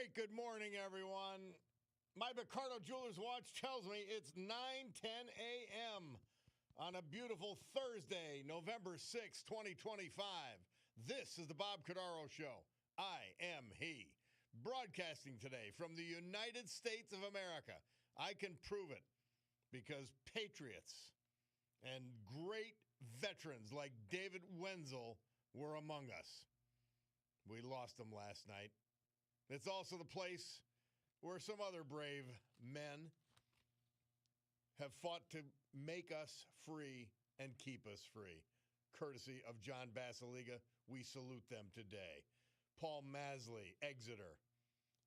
great good morning, everyone. My Cordaro Jewelers watch tells me it's 9:10 a.m. on a beautiful Thursday, November 6, 2025. This is the Bob Cordaro Show. I am he. Broadcasting today from the United States of America. I can prove it because patriots and great veterans like David Wenzel were among us. We lost him last night. It's also the place where some other brave men have fought to make us free and keep us free. Courtesy of John Basiliga, we salute them today. Paul Masley, Exeter.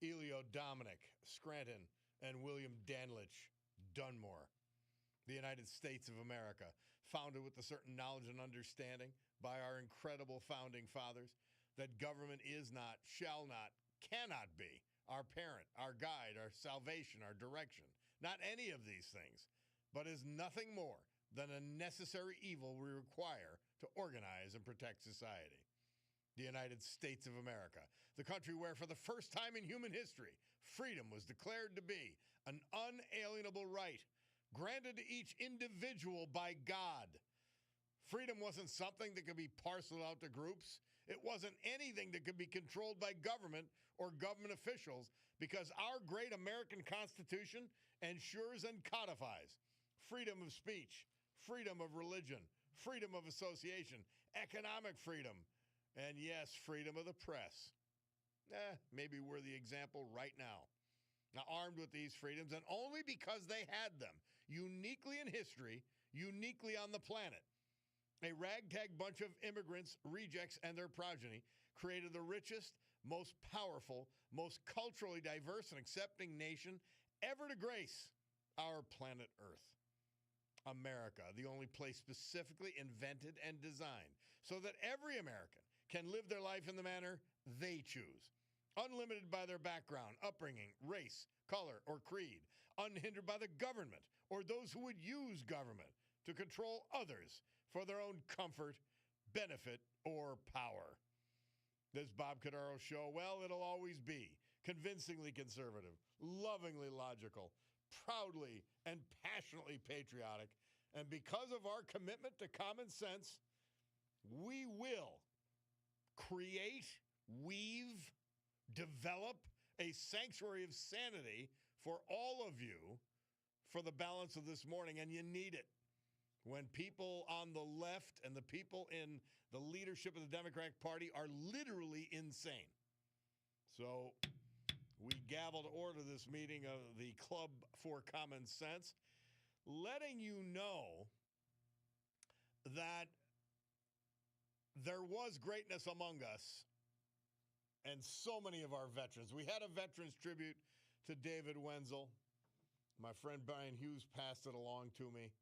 Elio Dominic, Scranton. And William Danlich, Dunmore. The United States of America, founded with a certain knowledge and understanding by our incredible founding fathers that government is not, shall not, cannot be our parent, our guide, our salvation, our direction. Not any of these things, but is nothing more than a necessary evil we require to organize and protect society. The United States of America, the country where for the first time in human history, freedom was declared to be an unalienable right granted to each individual by God. Freedom wasn't something that could be parceled out to groups. It wasn't anything that could be controlled by government or government officials because our great American Constitution ensures and codifies freedom of speech, freedom of religion, freedom of association, economic freedom, and yes, freedom of the press. Maybe we're the example right now. Now, armed with these freedoms, and only because they had them, uniquely in history, uniquely on the planet, a ragtag bunch of immigrants, rejects, and their progeny created the richest, most powerful, most culturally diverse and accepting nation ever to grace our planet Earth. America, the only place specifically invented and designed so that every American can live their life in the manner they choose, unlimited by their background, upbringing, race, color, or creed, unhindered by the government or those who would use government to control others for their own comfort, benefit, or power. This Bob Cordaro Show, well, it'll always be convincingly conservative, lovingly logical, proudly and passionately patriotic, and because of our commitment to common sense, we will create, weave, develop a sanctuary of sanity for all of you for the balance of this morning, and you need it. When people on the left and the people in the leadership of the Democratic Party are literally insane. So we gavel to order this meeting of the Club for Common Sense, letting you know that there was greatness among us and so many of our veterans. We had a veterans tribute to David Wenzel. My friend Brian Hughes passed it along to me.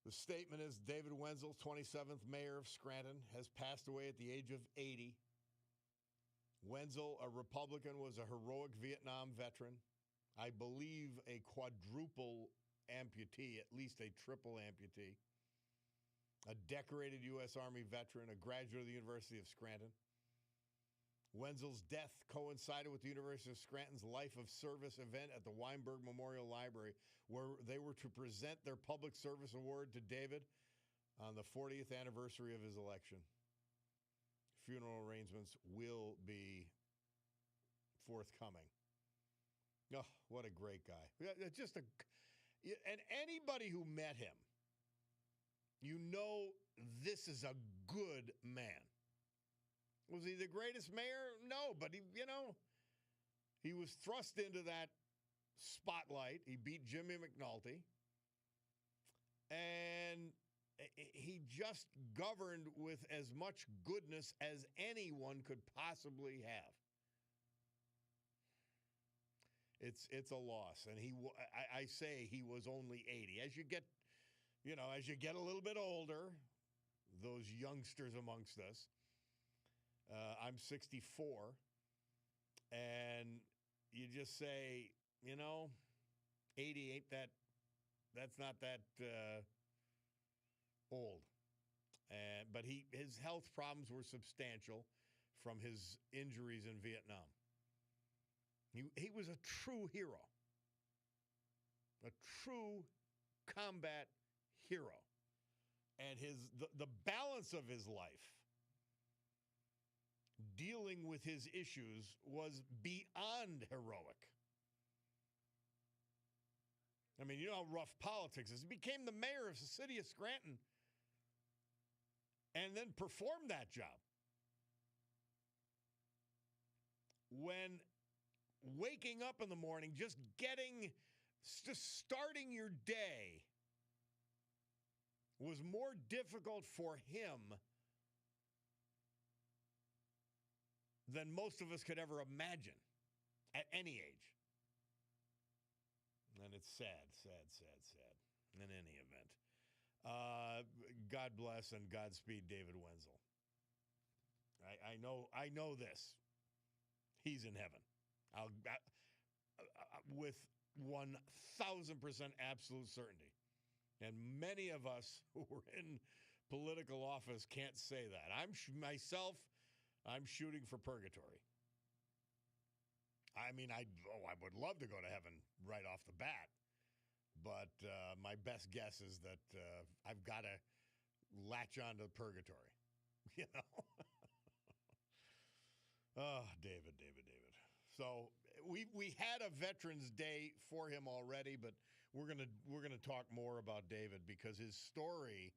The statement is David Wenzel, 27th mayor of Scranton, has passed away at the age of 80. Wenzel, a Republican, was a heroic Vietnam veteran. I believe a quadruple amputee, at least a triple amputee. A decorated U.S. Army veteran, a graduate of the University of Scranton. Wenzel's death coincided with the University of Scranton's Life of Service event at the Weinberg Memorial Library, where they were to present their public service award to David on the 40th anniversary of his election. Funeral arrangements will be forthcoming. Oh, what a great guy. And anybody who met him, you know this is a good man. Was he the greatest mayor? No, but he was thrust into that spotlight. He beat Jimmy McNulty. And he just governed with as much goodness as anyone could possibly have. It's a loss. And I say he was only 80. As you get a little bit older, those youngsters amongst us, I'm 64, and you just say, 80 ain't that's not that old. But his health problems were substantial from his injuries in Vietnam. He was a true hero, a true combat hero. And the balance of his life, dealing with his issues, was beyond heroic. I mean, you know how rough politics is. He became the mayor of the city of Scranton and then performed that job. When waking up in the morning, just starting your day was more difficult for him than most of us could ever imagine at any age. And it's sad. In any event. God bless and Godspeed David Wenzel. I know this. He's in heaven. With 1,000% absolute certainty. And many of us who are in political office can't say that. I'm shooting for purgatory. I mean, I would love to go to heaven right off the bat. But my best guess is that I've got to latch on to purgatory. You know? Oh, David. So we had a Veterans Day for him already, but we're gonna talk more about David because his story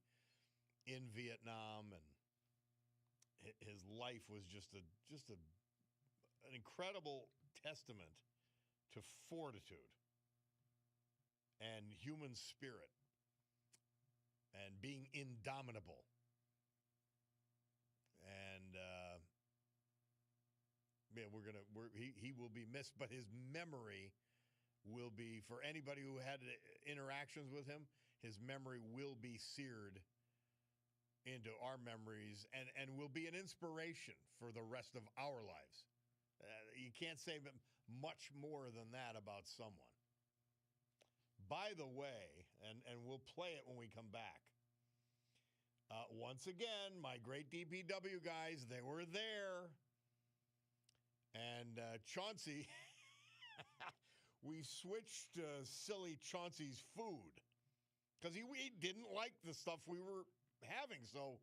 in Vietnam and his life was just an incredible testament to fortitude and human spirit and being indomitable. And he will be missed, but his memory will be, for anybody who had interactions with him, his memory will be seared into our memories and will be an inspiration for the rest of our lives. You can't say much more than that about someone. By the way, and we'll play it when we come back. Once again, my great DPW guys, they were there. And Chauncey, we switched silly Chauncey's food because he didn't like the stuff we were having. So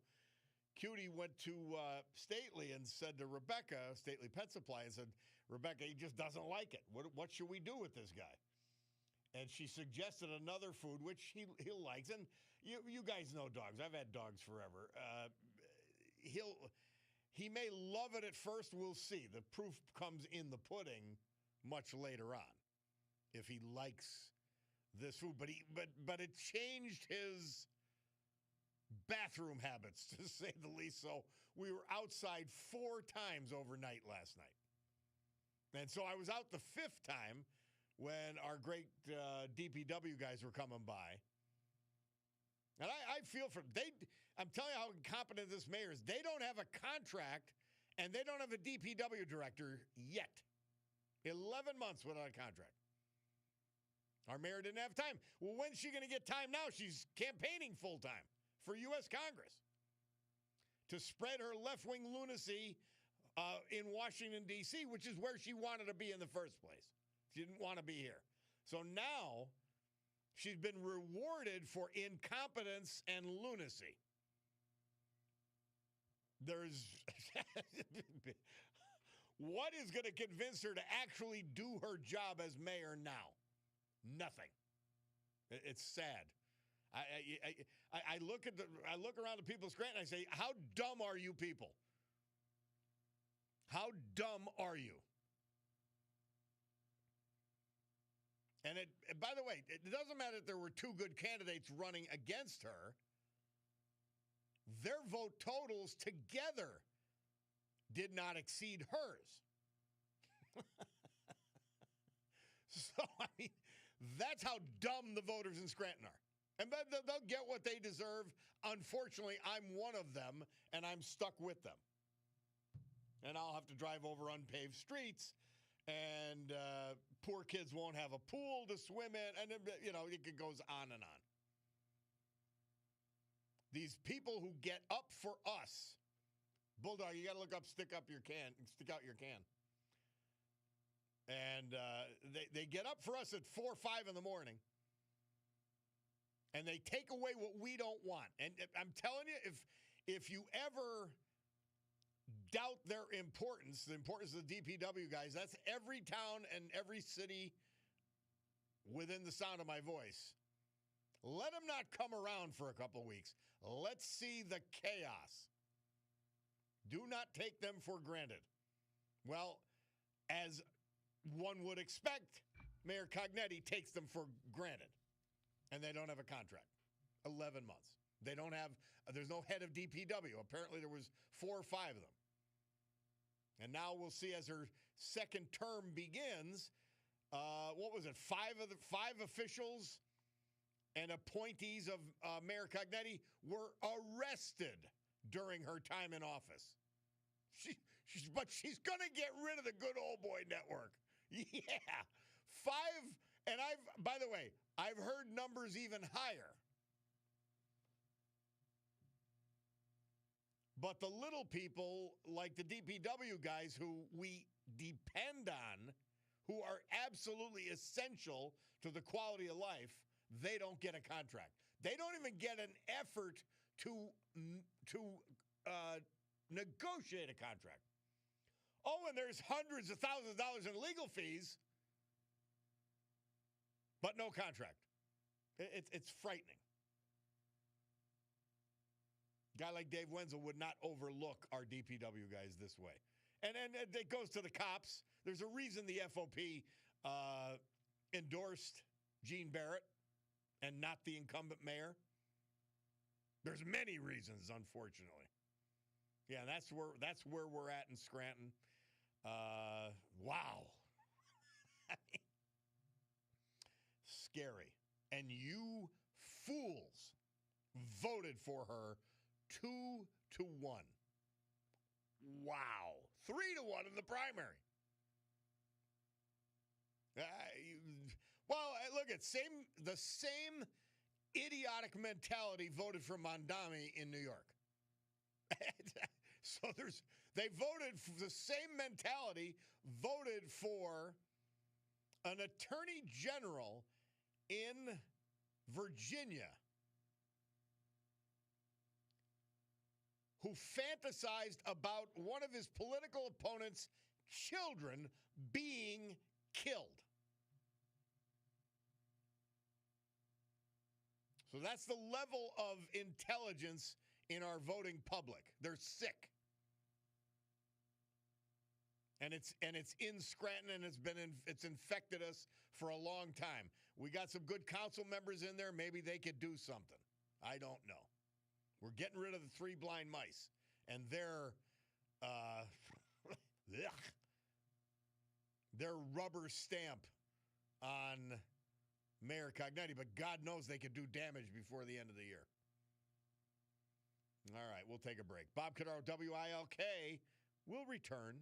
Cutie went to Stately and said to Rebecca, Stately Pet Supply, and said, Rebecca, he just doesn't like it. What should we do with this guy? And she suggested another food, which he likes. And you guys know dogs. I've had dogs forever. He may love it at first. We'll see. The proof comes in the pudding much later on if he likes this food. But it changed his bathroom habits, to say the least. So we were outside 4 times overnight last night. And so I was out the 5th time when our great DPW guys were coming by. And I feel for them. I'm telling you how incompetent this mayor is. They don't have a contract, and they don't have a DPW director yet. 11 months without a contract. Our mayor didn't have time. Well, when's she going to get time now? She's campaigning full-time for U.S. Congress to spread her left-wing lunacy in Washington, D.C., which is where she wanted to be in the first place. She didn't want to be here. So now she's been rewarded for incompetence and lunacy. What is going to convince her to actually do her job as mayor now? Nothing. It's sad. I look around the people of Scranton and I say, how dumb are you people? How dumb are you? And by the way, it doesn't matter if there were 2 good candidates running against her. Their vote totals together did not exceed hers. So, I mean, that's how dumb the voters in Scranton are. And they'll get what they deserve. Unfortunately, I'm one of them, and I'm stuck with them. And I'll have to drive over unpaved streets, and poor kids won't have a pool to swim in, and it goes on and on. These people who get up for us, Bulldog, you got to stick out your can. And they get up for us at 4 or 5 in the morning, and they take away what we don't want. And I'm telling you, if you ever doubt their importance, the importance of the DPW guys, that's every town and every city within the sound of my voice. Let them not come around for a couple of weeks. Let's see the chaos. Do not take them for granted. Well, as one would expect, Mayor Cognetti takes them for granted. And they don't have a contract. 11 months. They don't have, there's no head of DPW. Apparently there was 4 or 5 of them. And now we'll see as her second term begins, what was it, 5 officials and appointees of Mayor Cognetti were arrested during her time in office. But she's going to get rid of the good old boy network. Yeah. 5, and by the way, I've heard numbers even higher. But the little people, like the DPW guys who we depend on, who are absolutely essential to the quality of life, they don't get a contract. They don't even get an effort to negotiate a contract. Oh, and there's hundreds of thousands of dollars in legal fees, but no contract. It's frightening. A guy like Dave Wenzel would not overlook our DPW guys this way. And it goes to the cops. There's a reason the FOP endorsed Gene Barrett and not the incumbent mayor. There's many reasons, unfortunately. Yeah, that's where we're at in Scranton. Wow. Scary. And you fools voted for her 2-1. Wow. 3-1 in the primary. Well, look at the same idiotic mentality voted for Mondami in New York. So they voted for the same mentality, voted for an attorney general in Virginia who fantasized about one of his political opponent's children being killed. So that's the level of intelligence in our voting public. They're sick. And it's in Scranton, and it's infected us for a long time. We got some good council members in there. Maybe they could do something. I don't know. We're getting rid of the 3 blind mice, and their rubber stamp on Mayor Cognetti. But God knows they could do damage before the end of the year. All right, we'll take a break. Bob Cordaro, WILK, will return.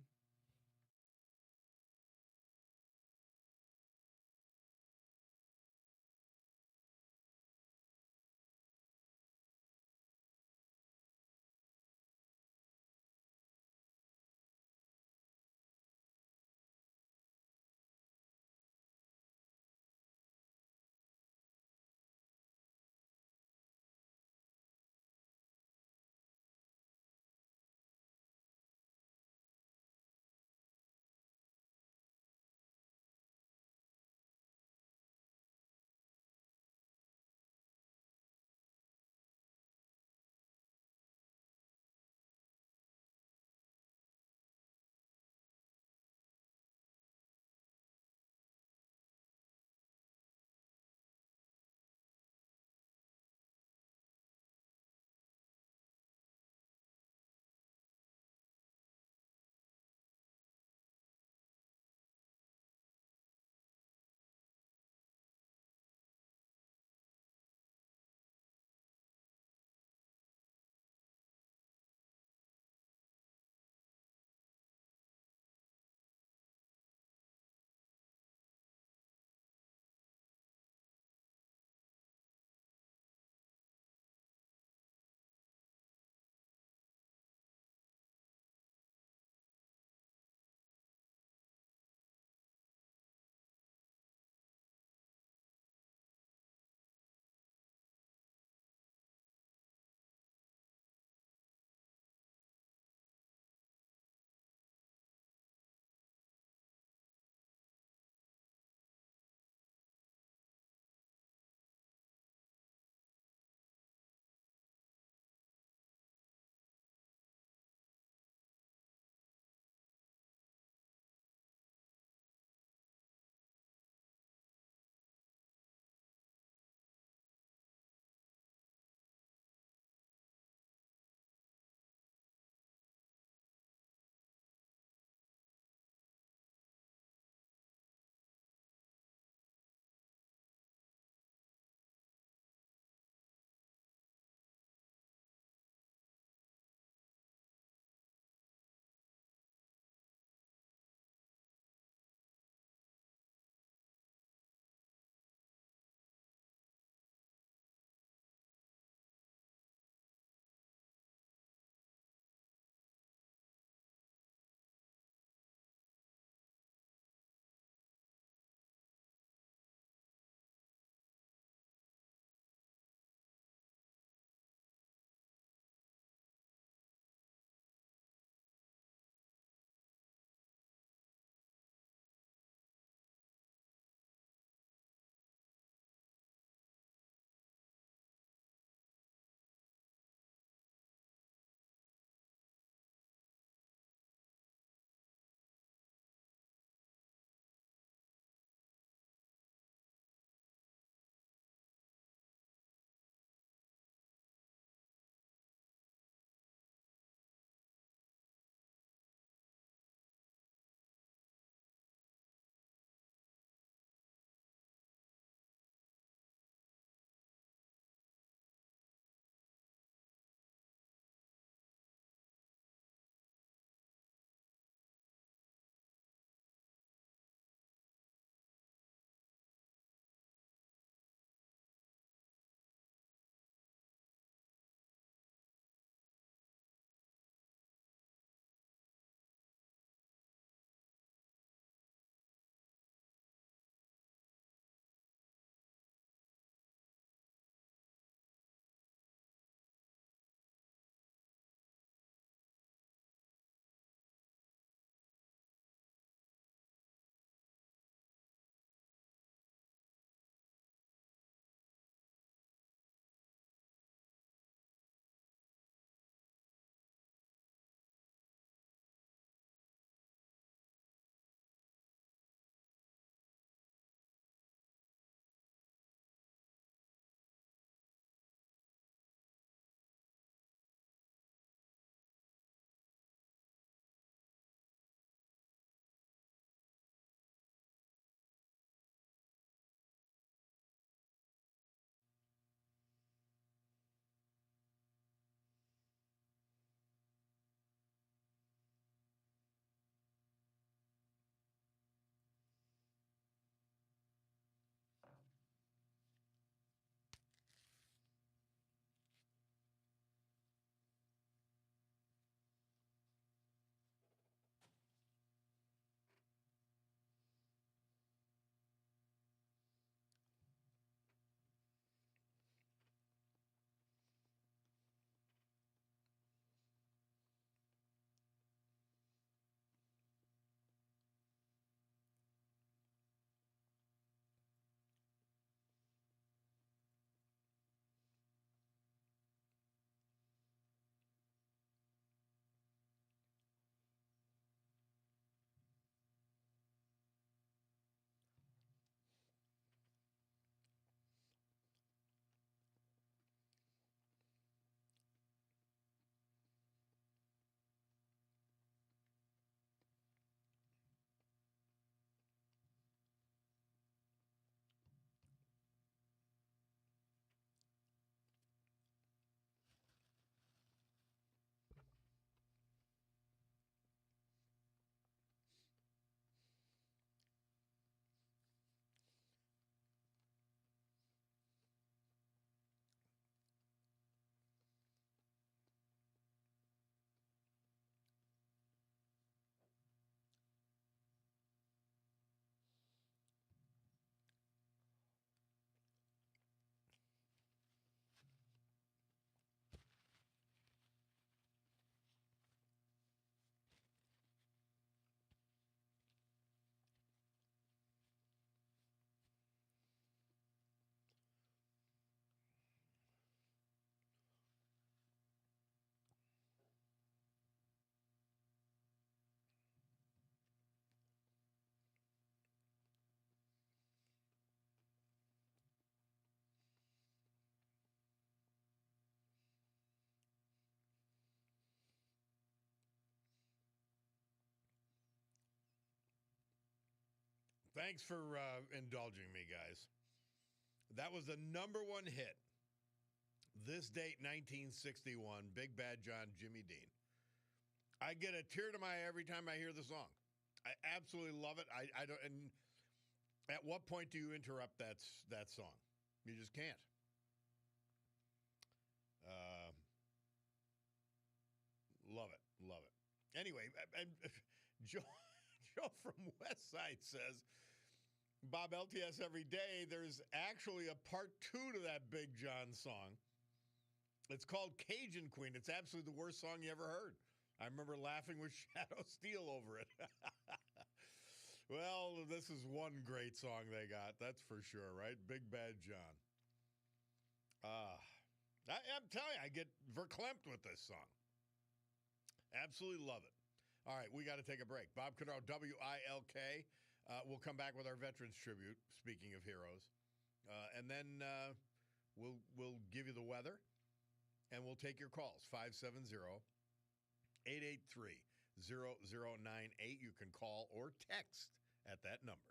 Thanks for indulging me, guys. That was the number one hit. This date, 1961, Big Bad John, Jimmy Dean. I get a tear to my eye every time I hear the song. I absolutely love it. I don't. And at what point do you interrupt that song? You just can't. Love it. Love it. Anyway, and Joe from Westside says, Bob, LTS every day, there's actually a part 2 to that Big John song. It's called Cajun Queen. It's absolutely the worst song you ever heard. I remember laughing with Shadow Steel over it. Well, this is one great song they got. That's for sure, right? Big Bad John. I'm telling you, I get verklempt with this song. Absolutely love it. All right, we got to take a break. Bob Cordaro, WILK. We'll come back with our Veterans Tribute, speaking of heroes. And then we'll give you the weather, and we'll take your calls, 570-883-0098. You can call or text at that number.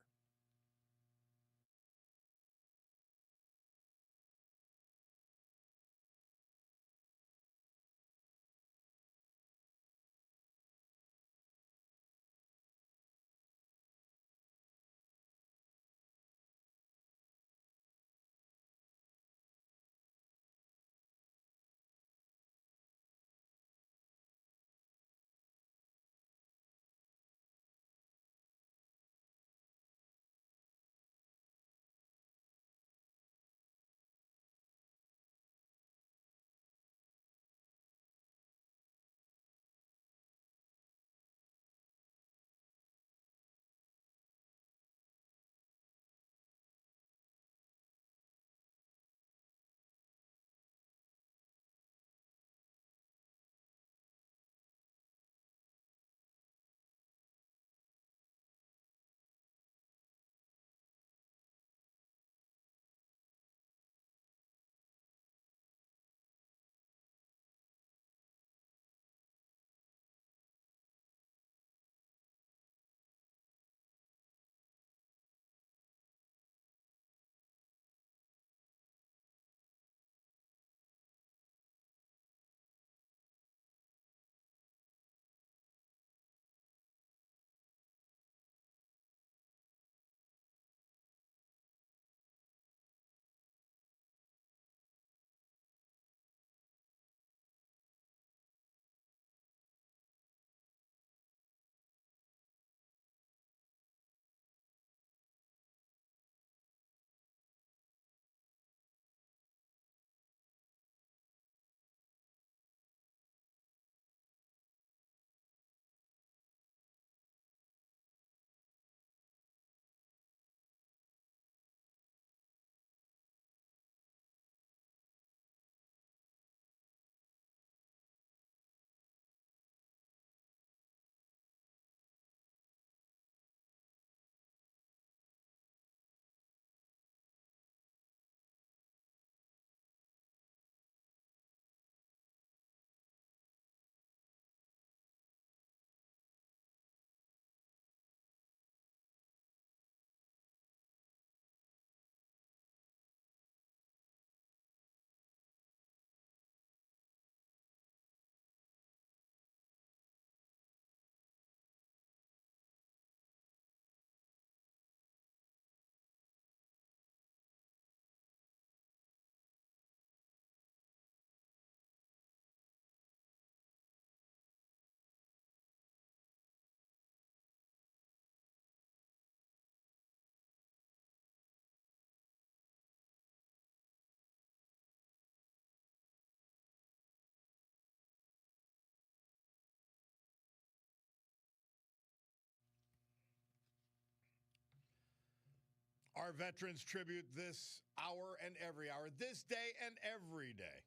Our Veterans Tribute this hour and every hour, this day and every day.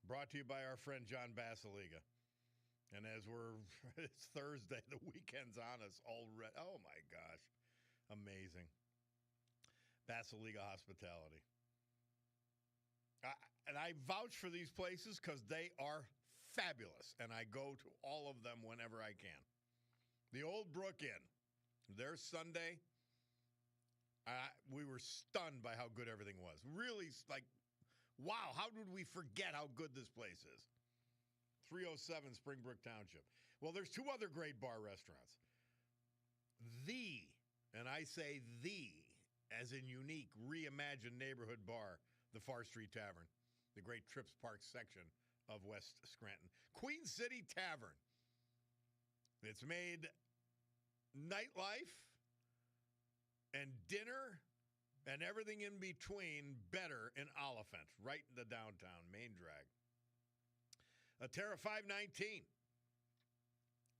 Brought to you by our friend John Basiliga. And as it's Thursday, the weekend's on us already. Oh my gosh. Amazing. Basiliga Hospitality. And I vouch for these places because they are fabulous. And I go to all of them whenever I can. The Old Brook Inn. Their Sunday We were stunned by how good everything was. Really, like, wow, how did we forget how good this place is? 307 Springbrook Township. Well, there's two other great bar restaurants. And I say as in unique, reimagined neighborhood bar, the Far Street Tavern, the great Trips Park section of West Scranton. Queen City Tavern. It's made nightlife and dinner and everything in between better in Oliphant, right in the downtown main drag. Atera 519.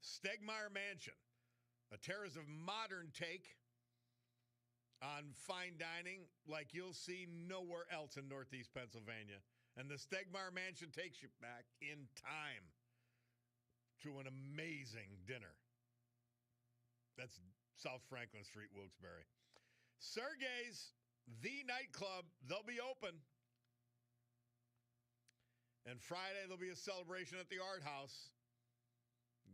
Stegmeyer Mansion. Atera's a modern take on fine dining like you'll see nowhere else in Northeast Pennsylvania. And the Stegmeyer Mansion takes you back in time to an amazing dinner. That's South Franklin Street, Wilkes-Barre. Sergei's, the nightclub, they'll be open. And Friday, there'll be a celebration at the Art House,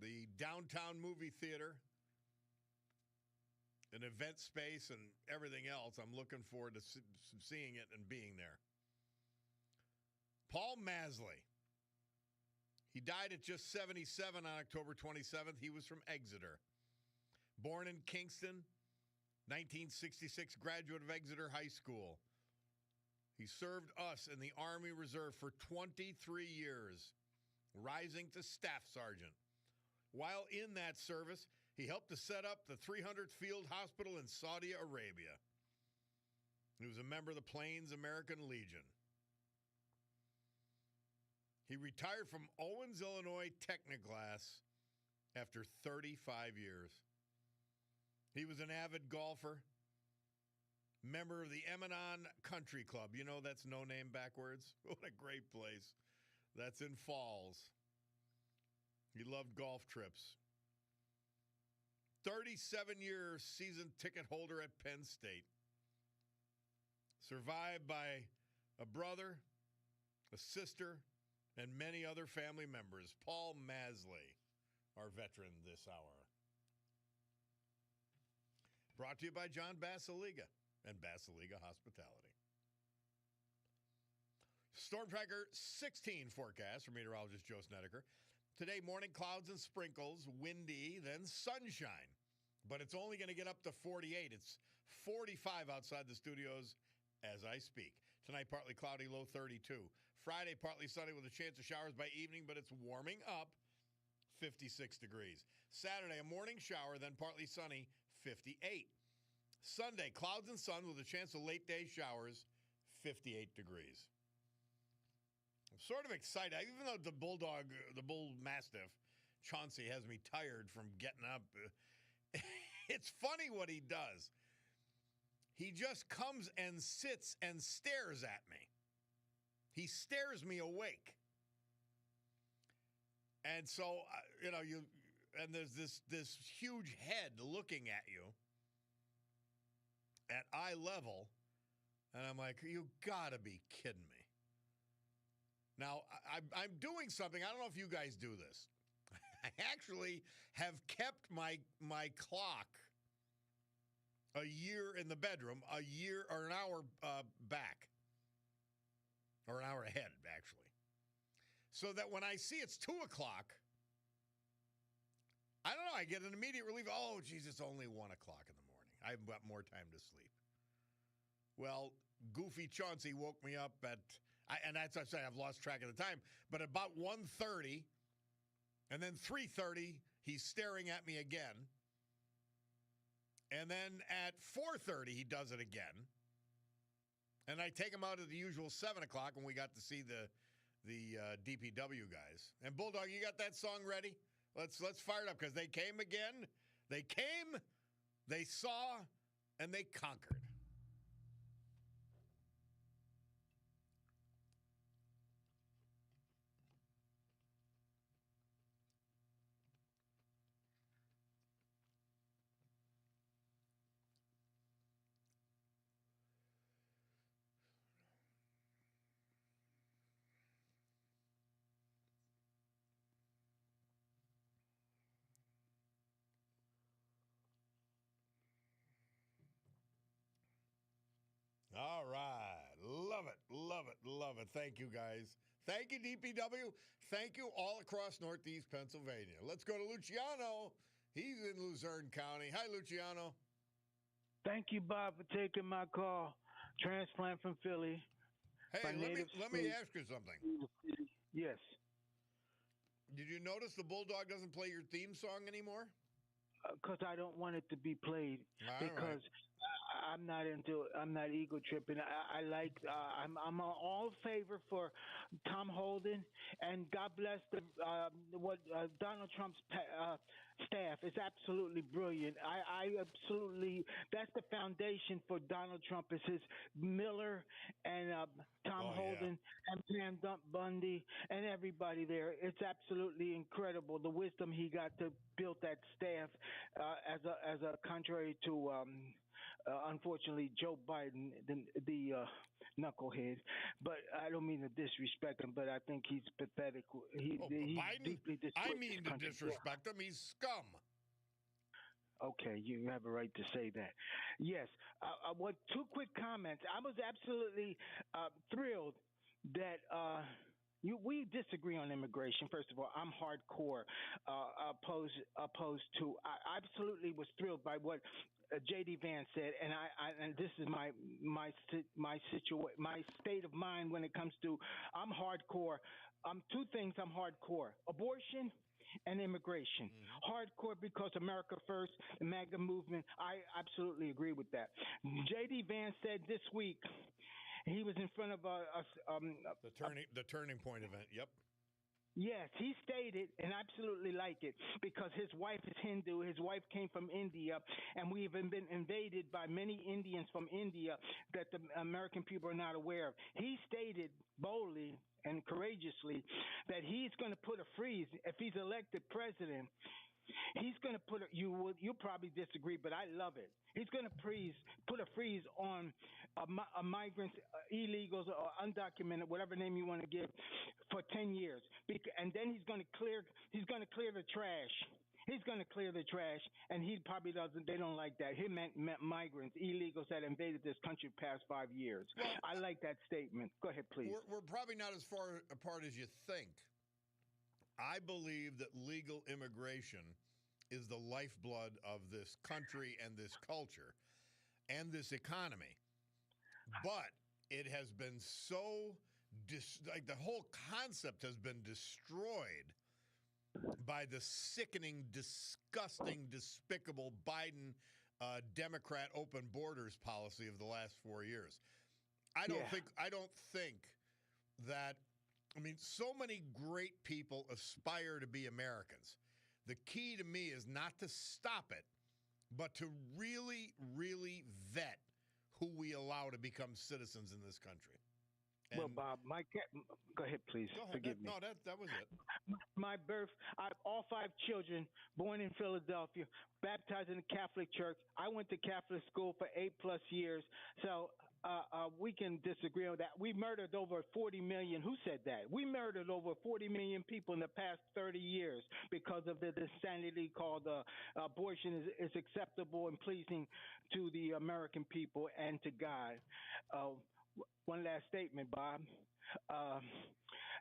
the downtown movie theater, an event space, and everything else. I'm looking forward to seeing it and being there. Paul Masley. He died at just 77 on October 27th. He was from Exeter. Born in Kingston, 1966, graduate of Exeter High School. He served us in the Army Reserve for 23 years, rising to staff sergeant. While in that service, he helped to set up the 300th Field Hospital in Saudi Arabia. He was a member of the Plains American Legion. He retired from Owens, Illinois Technoglass after 35 years. He was an avid golfer, member of the Emanon Country Club. You know that's no name backwards. What a great place. That's in Falls. He loved golf trips. 37-year season ticket holder at Penn State. Survived by a brother, a sister, and many other family members. Paul Masley, our veteran this hour. Brought to you by John Basiliga and Basiliga Hospitality. Storm Tracker 16 forecast from meteorologist Joe Snedeker. Today, morning clouds and sprinkles, windy, then sunshine. But it's only going to get up to 48. It's 45 outside the studios as I speak. Tonight, partly cloudy, low 32. Friday, partly sunny with a chance of showers by evening, but it's warming up, 56 degrees. Saturday, a morning shower, then partly sunny, 58. Sunday, clouds and sun with a chance of late day showers, 58 degrees. I'm sort of excited, even though the bull mastiff, Chauncey, has me tired from getting up. It's funny what he does. He just comes and sits and stares at me. He stares me awake. And so, and there's this huge head looking at you at eye level, and I'm like, you gotta be kidding me. Now, I'm doing something. I don't know if you guys do this. I actually have kept my clock a year in the bedroom, a year or an hour back, or an hour ahead, actually, so that when I see it's 2 o'clock, I don't know, I get an immediate relief. Oh, geez, it's only 1 o'clock in the morning. I've got more time to sleep. Well, Goofy Chauncey woke me up and that's what I say, I've lost track of the time, but about 1:30, and then 3:30, he's staring at me again. And then at 4:30, he does it again. And I take him out at the usual 7 o'clock when we got to see the DPW guys. And Bulldog, you got that song ready? Let's fire it up, because they came again. They came, they saw, and they conquered. All right. Love it. Love it. Love it. Thank you, guys. Thank you, DPW. Thank you all across Northeast Pennsylvania. Let's go to Luciano. He's in Luzerne County. Hi, Luciano. Thank you, Bob, for taking my call. Transplant from Philly. Hey, let me ask you something. Yes. Did you notice the Bulldog doesn't play your theme song anymore? Because I don't want it to be played. All Because right. I'm not ego tripping. I'm all favor for Tom Holden, and God bless Donald Trump's staff is absolutely brilliant. I absolutely, that's the foundation for Donald Trump is his Miller and Tom Holden and Pam Bundy and everybody there. It's absolutely incredible the wisdom he got to build that staff as a contrary to unfortunately Joe Biden, the knucklehead. But I don't mean to disrespect him, but I think he's pathetic. He's Biden? deeply I mean to disrespect him. He's scum. Okay, you have a right to say that. Yes. What? Two quick comments. I was absolutely thrilled that we disagree on immigration. First of all, I'm hardcore opposed to. I absolutely was thrilled by what J.D. Vance said, and this is my state of mind when it comes to I'm hardcore. Two things I'm hardcore: abortion and immigration. Hardcore because America first, the MAGA movement. I absolutely agree with that. J.D. Vance said this week he was in front of the turning point event. Yep. Yes, he stated, and I absolutely like it, because his wife is Hindu. His wife came from India, and we've been invaded by many Indians from India that the American people are not aware of. He stated boldly and courageously that he's going to put a freeze if he's elected president. He's going to you'll probably disagree, but I love it. He's going to put a freeze on migrants, illegals, or undocumented, whatever name you want to give, for 10 years. And then he's going to clear the trash. He's going to clear the trash, and he probably doesn't. They don't like that. He meant migrants, illegals that invaded this country past 5 years. Well, I like that statement. Go ahead, please. We're probably not as far apart as you think. I believe that legal immigration is the lifeblood of this country and this culture and this economy. But it has been so, the whole concept has been destroyed by the sickening, disgusting, despicable Biden Democrat open borders policy of the last 4 years. I don't think that, I mean, so many great people aspire to be Americans. The key to me is not to stop it, but to really, really vet who we allow to become citizens in this country. And well, Bob, go ahead, please. Go ahead. Forgive me. No, that was it. My birth, all 5 children born in Philadelphia, baptized in the Catholic Church. I went to Catholic school for 8+ years, so we can disagree on that. We murdered over 40 million. Who said that? We murdered over 40 million people in the past 30 years because of the insanity called abortion is acceptable and pleasing to the American people and to God. One last statement, Bob.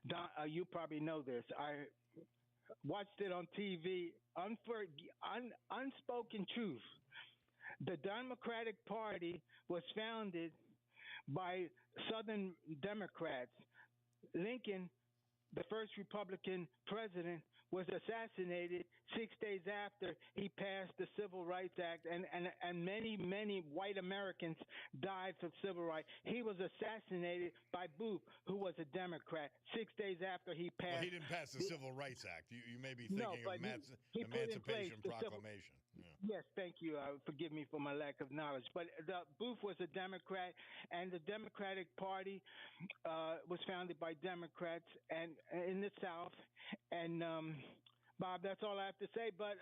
Don, you probably know this. I watched it on TV. Unspoken truth. The Democratic Party was founded by Southern Democrats. Lincoln, the first Republican president, was assassinated 6 days after he passed the Civil Rights Act, and many white Americans died for civil rights. He was assassinated by Booth, who was a Democrat, 6 days after he passed. Well, he didn't pass the Civil Rights Act. You may be thinking of Emancipation Proclamation. Yes, thank you. Forgive me for my lack of knowledge. But Booth was a Democrat, and the Democratic Party was founded by Democrats and in the South. And Bob, that's all I have to say. But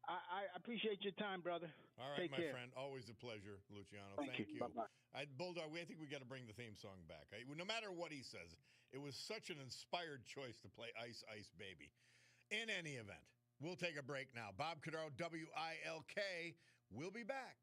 I appreciate your time, brother. All right, Take my care. friend. Always a pleasure, Luciano. Thank you. Bye-bye. Bulldog, I think we got to bring the theme song back. No matter what he says, it was such an inspired choice to play Ice Ice Baby. In any event, we'll take a break now. Bob Cordaro, WILK. We'll be back.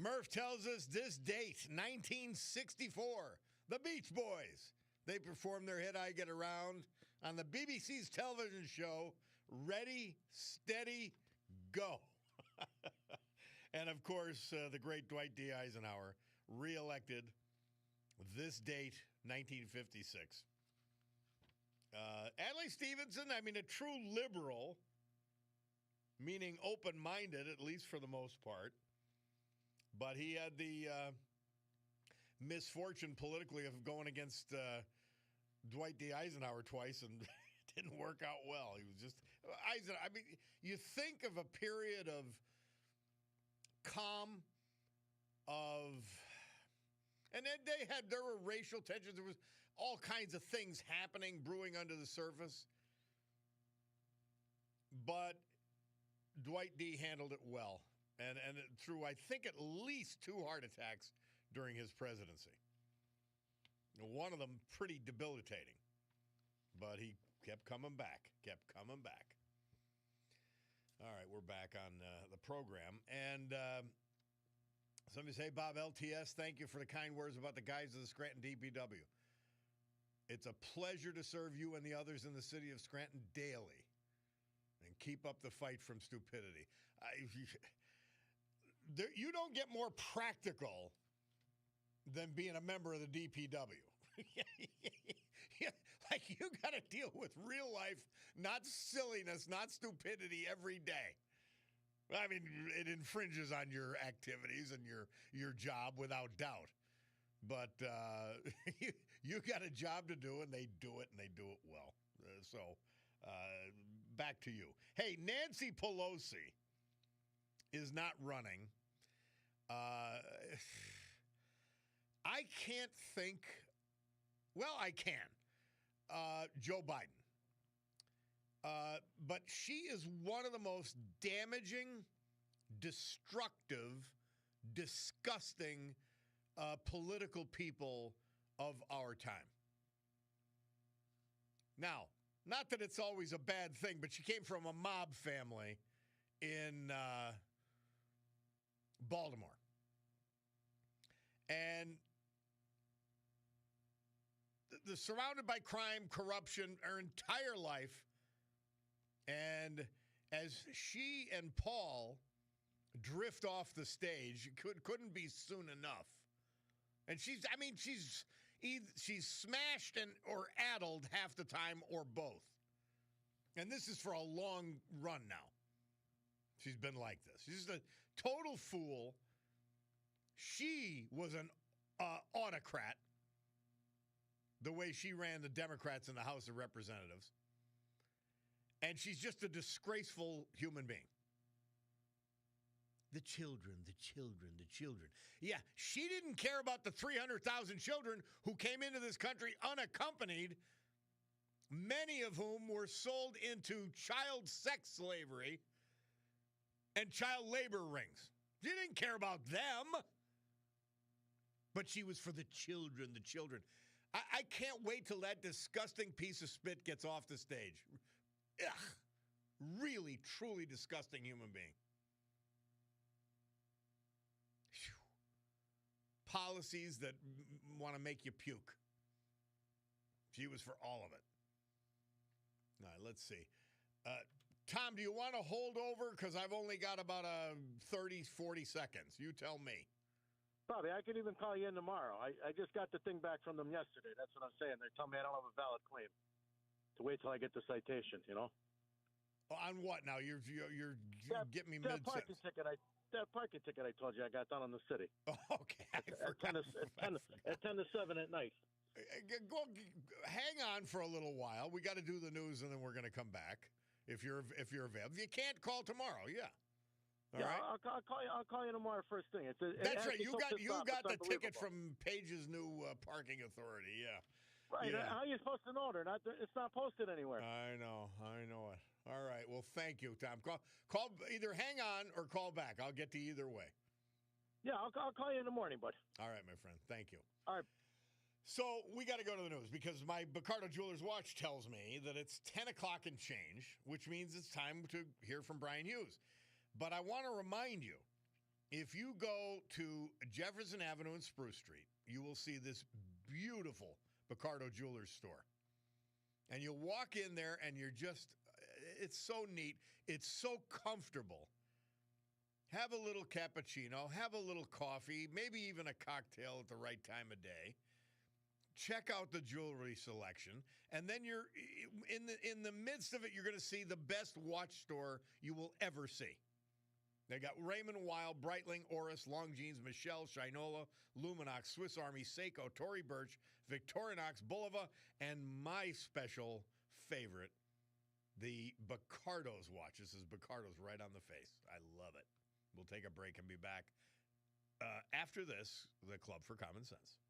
Murph tells us this date, 1964, the Beach Boys. They performed their hit I Get Around on the BBC's television show, Ready, Steady, Go. And, of course, the great Dwight D. Eisenhower, reelected this date, 1956. Adlai Stevenson, I mean, a true liberal, meaning open-minded, at least for the most part. But he had the misfortune politically of going against Dwight D. Eisenhower twice, and it didn't work out well. He was just Eisenhower. I mean, you think of a period of calm, and then there were racial tensions. There was all kinds of things happening, brewing under the surface. But Dwight D. handled it well. And through, I think, at least 2 heart attacks during his presidency. One of them pretty debilitating. But he kept coming back. All right, we're back on the program. And somebody say, Bob LTS, thank you for the kind words about the guys of the Scranton DPW. It's a pleasure to serve you and the others in the city of Scranton daily. And keep up the fight from stupidity. You don't get more practical than being a member of the DPW. Like, you got to deal with real life, not silliness, not stupidity every day. I mean, it infringes on your activities and your job without doubt. But you got a job to do, and they do it well. So back to you. Hey, Nancy Pelosi is not running. I can't think. Well, I can. Joe Biden. But she is one of the most damaging, destructive, disgusting political people of our time. Now, not that it's always a bad thing, but she came from a mob family in Baltimore. And the surrounded by crime, corruption, her entire life. And as she and Paul drift off the stage, couldn't be soon enough. And she's smashed or addled half the time or both. And this is for a long run now. She's been like this. She's a total fool. She was an autocrat, the way she ran the Democrats in the House of Representatives. And she's just a disgraceful human being. The children. Yeah, she didn't care about the 300,000 children who came into this country unaccompanied, many of whom were sold into child sex slavery and child labor rings. She didn't care about them. But she was for the children. I can't wait till that disgusting piece of spit gets off the stage. Ugh. Really, truly disgusting human being. Whew. Policies that want to make you puke. She was for all of it. All right, let's see. Tom, do you want to hold over? Because I've only got about 30, 40 seconds. You tell me. Bobby, I could even call you in tomorrow. I just got the thing back from them yesterday. That's what I'm saying. They tell me I don't have a valid claim. To wait till I get the citation, you know? On what now? You're getting me that mid-sentence. That parking ticket I told you I got done on the city. Oh, okay. At 10 to 7 at night. Hang on for a little while. We got to do the news, and then we're going to come back if you're available. If you can't, call tomorrow. Yeah. All right. I'll call you tomorrow first thing. That's right. You got the ticket from Page's new parking authority. Yeah. Right. Yeah. How are you supposed to know it? It's not posted anywhere. I know it. All right. Well, thank you, Tom. Call either hang on or call back. I'll get to you either way. Yeah, I'll call you in the morning, bud. All right, my friend. Thank you. All right. So we got to go to the news because my Cordaro Jewelers watch tells me that it's 10 o'clock and change, which means it's time to hear from Brian Hughes. But I want to remind you, If you go to Jefferson Avenue and Spruce Street, you will see this beautiful Picardo Jewelers store. And you'll walk in there and you're just, it's so neat. It's so comfortable. Have a little cappuccino, have a little coffee, maybe even a cocktail at the right time of day. Check out the jewelry selection, and then you're in the midst of it, you're going to see the best watch store you will ever see. They got Raymond Weil, Breitling, Oris, Longines, Michelle, Shinola, Luminox, Swiss Army, Seiko, Tory Burch, Victorinox, Bulova, and my special favorite, the Bacardo's watch. This is Bacardo's right on the face. I love it. We'll take a break and be back after this, the Club for Common Sense.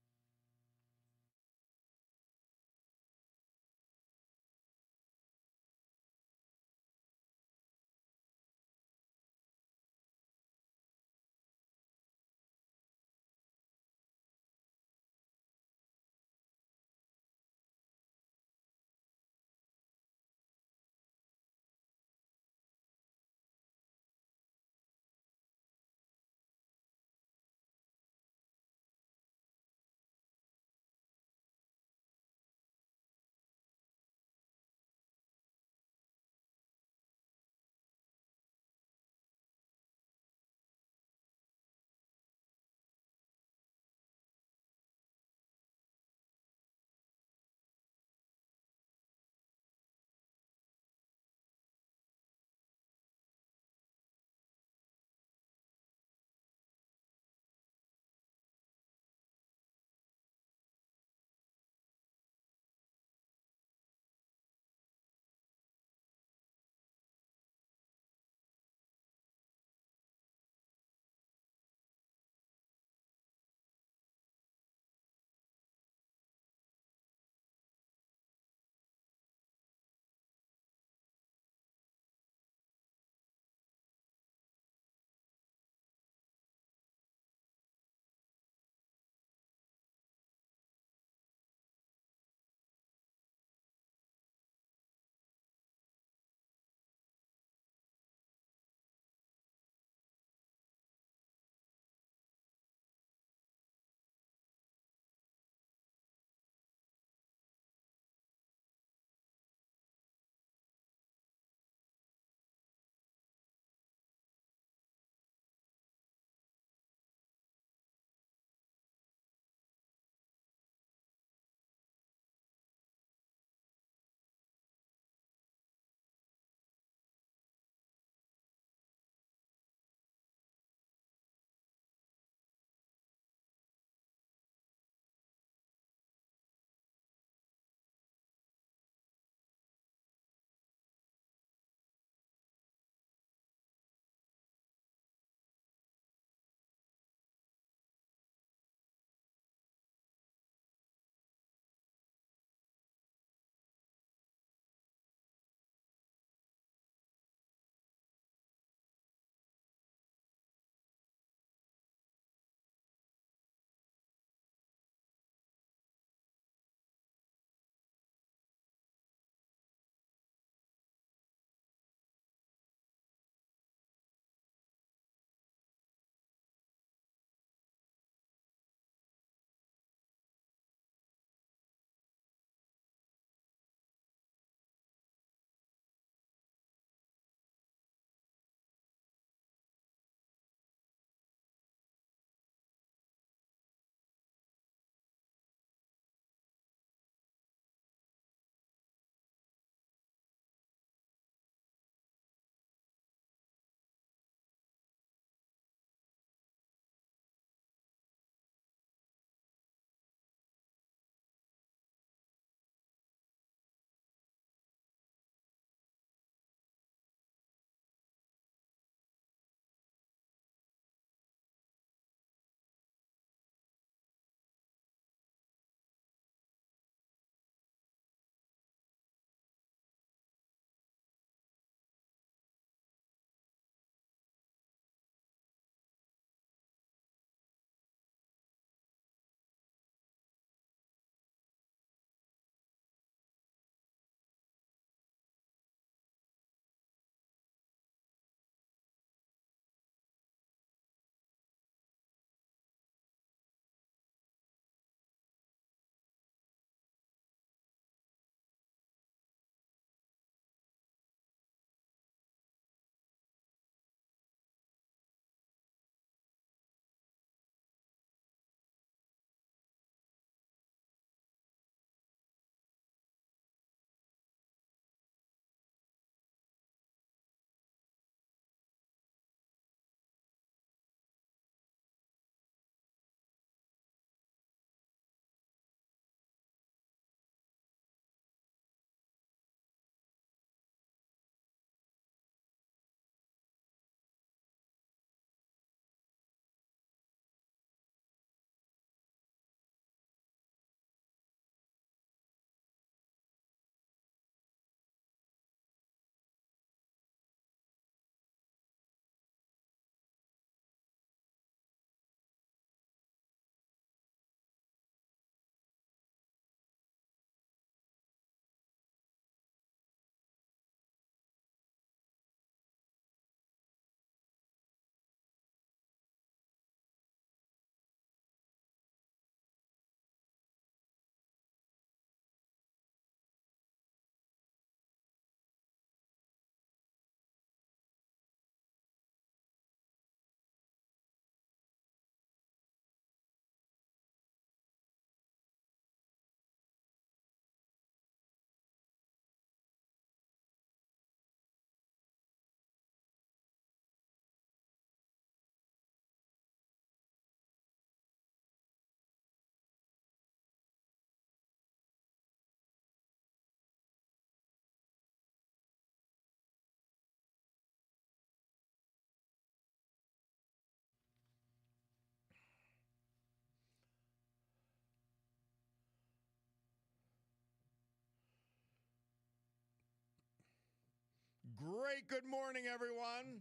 great good morning, everyone.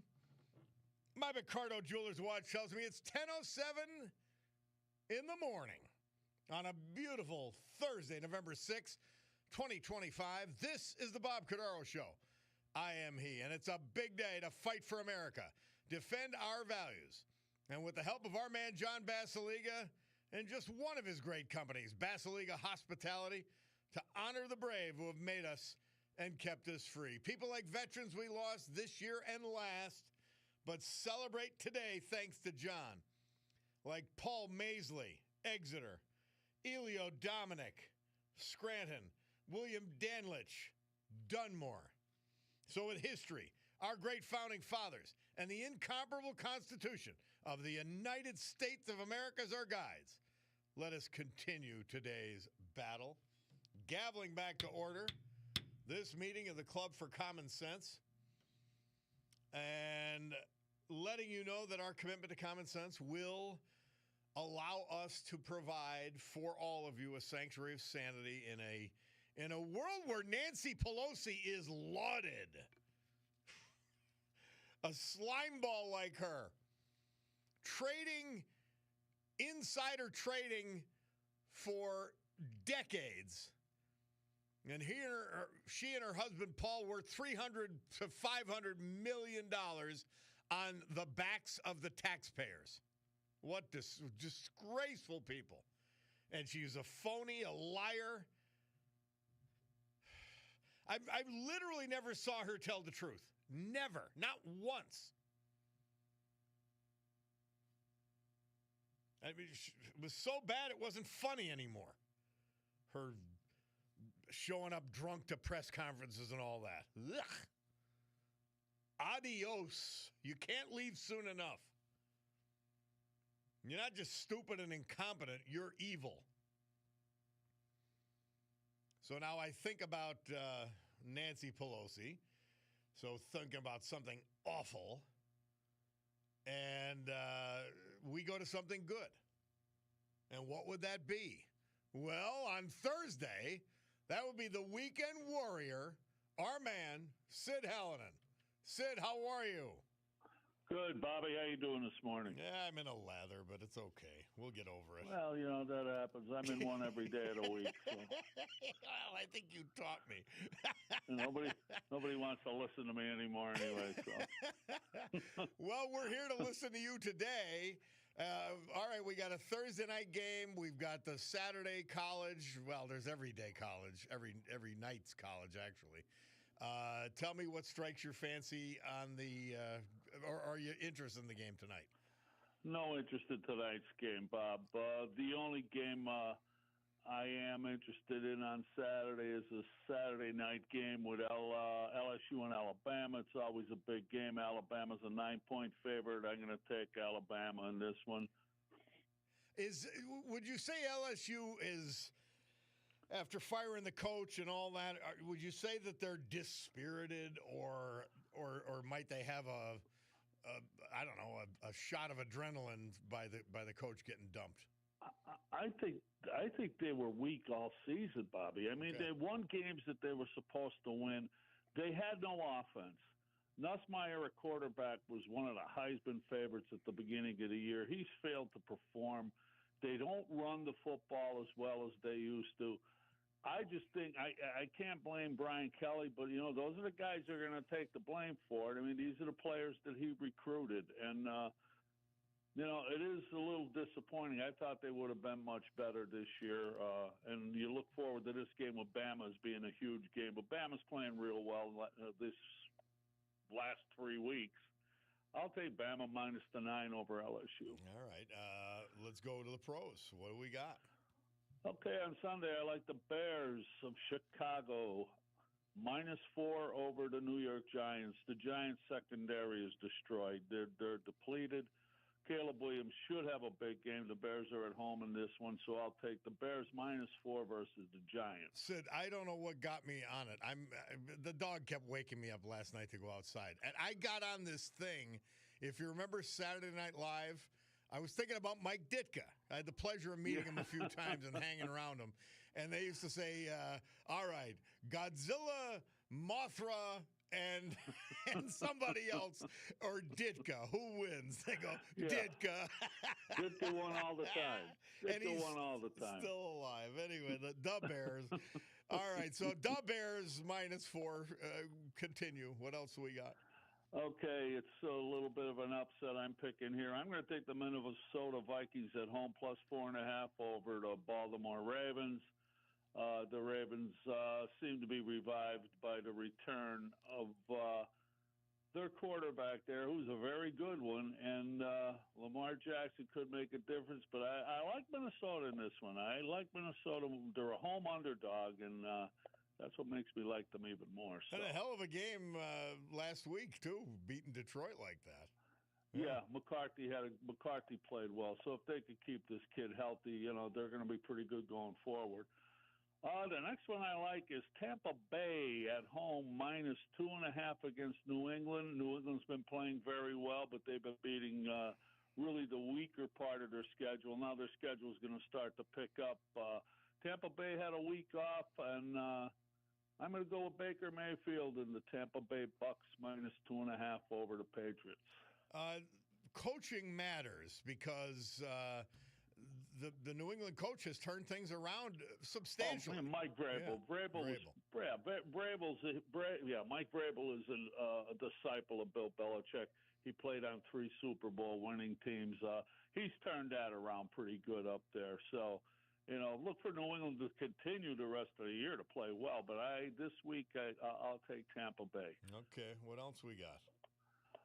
My Cordaro Jewelers watch tells me it's 10:07 in the morning on a beautiful Thursday, November 6th, 2025. This is the Bob Cordaro Show. I am he, and it's a big day to fight for America, defend our values, and with the help of our man John Basiliga and just one of his great companies, Basiliga Hospitality, to honor the brave who have made us and kept us free. People like veterans we lost this year and last, but celebrate today thanks to John. Like Paul Maisley, Exeter, Elio Dominic, Scranton, William Danlich, Dunmore. So with history, our great founding fathers, and the incomparable Constitution of the United States of America as our guides, let us continue today's battle. Gaveling back to order this meeting of the Club for Common Sense, and letting you know that our commitment to common sense will allow us to provide for all of you a sanctuary of sanity in a world where Nancy Pelosi is lauded. A slimeball like her, insider trading for decades. And she and her husband, Paul, worth $300 to $500 million on the backs of the taxpayers. What disgraceful people. And she's a phony, a liar. I literally never saw her tell the truth. Never. Not once. I mean, it was so bad it wasn't funny anymore. Her showing up drunk to press conferences and all that. Ugh. Adios. You can't leave soon enough. You're not just stupid and incompetent, you're evil. So now I think about Nancy Pelosi. So thinking about something awful. And we go to something good. And what would that be? Well, on Thursday, that would be the weekend warrior, our man, Sid Hallinan. Sid, how are you? Good, Bobby. How you doing this morning? Yeah, I'm in a lather, but it's okay. We'll get over it. Well, you know, that happens. I'm in one every day of the week. So. Well, I think you taught me. Nobody wants to listen to me anymore anyway. So. Well, we're here to listen to you today. All right, we got a Thursday night game. We've got the Saturday college. Well, there's everyday college, every night's college, actually. Tell me what strikes your fancy on the, or are you interested in the game tonight? No interest in tonight's game, Bob. The only game I am interested in on Saturday is a Saturday night game with LSU and Alabama. It's always a big game. Alabama's a 9-point favorite. I'm going to take Alabama in this one. Would you say LSU is, after firing the coach and all that, would you say that they're dispirited, or might they have a shot of adrenaline by the coach getting dumped? I think they were weak all season, Bobby. I mean, They won games that they were supposed to win. They had no offense. Nussmeier, a quarterback, was one of the Heisman favorites at the beginning of the year. He's failed to perform. They don't run the football as well as they used to. I just think I can't blame Brian Kelly, but, you know, those are the guys that are going to take the blame for it. I mean, these are the players that he recruited. And, you know, it is a little disappointing. I thought they would have been much better this year. And you look forward to this game with Bama as being a huge game. But Bama's playing real well this last 3 weeks. I'll take Bama minus the 9 over LSU. All right. Let's go to the pros. What do we got? Okay, on Sunday, I like the Bears of Chicago, -4 over the New York Giants. The Giants' secondary is destroyed. They're depleted. Caleb Williams should have a big game. The Bears are at home in this one, so I'll take the Bears -4 versus the Giants. Sid, I don't know what got me on it. The dog kept waking me up last night to go outside, and I got on this thing. If you remember Saturday Night Live, I was thinking about Mike Ditka. I had the pleasure of meeting him a few times and hanging around him. And they used to say, all right, Godzilla, Mothra, and somebody else, or Ditka, who wins? They go, Ditka. Ditka won all the time. And he's won all the time. Still alive. Anyway, the Bears. All right, so the Bears -4. Continue. What else do we got? Okay, it's a little bit of an upset I'm picking here. I'm going to take the Minnesota Vikings at home +4.5 over the Baltimore Ravens. The Ravens seem to be revived by the return of their quarterback there, who's a very good one, and Lamar Jackson could make a difference. But I like Minnesota in this one. I like Minnesota. They're a home underdog, and that's what makes me like them even more. So. And a hell of a game last week too, beating Detroit like that. Yeah, McCarthy played well. So if they could keep this kid healthy, they're going to be pretty good going forward. The next one I like is Tampa Bay at home -2.5 against New England. New England's been playing very well, but they've been beating really the weaker part of their schedule. Now their schedule is going to start to pick up. Tampa Bay had a week off, and I'm going to go with Baker Mayfield in the Tampa Bay Bucks -2.5 over the Patriots. Coaching matters because the New England coach has turned things around substantially. Oh, man, Mike Vrabel. Mike Vrabel is a disciple of Bill Belichick. He played on 3 Super Bowl winning teams. He's turned that around pretty good up there. So, look for New England to continue the rest of the year to play well. But this week I'll take Tampa Bay. Okay, what else we got?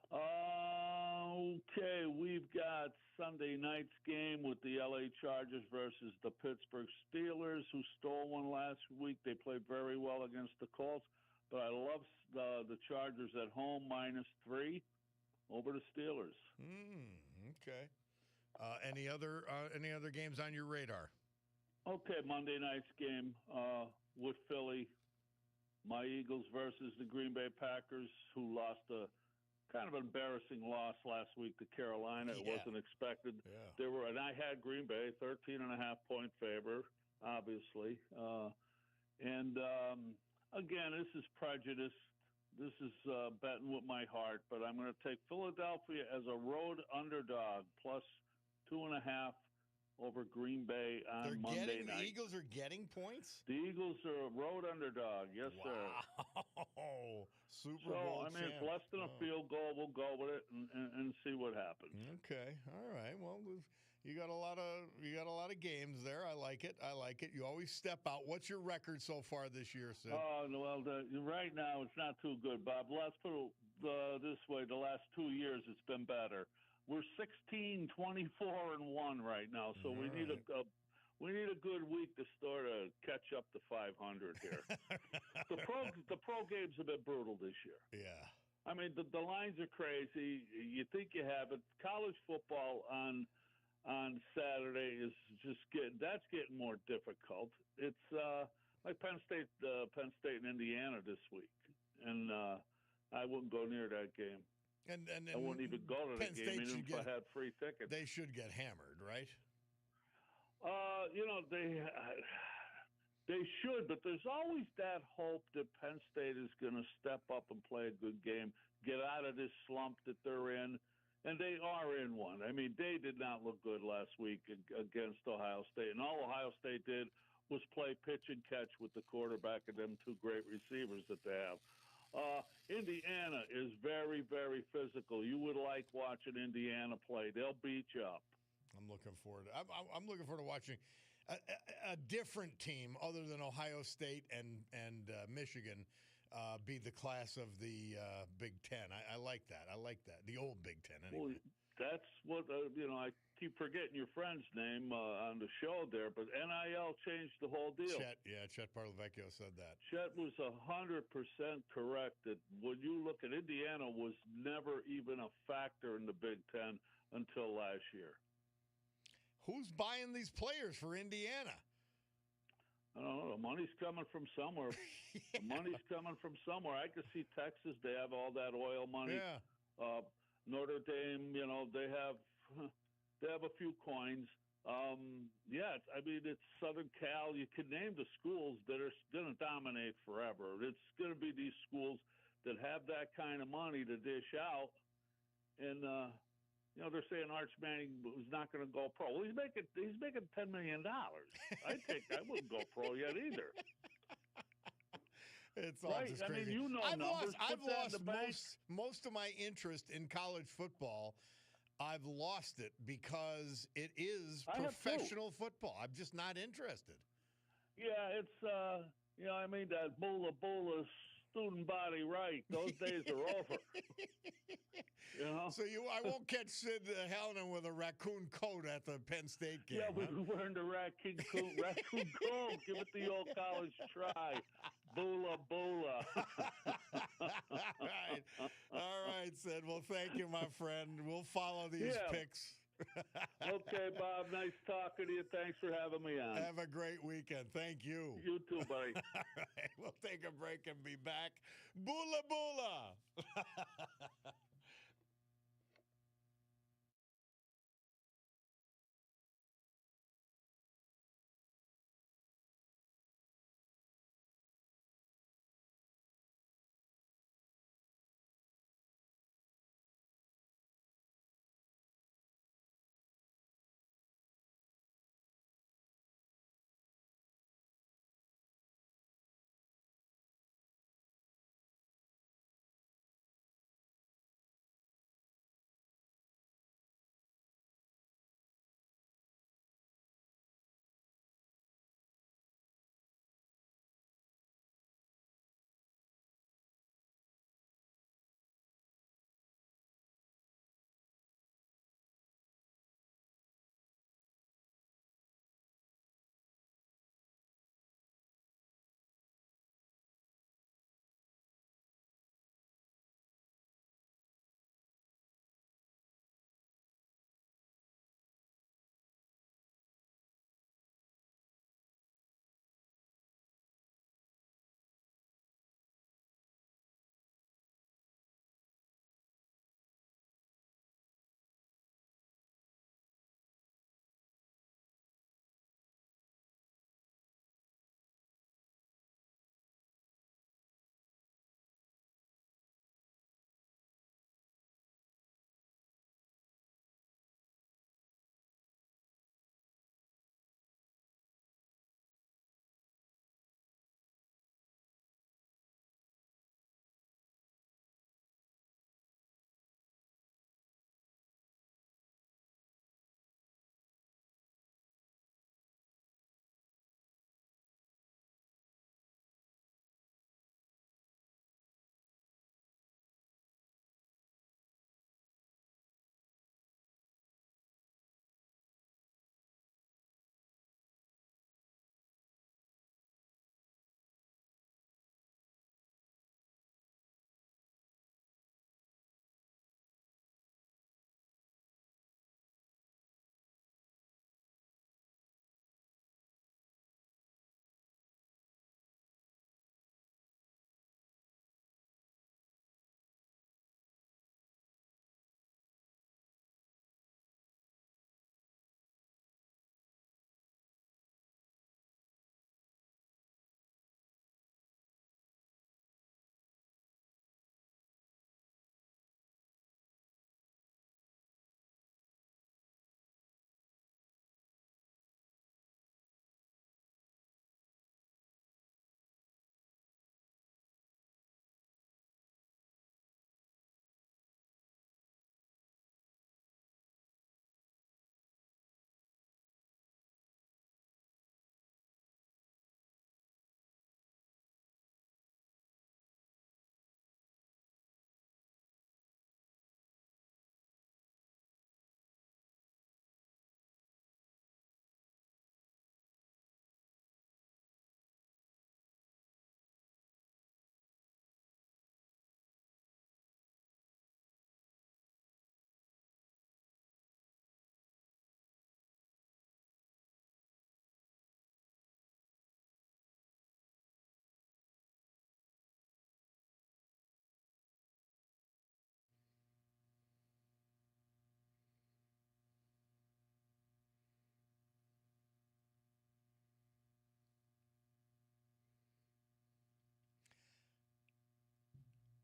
Okay, we've got Sunday night's game with the LA Chargers versus the Pittsburgh Steelers, who stole one last week. They played very well against the Colts, but I love the Chargers at home -3 over the Steelers. Okay. Any other games on your radar? Okay, Monday night's game with Philly, my Eagles versus the Green Bay Packers, who lost a kind of embarrassing loss last week to Carolina. It wasn't expected. Yeah. And I had Green Bay 13.5-point favor, obviously. Again, this is prejudice. This is betting with my heart, but I'm going to take Philadelphia as a road underdog +2.5 over Green Bay on Monday night. The Eagles are getting points? The Eagles are a road underdog. Yes, sir. Wow. Super Bowl champs. It's less than a field goal. We'll go with it and see what happens. Okay. All right. Well, you got a lot of games there. I like it. You always step out. What's your record so far this year, Sid? Well, right now it's not too good, Bob. Let's put it this way. The last 2 years it's been better. We're 16, 24, and 1 right now, so we need a good week to sort of catch up to 500 here. The pro games have been brutal this year. Yeah, I mean the lines are crazy. You think you have it. College football on Saturday is just getting more difficult. It's like Penn State and Indiana this week, and I wouldn't go near that game. And I wouldn't even go to the game even if I had free tickets. They should get hammered, right? They should, but there's always that hope that Penn State is going to step up and play a good game, get out of this slump that they're in, and they are in one. I mean, they did not look good last week against Ohio State, and all Ohio State did was play pitch and catch with the quarterback and them 2 great receivers that they have. Indiana is very, very physical. You would like watching Indiana play. They'll beat you up. I'm looking forward to watching a different team other than Ohio State and Michigan be the class of the Big Ten. I like that. The old Big Ten, anyway. Well, that's what, I keep forgetting your friend's name on the show there, but NIL changed the whole deal. Chet Parlavecchio said that. Chet was 100% correct that when you look at Indiana was never even a factor in the Big Ten until last year. Who's buying these players for Indiana? I don't know. The money's coming from somewhere. Yeah. The money's coming from somewhere. I could see Texas. They have all that oil money. Yeah. Notre Dame, they have a few coins. I mean, it's Southern Cal. You can name the schools that are going to dominate forever. It's going to be these schools that have that kind of money to dish out, and they're saying Arch Manning was not going to go pro. Well, he's making $10 million. I wouldn't go pro yet either. It's all right. just crazy. I mean, numbers. I've lost most of my interest in college football. I've lost it because it is professional football. I'm just not interested. Yeah, it's that bula student body right. Those days are over. So I won't catch Sid Helland with a raccoon coat at the Penn State game. Yeah, we're wearing the raccoon coat. Give it the old college try. Bula. All right, Sid. Well, thank you, my friend. We'll follow these picks. Okay, Bob. Nice talking to you. Thanks for having me on. Have a great weekend. Thank you. You too, buddy. All right. We'll take a break and be back. Bula.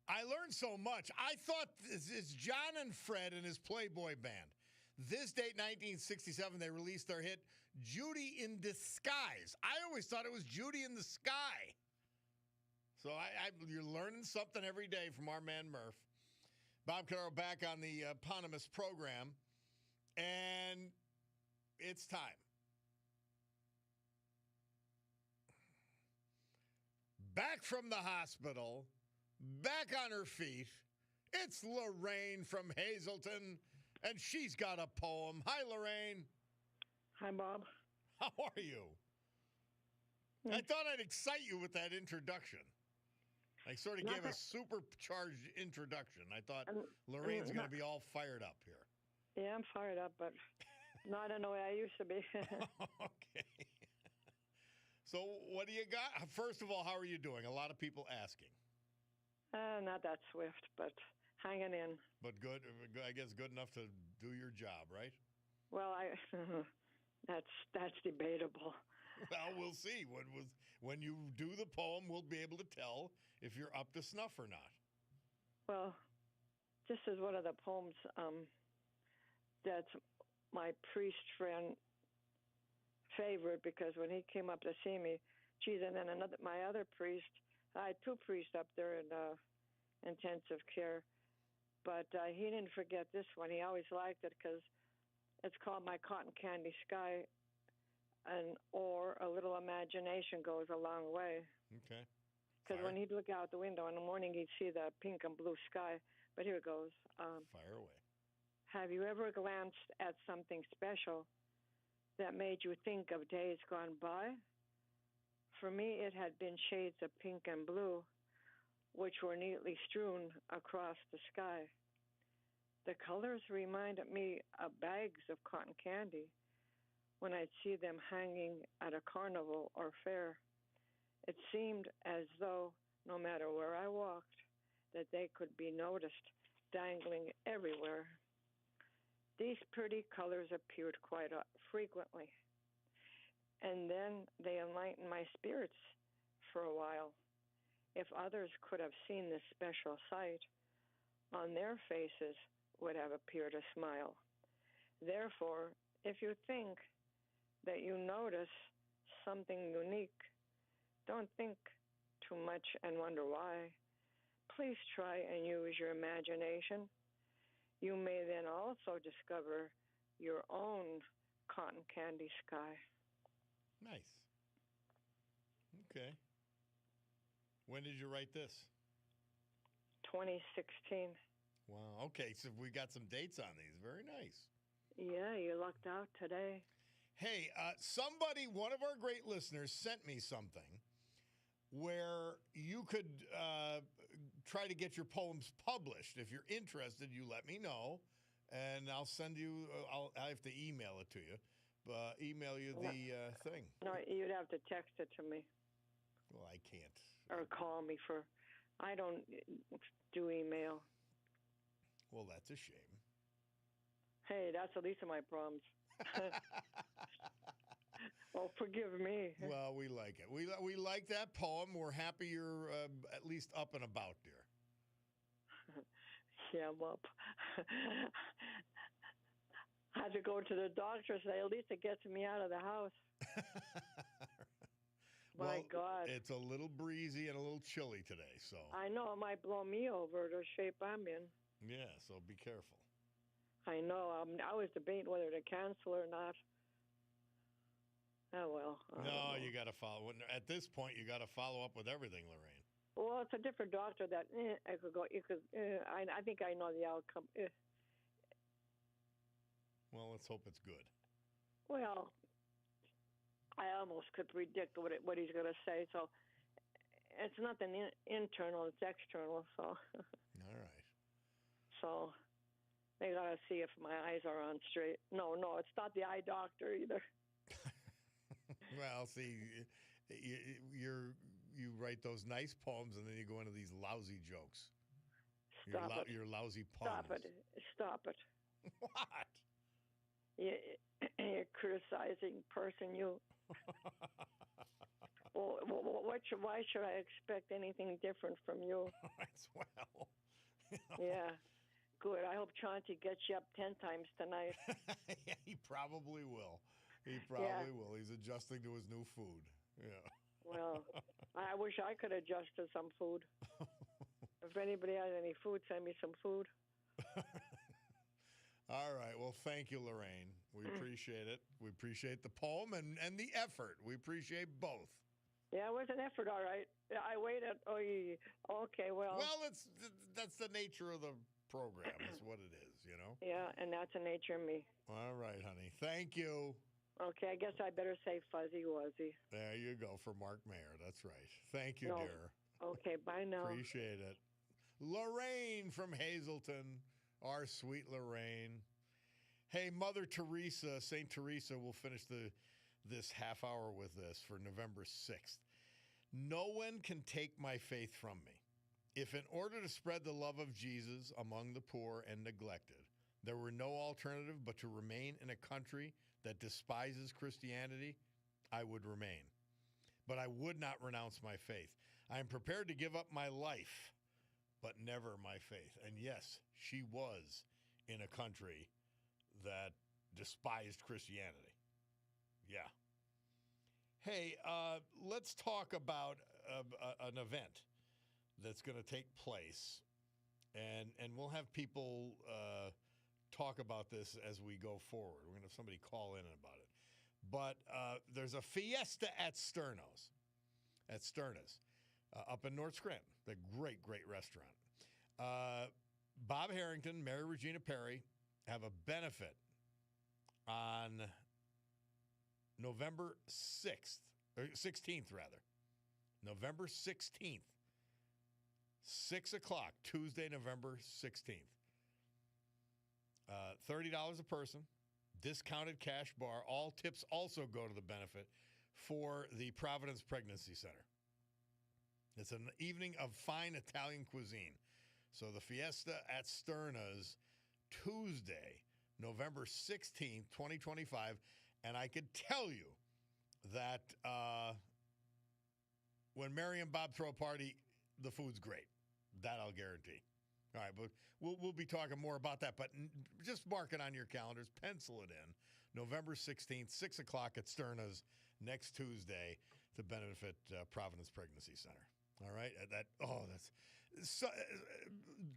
I learned so much. I thought it's John and Fred and his Playboy band. This date, 1967, they released their hit, Judy in Disguise. I always thought it was Judy in the Sky. So you're learning something every day from our man Murph. Bob Cordaro back on the eponymous program. And it's time. Back from the hospital, back on her feet, it's Lorraine from Hazleton, and she's got a poem. Hi, Lorraine. Hi, Bob. How are you? I thought I'd excite you with that introduction. I sort of gave a supercharged introduction. I thought Lorraine's going to be all fired up here. Yeah, I'm fired up, but not in the way I used to be. Okay. So what do you got? First of all, how are you doing? A lot of people asking. Not that swift, but hanging in. But good, I guess good enough to do your job, right? Well, that's debatable. Well, we'll see. When you do the poem, we'll be able to tell if you're up to snuff or not. Well, this is one of the poems that's my priest friend favorite, because when he came up to see me, geez, and then my other priest, I had two priests up there in intensive care, but he didn't forget this one. He always liked it because it's called My Cotton Candy Sky, or a little imagination goes a long way. Okay. Because when he'd look out the window in the morning, he'd see the pink and blue sky. But here it goes. Fire away. Have you ever glanced at something special that made you think of days gone by? For me, it had been shades of pink and blue, which were neatly strewn across the sky. The colors reminded me of bags of cotton candy when I'd see them hanging at a carnival or fair. It seemed as though, no matter where I walked, that they could be noticed, dangling everywhere. These pretty colors appeared quite frequently, and then they enlightened my spirits for a while. If others could have seen this special sight, on their faces would have appeared a smile. Therefore, if you think that you notice something unique, don't think too much and wonder why. Please try and use your imagination. You may then also discover your own cotton candy sky. Nice. Okay. When did you write this? 2016. Wow. Okay, so we got some dates on these. Very nice. Yeah, you lucked out today. Hey, one of our great listeners sent me something where you could try to get your poems published. If you're interested, you let me know, and I'll send you. I have to email it to you. Email you the thing. No, you'd have to text it to me. Well, I can't. Or call me I don't do email. Well, that's a shame. Hey, that's the least of my problems. Oh, forgive me. Well, we like it. We like that poem. We're happy you're at least up and about, dear. Yeah, I'm up. I had to go to the doctor, so at least it gets me out of the house. My God. It's a little breezy and a little chilly today, so. I know. It might blow me over the shape I'm in. Yeah, so be careful. I know. I was debating whether to cancel or not. Oh, well. No, you got to follow. At this point, you got to follow up with everything, Lorraine. Well, it's a different doctor that I could go. I think I know the outcome. Well, let's hope it's good. Well, I almost could predict what he's going to say. So it's nothing internal; it's external. So. All right. So they got to see if my eyes are on straight. No, it's not the eye doctor either. Well, see, you write those nice poems, and then you go into these lousy jokes. Your lousy puns. Stop it. What? You're criticizing person, you. Well, why should I expect anything different from you? As well. Yeah, good. I hope Chauncey gets you up 10 times tonight. Yeah, he probably will. He Yeah. probably will. He's adjusting to his new food. Yeah. Well, I wish I could adjust to some food. If anybody has any food, send me some food. All right. Well, thank you, Lorraine. We appreciate it. We appreciate the poem and the effort. We appreciate both. Yeah, it was an effort, all right. I waited. Oh, okay, well. Well, that's the nature of the program. That's what it is, you know? Yeah, and that's the nature of me. All right, honey. Thank you. Okay, I guess I better say Fuzzy Wuzzy. There you go for Mark Mayer. That's right. Thank you, No. dear. Okay, bye now. Appreciate it. Lorraine from Hazleton, our sweet Lorraine. Hey, Mother Teresa, St. Teresa, we'll finish this half hour with this for November 6th. No one can take my faith from me. If in order to spread the love of Jesus among the poor and neglected, there were no alternative but to remain in a country that despises Christianity, I would remain. But I would not renounce my faith. I am prepared to give up my life, but never my faith. And yes, she was in a country that despised Christianity. Yeah. Hey, let's talk about an event that's going to take place, and we'll have people talk about this as we go forward. We're going to have somebody call in about it. But there's a fiesta at Sterna's up in North Scranton, the great, great restaurant. Bob Harrington, Mary Regina Perry have a benefit on November 6th, or 16th, rather. November 16th, 6 o'clock, Tuesday, November 16th. $30 a person, discounted cash bar. All tips also go to the benefit for the Providence Pregnancy Center. It's an evening of fine Italian cuisine. So the Fiesta at Sterna's, Tuesday, November 16th, 2025. And I could tell you that when Mary and Bob throw a party, the food's great. That I'll guarantee. All right, but we'll be talking more about that. But just mark it on your calendars. Pencil it in. November 16th, 6 o'clock at Sterna's next Tuesday to benefit Providence Pregnancy Center. All right?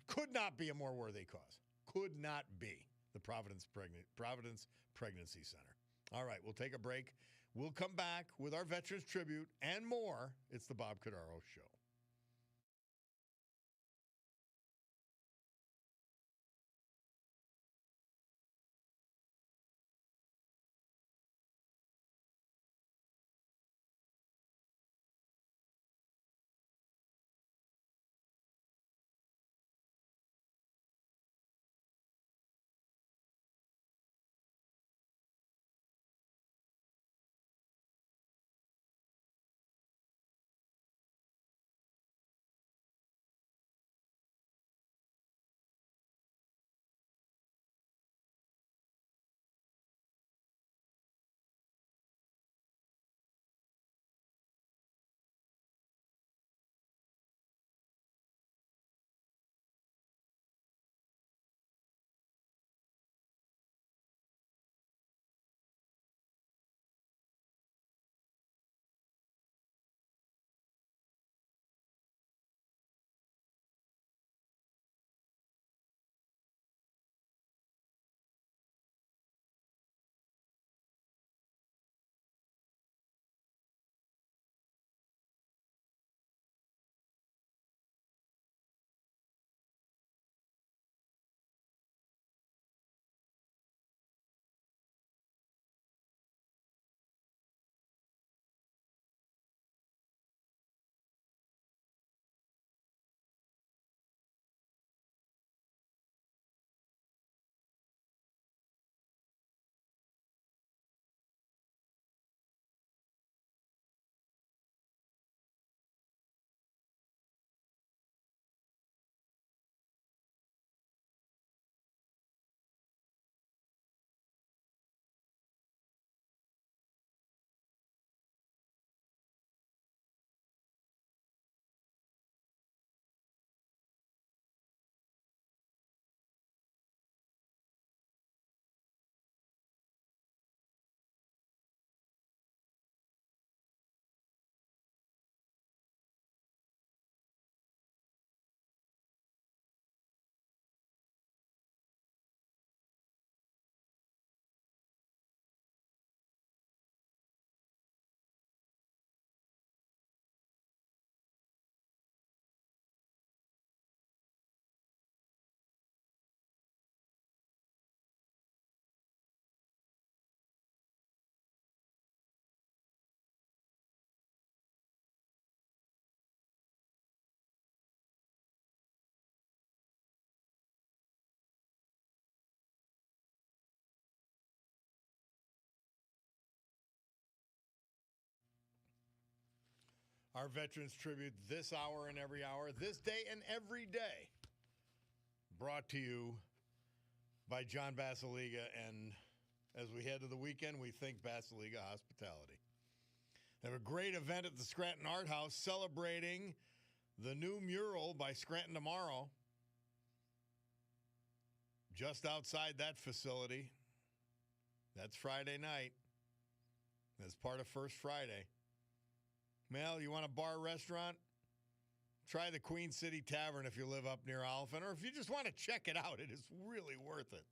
Could not be a more worthy cause. Could not be the Providence Pregnancy Center. All right, we'll take a break. We'll come back with our Veterans Tribute and more. It's the Bob Cordaro Show. Our Veterans Tribute this hour and every hour, this day and every day. Brought to you by John Basiliga. And as we head to the weekend, we thank Basiliga Hospitality. They have a great event at the Scranton Art House celebrating the new mural by Scranton Tomorrow. Just outside that facility. That's Friday night. That's part of First Friday. Mel, you want a bar restaurant? Try the Queen City Tavern if you live up near Oliphant, or if you just want to check it out, it is really worth it.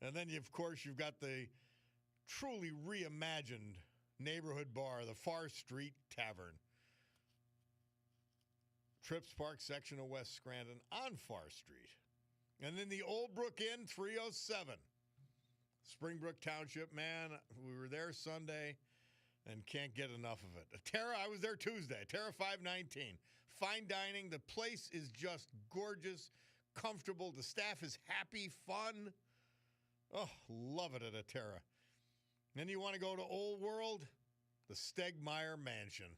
And then, of course, you've got the truly reimagined neighborhood bar, the Far Street Tavern. Trips Park section of West Scranton on Far Street. And then the Old Brook Inn, 307. Springbrook Township, man, we were there Sunday and can't get enough of it. Terra, I was there Tuesday. Terra 519. Fine dining. The place is just gorgeous, comfortable. The staff is happy, fun. Oh, love it at a Terra. Then you want to go to Old World? The Stegmeyer Mansion.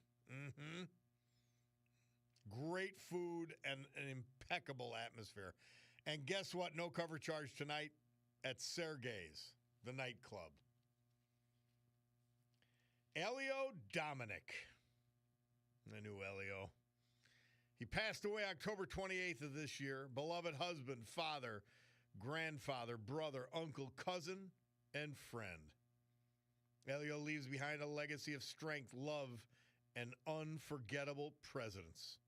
Great food and an impeccable atmosphere. And guess what? No cover charge tonight at Sergei's, the nightclub. Elio Dominic. I knew Elio. He passed away October 28th of this year. Beloved husband, father, grandfather, brother, uncle, cousin, and friend. Elio leaves behind a legacy of strength, love, and unforgettable presence.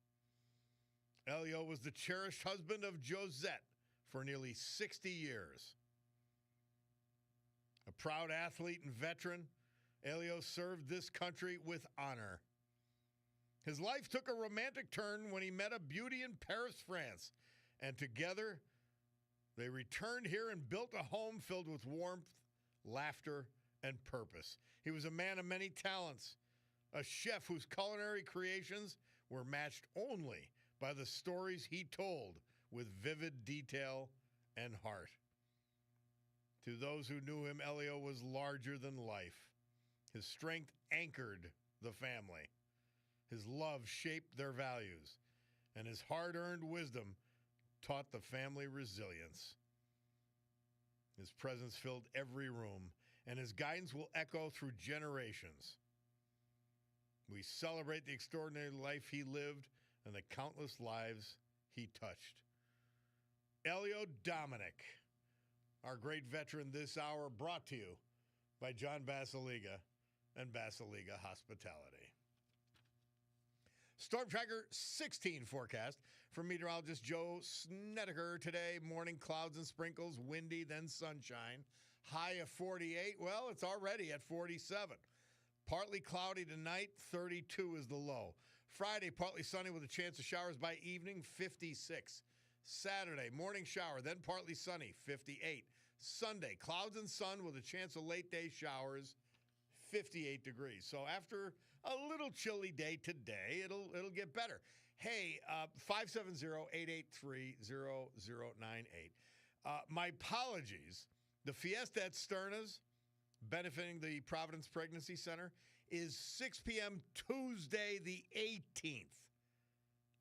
Elio was the cherished husband of Josette for nearly 60 years. A proud athlete and veteran, Elio served this country with honor. His life took a romantic turn when he met a beauty in Paris, France, and together they returned here and built a home filled with warmth, laughter, and purpose. He was a man of many talents, a chef whose culinary creations were matched only by the stories he told with vivid detail and heart. To those who knew him, Elio was larger than life. His strength anchored the family. His love shaped their values, and his hard-earned wisdom taught the family resilience. His presence filled every room, and his guidance will echo through generations. We celebrate the extraordinary life he lived and the countless lives he touched. Elio Dominic, our great veteran this hour, brought to you by John Basiliga and Basiliga Hospitality. Storm Tracker 16 forecast from meteorologist Joe Snedeker today. Morning clouds and sprinkles, windy, then sunshine. High of 48. Well, it's already at 47. Partly cloudy tonight, 32 is the low. Friday, partly sunny with a chance of showers by evening, 56. Saturday, morning shower, then partly sunny, 58. Sunday, clouds and sun with a chance of late day showers, 58 degrees. So after a little chilly day today, it'll get better. Hey, 570-883-0098. My apologies. The Fiesta at Sterna's, benefiting the Providence Pregnancy Center, is 6 p.m. Tuesday the 18th.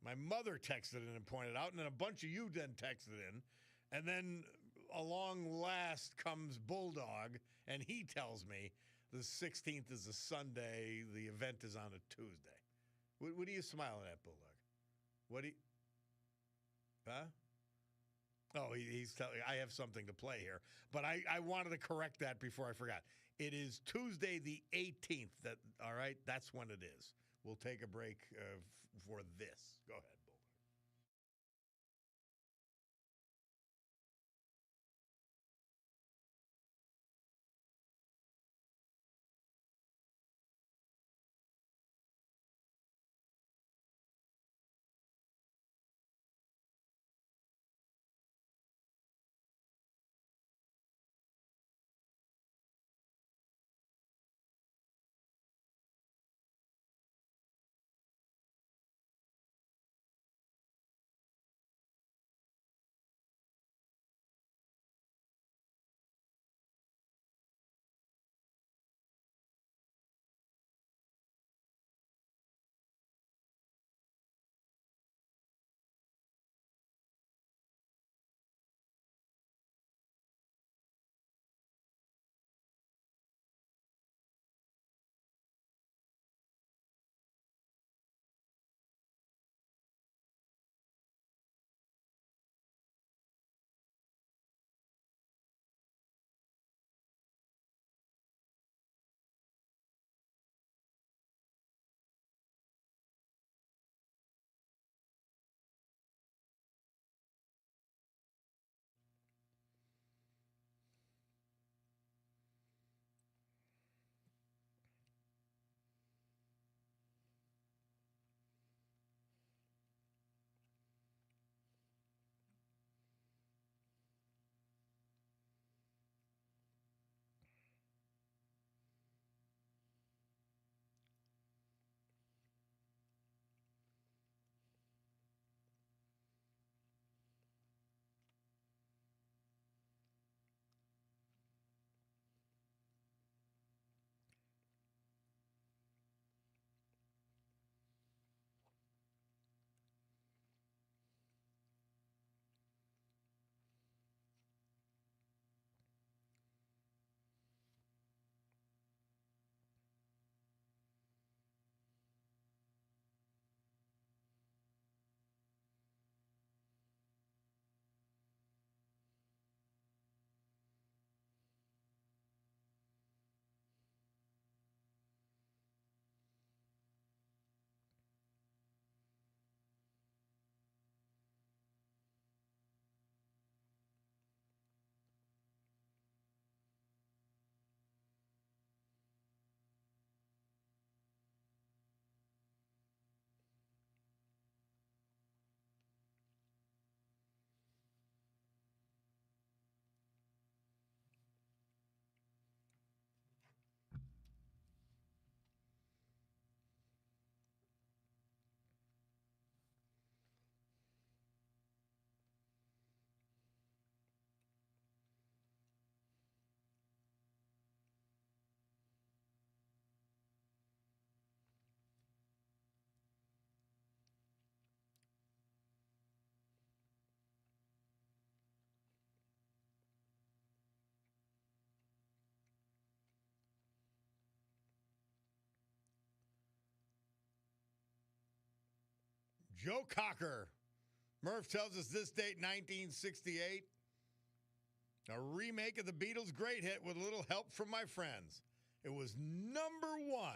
My mother texted in and pointed out, and then a bunch of you then texted in. And then along last comes Bulldog, and he tells me the 16th is a Sunday. The event is on a Tuesday. What are you smiling at, Bulldog? What do you... Huh? Oh, he's telling I have something to play here. But I wanted to correct that before I forgot. It is Tuesday the 18th. All right? That's when it is. We'll take a break for this. Go ahead. Joe Cocker. Murph tells us this date, 1968. A remake of the Beatles' great hit with a little help from my friends. It was number 1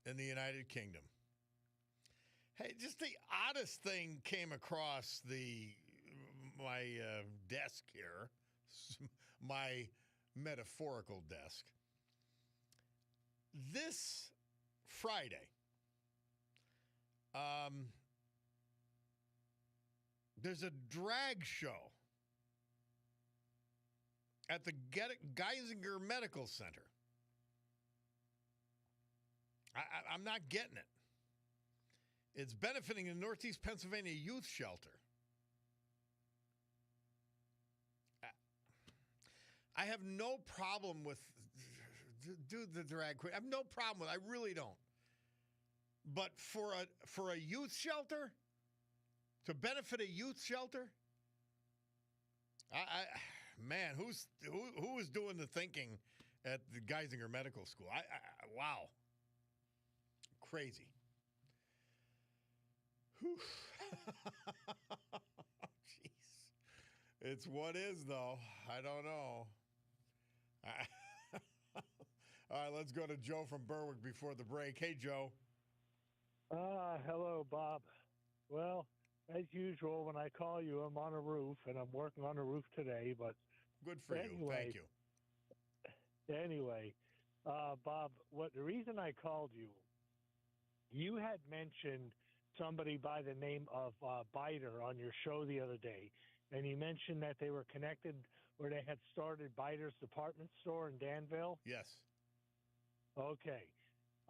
in the United Kingdom. Hey, just the oddest thing came across my desk here, my metaphorical desk. This Friday, there's a drag show at the Geisinger Medical Center. I'm not getting it. It's benefiting the Northeast Pennsylvania Youth Shelter. I have no problem with the drag queen. I have no problem with it. I really don't. But for a youth shelter, to benefit a youth shelter, man, who is doing the thinking at the Geisinger Medical School? Wow, crazy. Jeez, it's what is though. I don't know. All right, let's go to Joe from Berwick before the break. Hey, Joe. Hello, Bob. Well, as usual, when I call you, I'm on a roof, and I'm working on a roof today. But good for you. Thank you. Anyway, Bob, the reason I called you, you had mentioned somebody by the name of Biter on your show the other day, and you mentioned that they were connected, where they had started Biter's department store in Danville. Yes. Okay.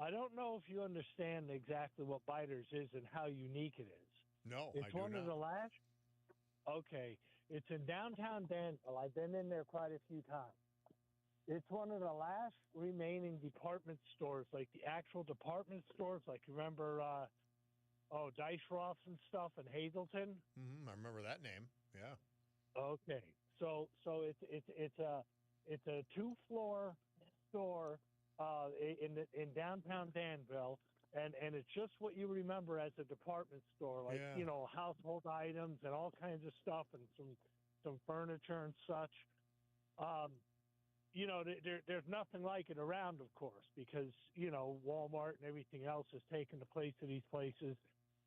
I don't know if you understand exactly what Biter's is and how unique it is. No, it's I do not. It's one of the last. Okay, it's in downtown Danville. I've been in there quite a few times. It's one of the last remaining department stores, like the actual department stores. Like, remember, Deichroff's and stuff in Hazleton. Mm-hmm, I remember that name. Yeah. Okay, so it's a 2-floor store in downtown Danville, and it's just what you remember as a department store, like household items and all kinds of stuff, and some furniture and such. There's nothing like it around, of course, because Walmart and everything else has taken the place of these places.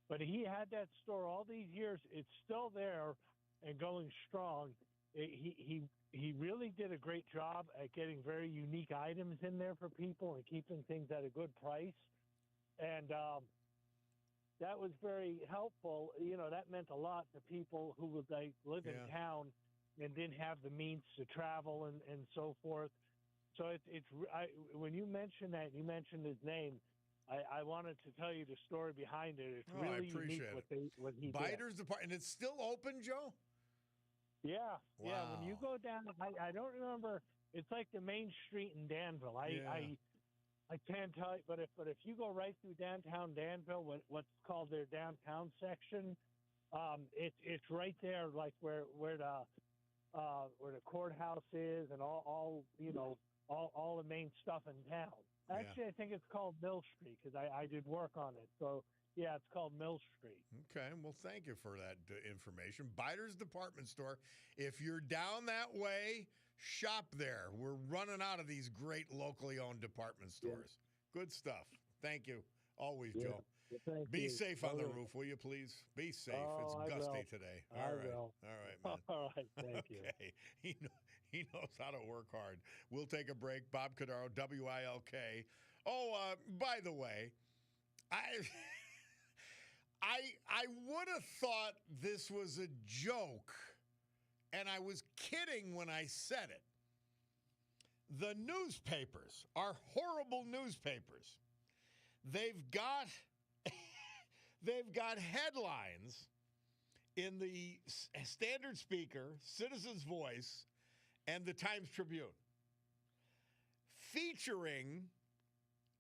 But he had that store all these years. It's still there and going strong. He really did a great job at getting very unique items in there for people and keeping things at a good price. And that was very helpful. That meant a lot to people who would live in town and didn't have the means to travel and so forth. So when you mentioned that, you mentioned his name, I wanted to tell you the story behind it. It's really unique what he Biter's did. Department, and it's still open, Joe? Yeah, wow. Yeah. When you go down, I don't remember. It's like the main street in Danville. I can't tell you, but if you go right through downtown Danville, what's called their downtown section, it's right there, like where the courthouse is and all the main stuff in town. Actually, I think it's called Mill Street because I did work on it. So, yeah, it's called Mill Street. Okay. Well, thank you for that information. Biter's Department Store. If you're down that way, shop there. We're running out of these great locally owned department stores. Yeah. Good stuff. Thank you. Always, Joe. Well, be safe on the roof, will you, please? Be safe. It's gusty today. All right. Will. All right, man. All right. Thank you. Okay. He knows how to work hard. We'll take a break. Bob Cordaro, WILK. Oh, by the way, I would have thought this was a joke, and I was kidding when I said it. The newspapers are horrible newspapers. They've got headlines in the Standard Speaker, Citizen's Voice, and the Times Tribune featuring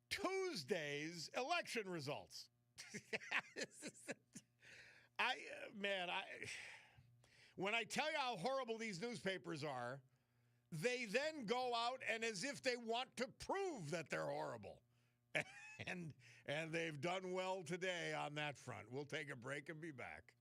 Tuesday's election results. When I tell you how horrible these newspapers are, they then go out and as if they want to prove that they're horrible and they've done well today on that front. We'll take a break and be back.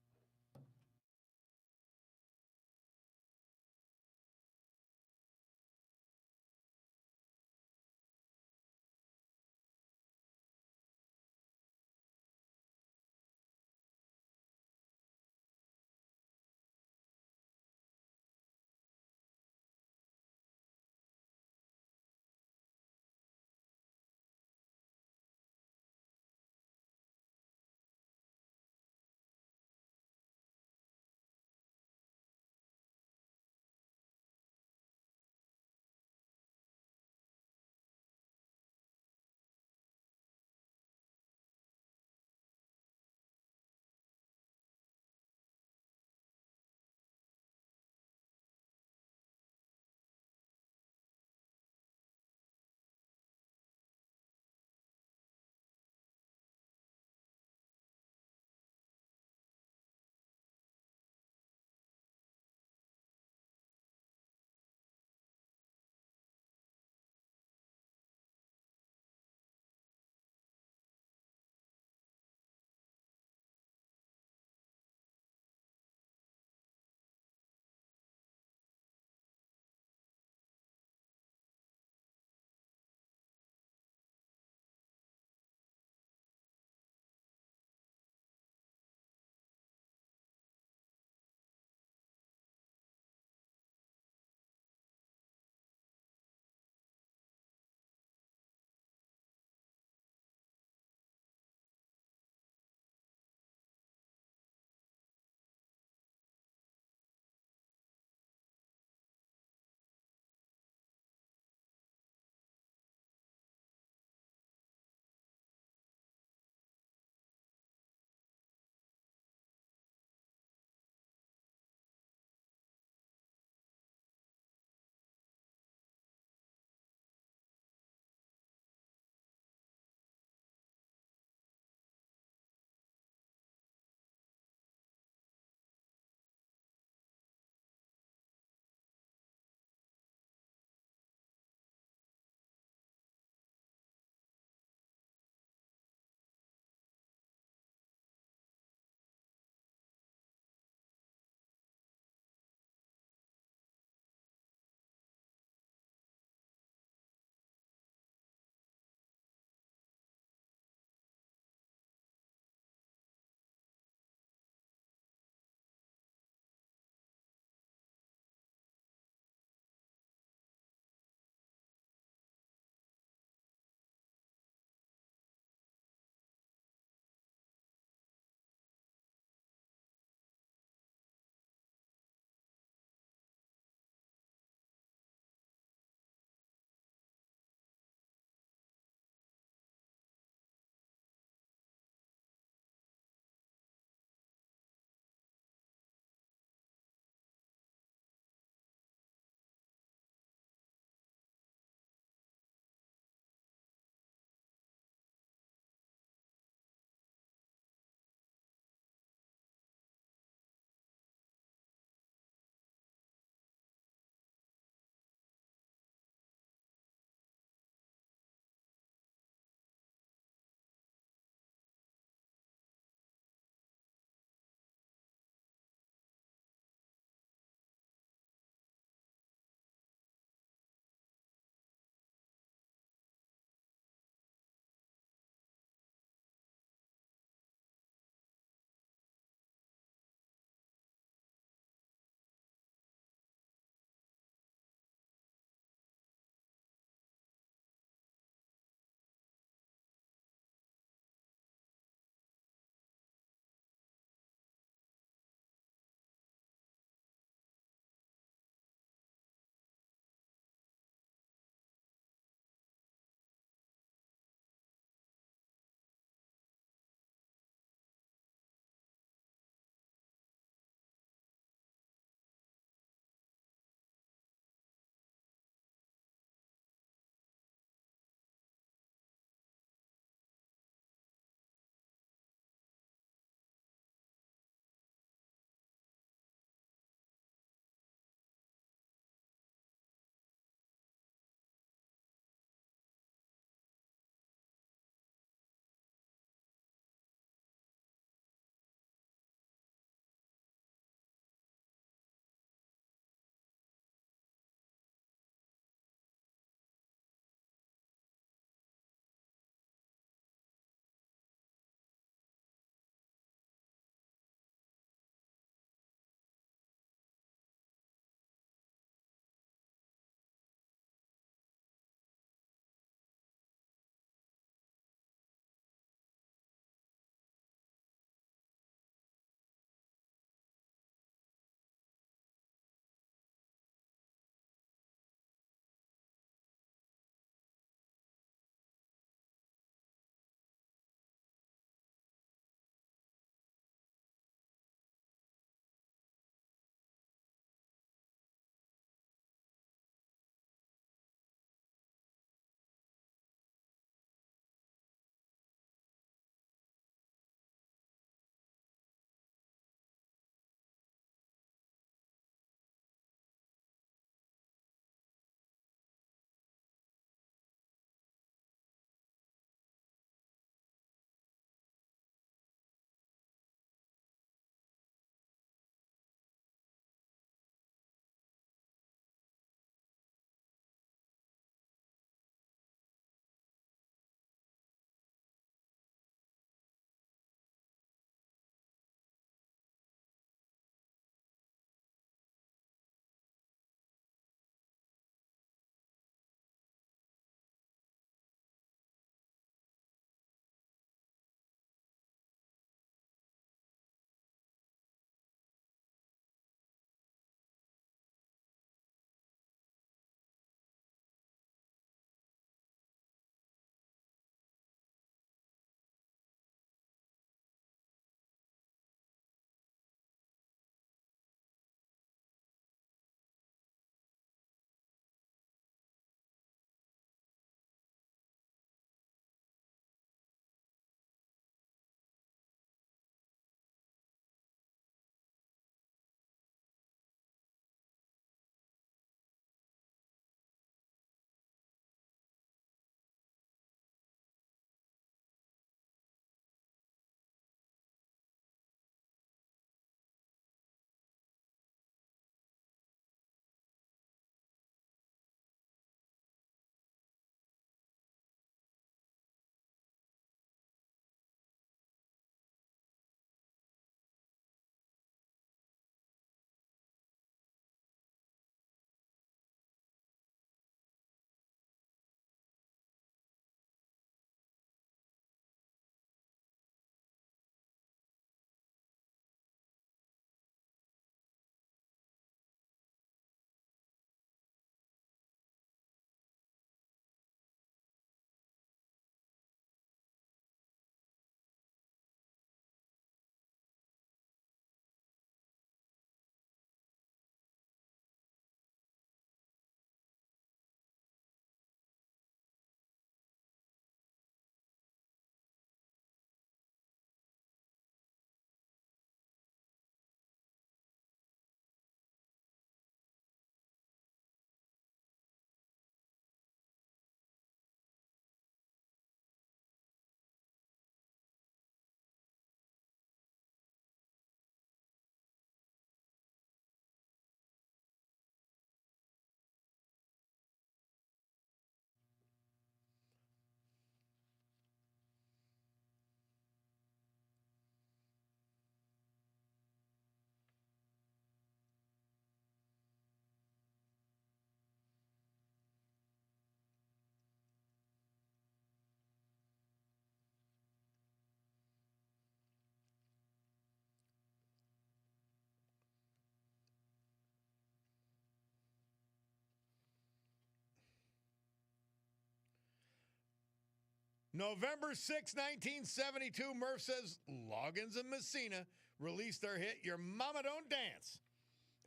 November 6, 1972, Murph says Loggins and Messina released their hit, Your Mama Don't Dance.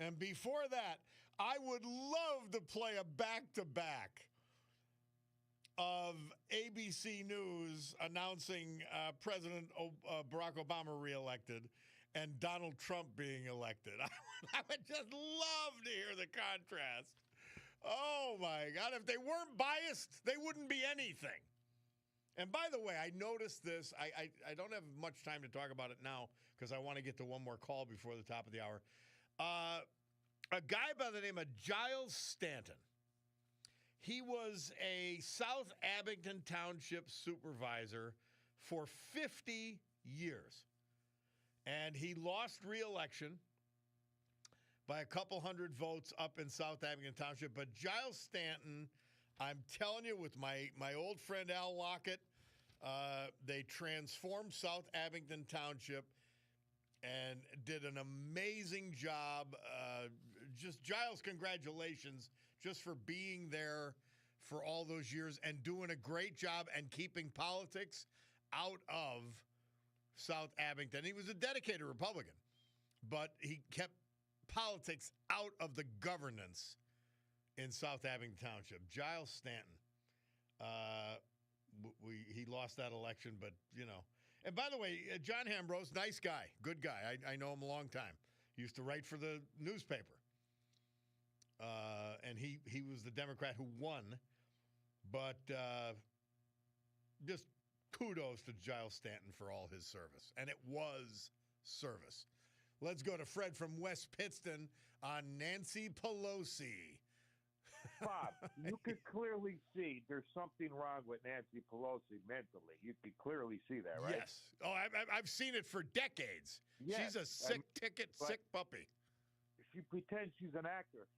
And before that, I would love to play a back-to-back of ABC News announcing President Barack Obama reelected and Donald Trump being elected. I would just love to hear the contrast. Oh, my God. If they weren't biased, they wouldn't be anything. And by the way, I noticed this. I don't have much time to talk about it now because I want to get to one more call before the top of the hour. A guy by the name of Giles Stanton. He was a South Abington Township supervisor for 50 years. And he lost re-election by a couple hundred votes up in South Abington Township. But Giles Stanton, I'm telling you, with my old friend Al Lockett, they transformed South Abington Township and did an amazing job. Just Giles, congratulations just for being there for all those years and doing a great job and keeping politics out of South Abington. He was a dedicated Republican, but he kept politics out of the governance in South Abington Township. Giles Stanton. He lost that election, but, you know. And by the way, John Ambrose, nice guy, good guy. I know him a long time. He used to write for the newspaper. And he was the Democrat who won. But just kudos to Giles Stanton for all his service. And it was service. Let's go to Fred from West Pittston on Nancy Pelosi. Bob, you could clearly see there's something wrong with Nancy Pelosi mentally. You could clearly see that, right? Yes. Oh, I've seen it for decades. Yes. She's a sick sick puppy. She pretends she's an actor.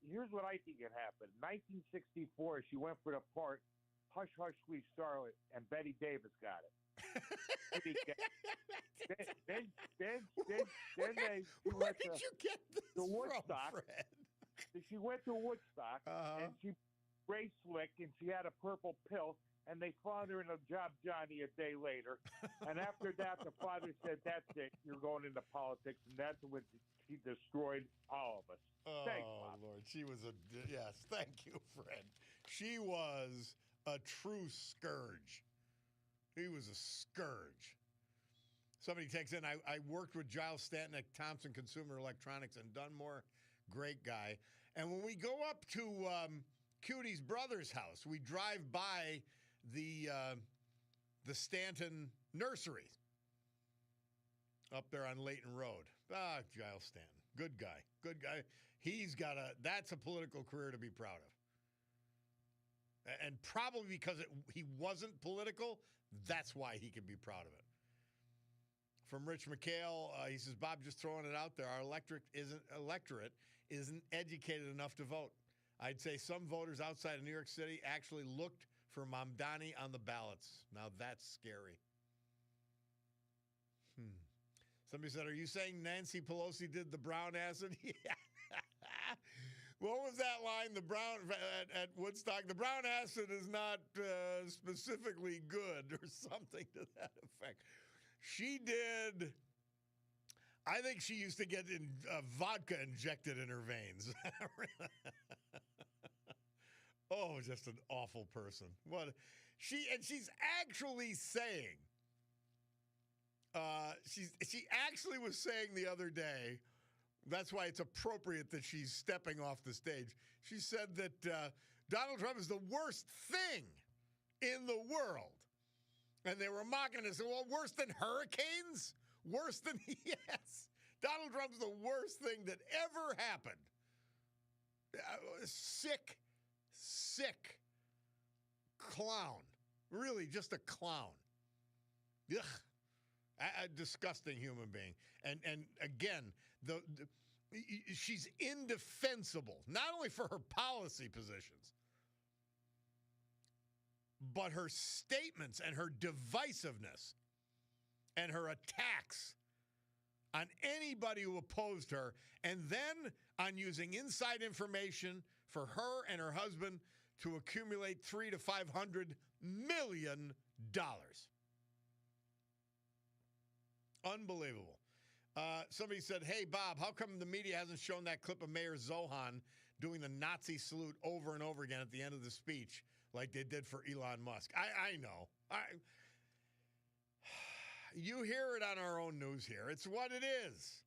Here's what I think had happened. 1964, she went for the part, Hush, Hush, Sweet Charlotte, and Betty Davis got it. then Where did you get this the from, Woodstock. Fred? She went to Woodstock, and she race slick, and she had a purple pill, and they found her in a Job Johnny a day later. And after that, the father said, that's it, you're going into politics, and that's when he destroyed all of us. Thanks, Bob. Lord. She was yes, thank you, Fred. She was a true scourge. He was a scourge. Somebody takes in, I worked with Giles Stanton at Thompson Consumer Electronics in Dunmore. Great guy. And when we go up to Cutie's brother's house, we drive by the Stanton nursery up there on Layton Road. Giles Stanton. Good guy. Good guy. That's a political career to be proud of. And probably because he wasn't political, that's why he can be proud of it. From Rich McHale, he says, Bob, just throwing it out there, our electorate isn't educated enough to vote. I'd say some voters outside of New York City actually looked for Mamdani on the ballots. Now that's scary. Somebody said, are you saying Nancy Pelosi did the brown acid? Yeah. What was that line? The brown at Woodstock, the brown acid is not specifically good or something to that effect. She did. I think she used to get vodka injected in her veins. Oh, just an awful person. She's actually saying. She actually was saying the other day. That's why it's appropriate that she's stepping off the stage. She said that Donald Trump is the worst thing in the world. And they were mocking us. Well, worse than hurricanes? Worse than, yes. Donald Trump's the worst thing that ever happened. Sick clown. Really, just a clown. Ugh. A disgusting human being. And again, she's indefensible, not only for her policy positions, but her statements and her divisiveness and her attacks on anybody who opposed her, and then on using inside information for her and her husband to accumulate $300 to $500 million. Unbelievable. Somebody said, hey, Bob, how come the media hasn't shown that clip of Mayor Zohan doing the Nazi salute over and over again at the end of the speech like they did for Elon Musk? I know. You hear it on our own news here. It's what it is.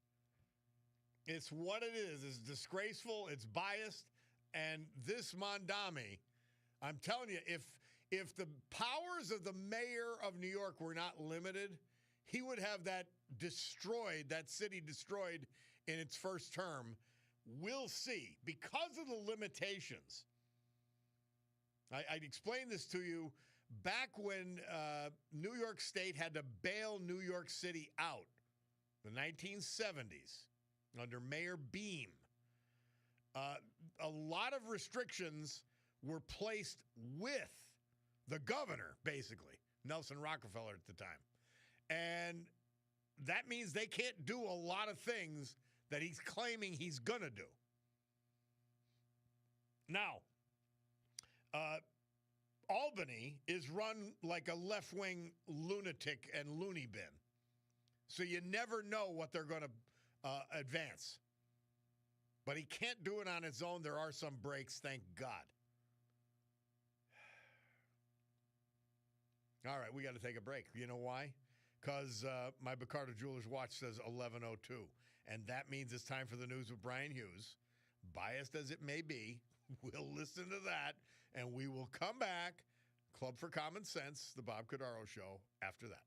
It's what it is. It's disgraceful. It's biased. And this Mondami, I'm telling you, if the powers of the mayor of New York were not limited, he would have that city destroyed in its first term. We'll see. Because of the limitations, I'd explain this to you back when New York State had to bail New York City out, the 1970s, under Mayor Beam. A lot of restrictions were placed with the governor, basically, Nelson Rockefeller at the time. And that means they can't do a lot of things that he's claiming he's going to do. Now, Albany is run like a left-wing lunatic and loony bin. So you never know what they're going to advance. But he can't do it on his own. There are some breaks, thank God. All right, we got to take a break. You know why? Because my Cordaro Jewelers watch says 11:02. And that means it's time for the news with Brian Hughes. Biased as it may be, we'll listen to that. And we will come back. Club for Common Sense, the Bob Cordaro Show, after that.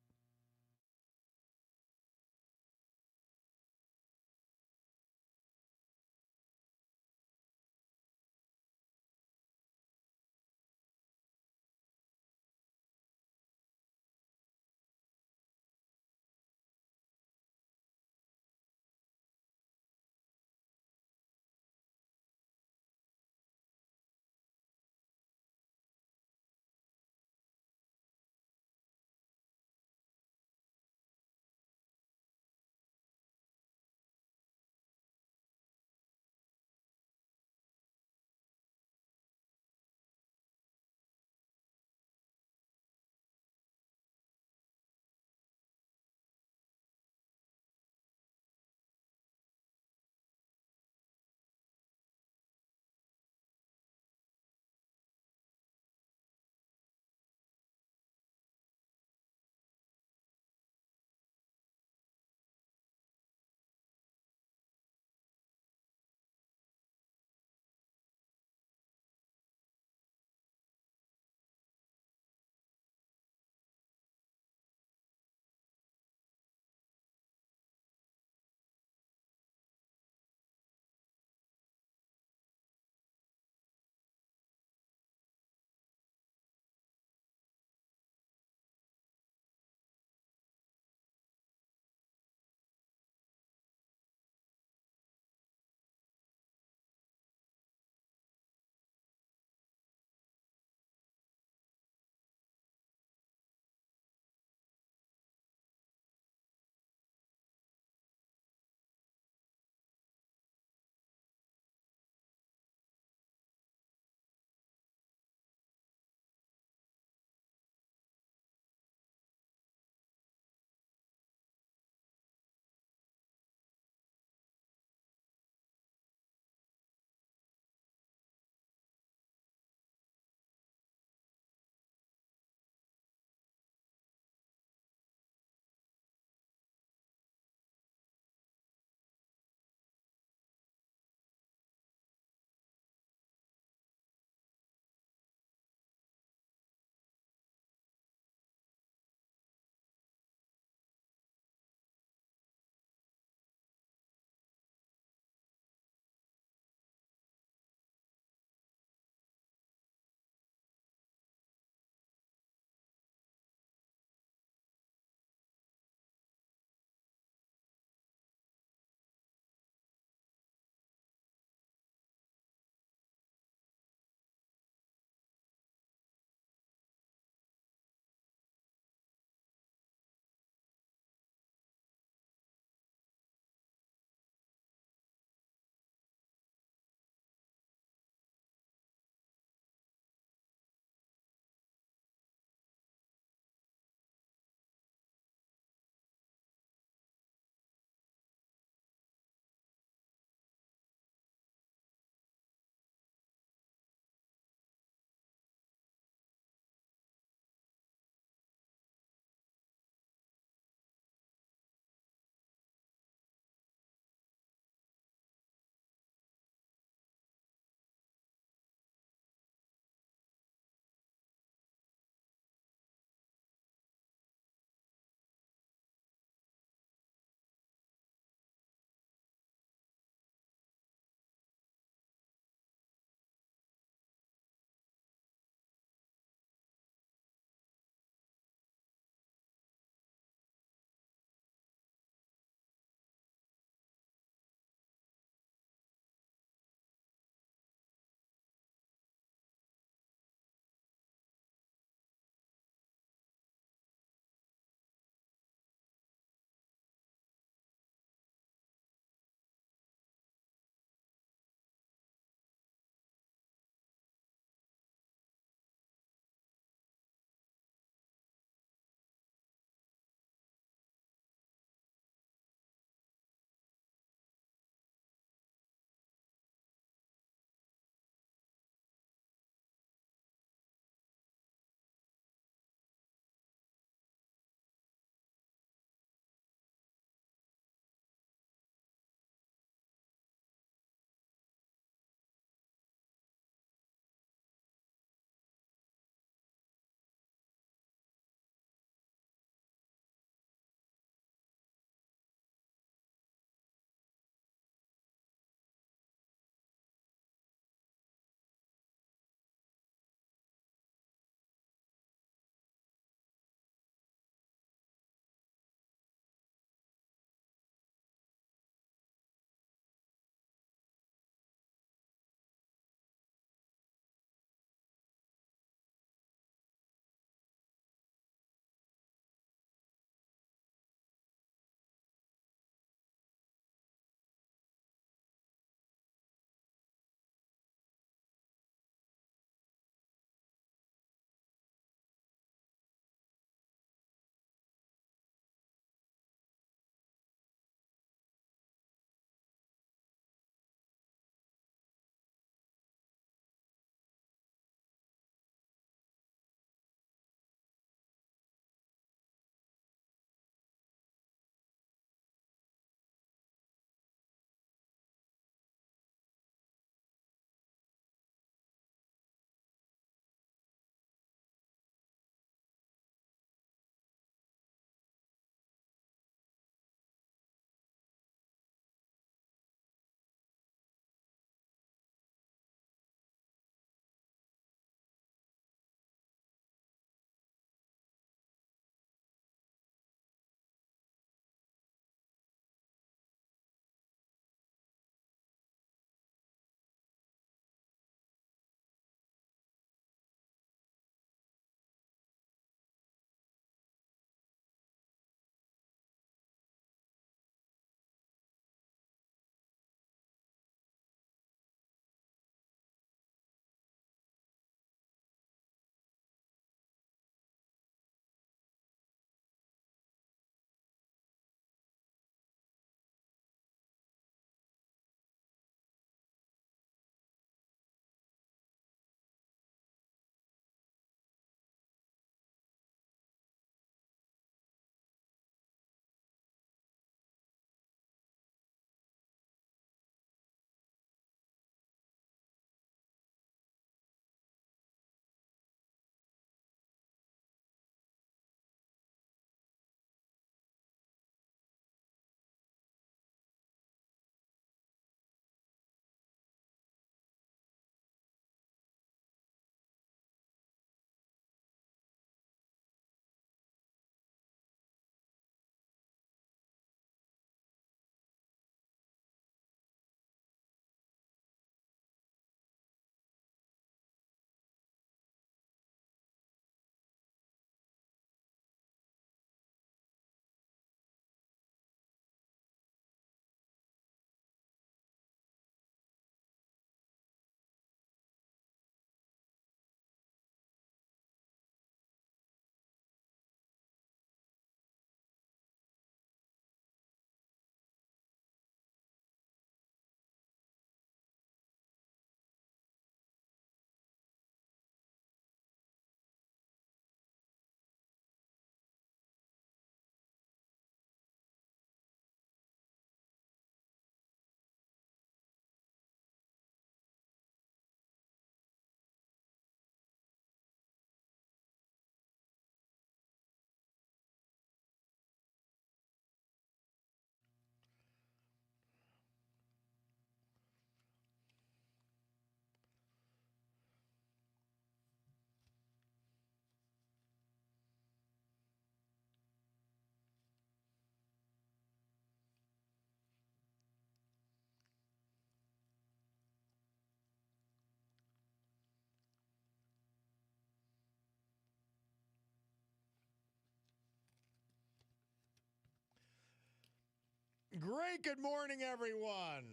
great good morning, everyone.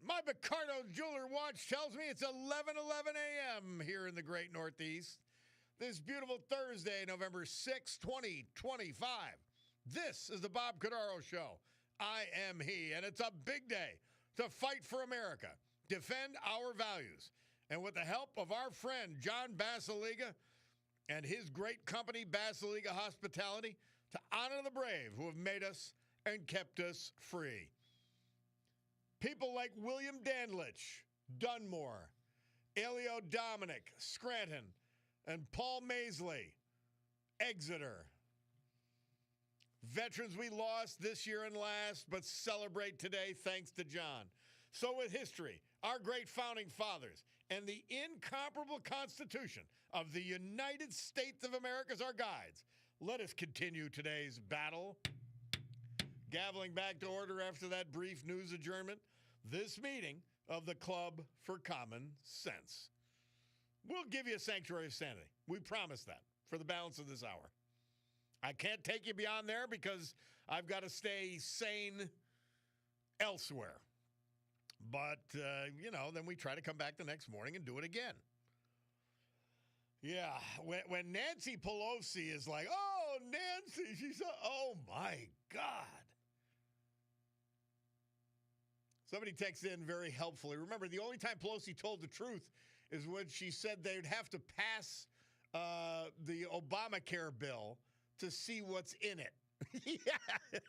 My Picardo jeweler watch tells me it's 11:11 a.m. here in the great Northeast. This beautiful Thursday, November 6, 2025. This is the Bob Cordaro Show. I am he, and it's a big day to fight for America, defend our values, and with the help of our friend John Basiliga and his great company, Basiliga Hospitality, to honor the brave who have made us and kept us free. People like William Dandlich, Dunmore, Elio Dominic, Scranton, and Paul Maisley, Exeter. Veterans we lost this year and last, but celebrate today thanks to John. So with history, our great founding fathers, and the incomparable Constitution of the United States of America as our guides, let us continue today's battle. Gaveling back to order after that brief news adjournment, this meeting of the Club for Common Sense. We'll give you a sanctuary of sanity. We promise that for the balance of this hour. I can't take you beyond there because I've got to stay sane elsewhere. But, then we try to come back the next morning and do it again. Yeah, when Nancy Pelosi is like, oh, Nancy, she's, oh, my God. Somebody texted in very helpfully. Remember, the only time Pelosi told the truth is when she said they'd have to pass the Obamacare bill to see what's in it. Yeah.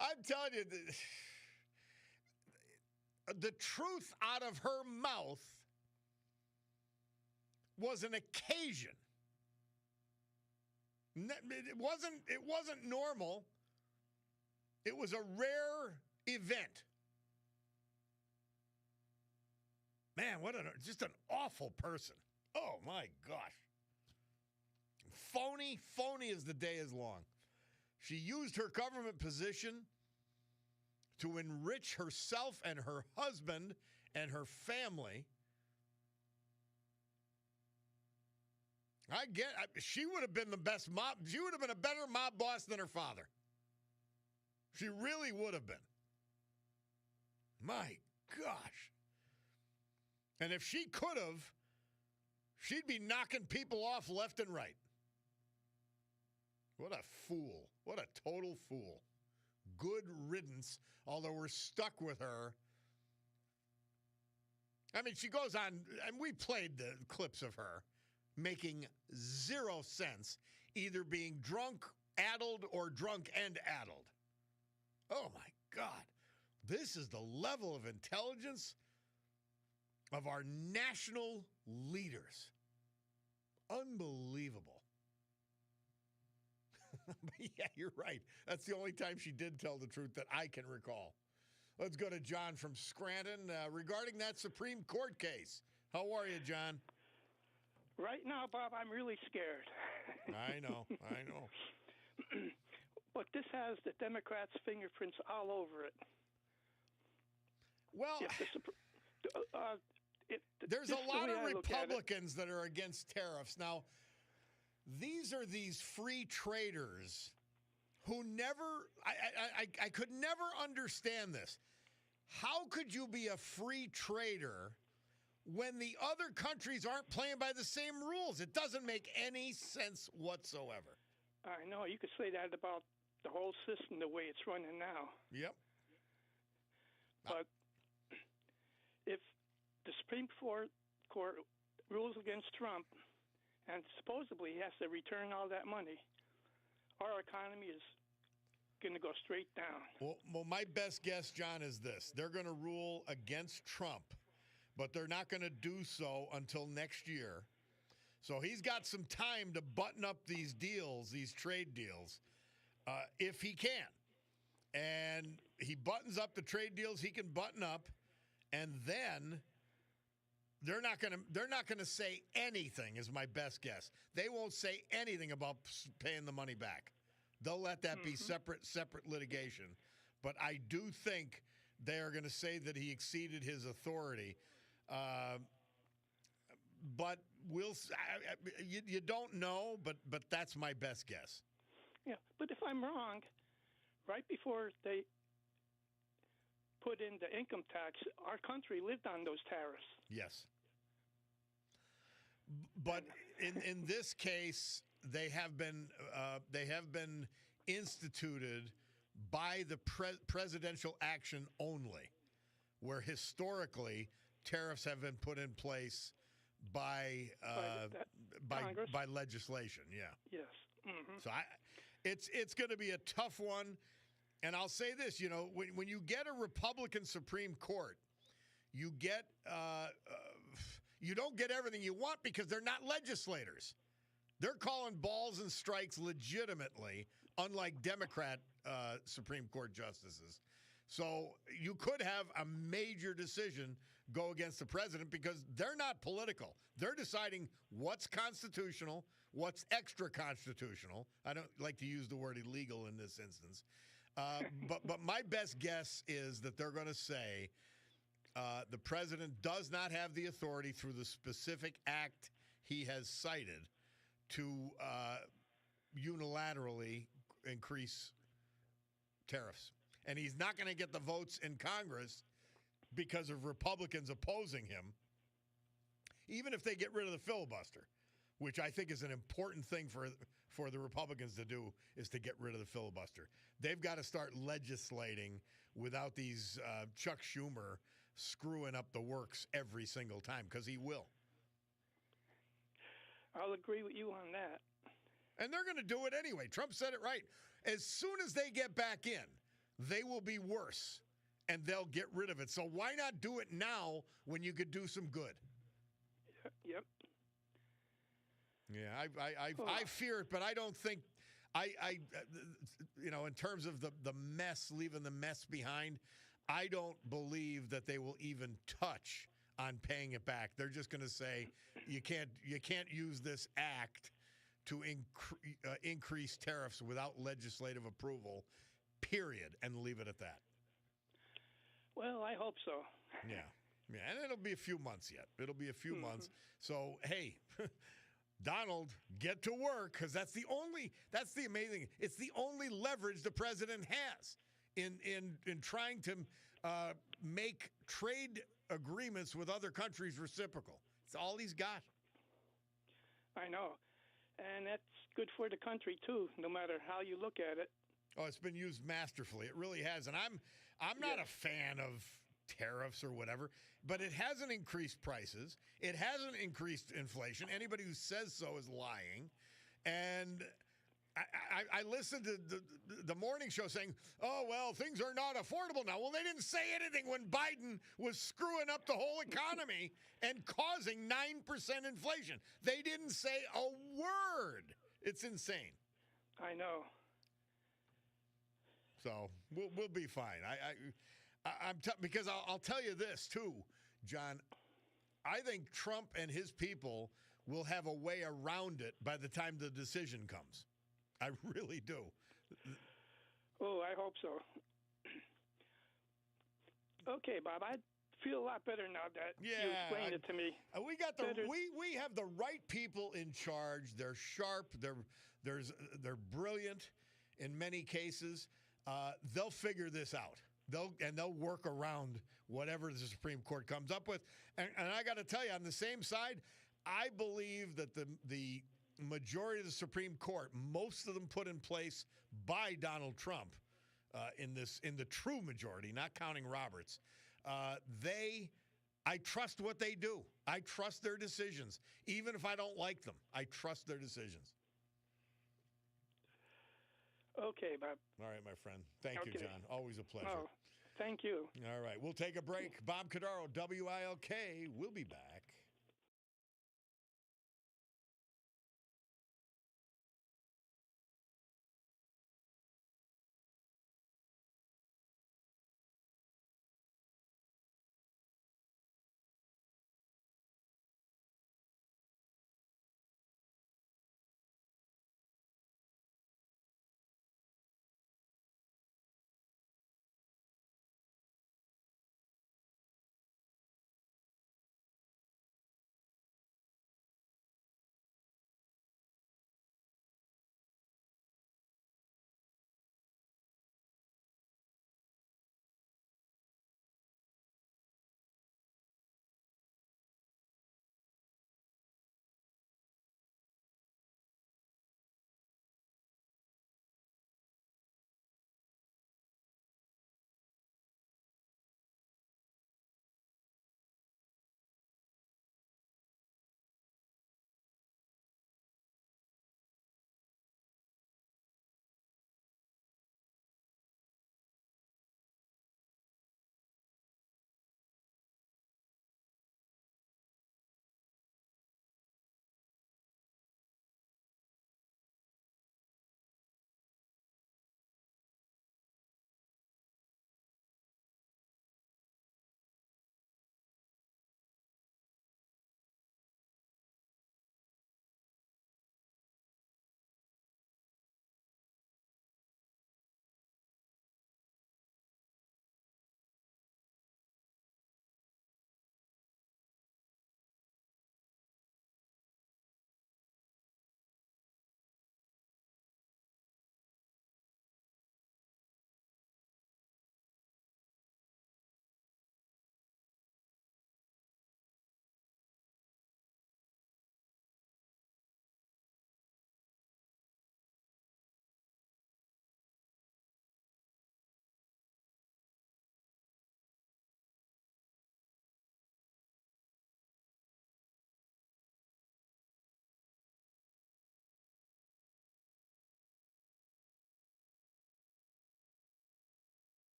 I'm telling you, the truth out of her mouth was an occasion. It wasn't normal. It was a rare event. Man, just an awful person. Oh, my gosh. Phony as the day is long. She used her government position to enrich herself and her husband and her family. She would have been the best mob. She would have been a better mob boss than her father. She really would have been. My gosh. And if she could have, she'd be knocking people off left and right. What a fool. What a total fool. Good riddance, although we're stuck with her. I mean, she goes on, and we played the clips of her making zero sense, either being drunk, addled, or drunk and addled. Oh, my God. This is the level of intelligence of our national leaders. Unbelievable. Yeah, you're right. That's the only time she did tell the truth that I can recall. Let's go to John from Scranton regarding that Supreme Court case. How are you, John? Right now, Bob, I'm really scared. I know. But this has the Democrats' fingerprints all over it. Well, there's a lot of Republicans that are against tariffs. Now, these are these free traders who I could never understand this. How could you be a free trader when the other countries aren't playing by the same rules? It doesn't make any sense whatsoever. I know. You could say that about the whole system, the way it's running now. Yep. But if the Supreme Court rules against Trump, and supposedly he has to return all that money, our economy is going to go straight down. Well, my best guess, John, is this. They're going to rule against Trump, but they're not going to do so until next year. So he's got some time to button up these deals, these trade deals, if he can. And he buttons up the trade deals he can button up, and then they're not going to say anything, is my best guess. They won't say anything about paying the money back. They'll let that be separate litigation. But I do think they are going to say that he exceeded his authority. But you don't know, but that's my best guess. Yeah, but if I'm wrong, right before they put in the income tax, our country lived on those tariffs. Yes. But in this case, they have been instituted by the presidential action only, where historically tariffs have been put in place by legislation. Yeah. Yes. Mm-hmm. So it's going to be a tough one, and I'll say this: when you get a Republican Supreme Court, you get you don't get everything you want because they're not legislators. They're calling balls and strikes legitimately, unlike Democrat Supreme Court justices. So you could have a major decision go against the president because they're not political. They're deciding what's constitutional, what's extra constitutional. I don't like to use the word illegal in this instance. But my best guess is that they're going to say the president does not have the authority through the specific act he has cited to unilaterally increase tariffs. And he's not going to get the votes in Congress because of Republicans opposing him, even if they get rid of the filibuster, which I think is an important thing for the Republicans to do, is to get rid of the filibuster. They've got to start legislating without these Chuck Schumer screwing up the works every single time, because he will. I'll agree with you on that. And they're going to do it anyway. Trump said it right. As soon as they get back in, they will be worse, and they'll get rid of it. So why not do it now when you could do some good? Yep. Yeah, I fear it, but I don't think in terms of the mess, leaving the mess behind, I don't believe that they will even touch on paying it back. They're just going to say you can't use this act to increase tariffs without legislative approval, period, and leave it at that. Well, I hope so. Yeah, and it'll be a few months yet. It'll be a few months. So, hey, Donald, get to work, because that's the amazing. It's the only leverage the president has in trying to make trade agreements with other countries reciprocal. It's all he's got. I know. And that's good for the country too, no matter how you look at it. Oh, it's been used masterfully. It really has. And I'm not a fan of tariffs or whatever, but it hasn't increased prices. It hasn't increased inflation. Anybody who says so is lying. And I listened to the morning show saying, oh, well, things are not affordable now. Well, they didn't say anything when Biden was screwing up the whole economy and causing 9% inflation. They didn't say a word. It's insane. I know. So we'll be fine. Because I'll tell you this too, John. I think Trump and his people will have a way around it by the time the decision comes. I really do. Oh, I hope so. Okay, Bob, I feel a lot better now that you explained it to me. We got we have the right people in charge. They're sharp. They're brilliant in many cases. They'll figure this out. They'll work around whatever the Supreme Court comes up with. And I got to tell you, on the same side, I believe that the majority of the Supreme Court, most of them put in place by Donald Trump, in the true majority, not counting Roberts, I trust what they do. I trust their decisions. Even if I don't like them, I trust their decisions. Okay, Bob. All right, my friend. Thank you, John. Always a pleasure. Oh, thank you. All right, we'll take a break. Bob Cordaro, WILK. We'll be back.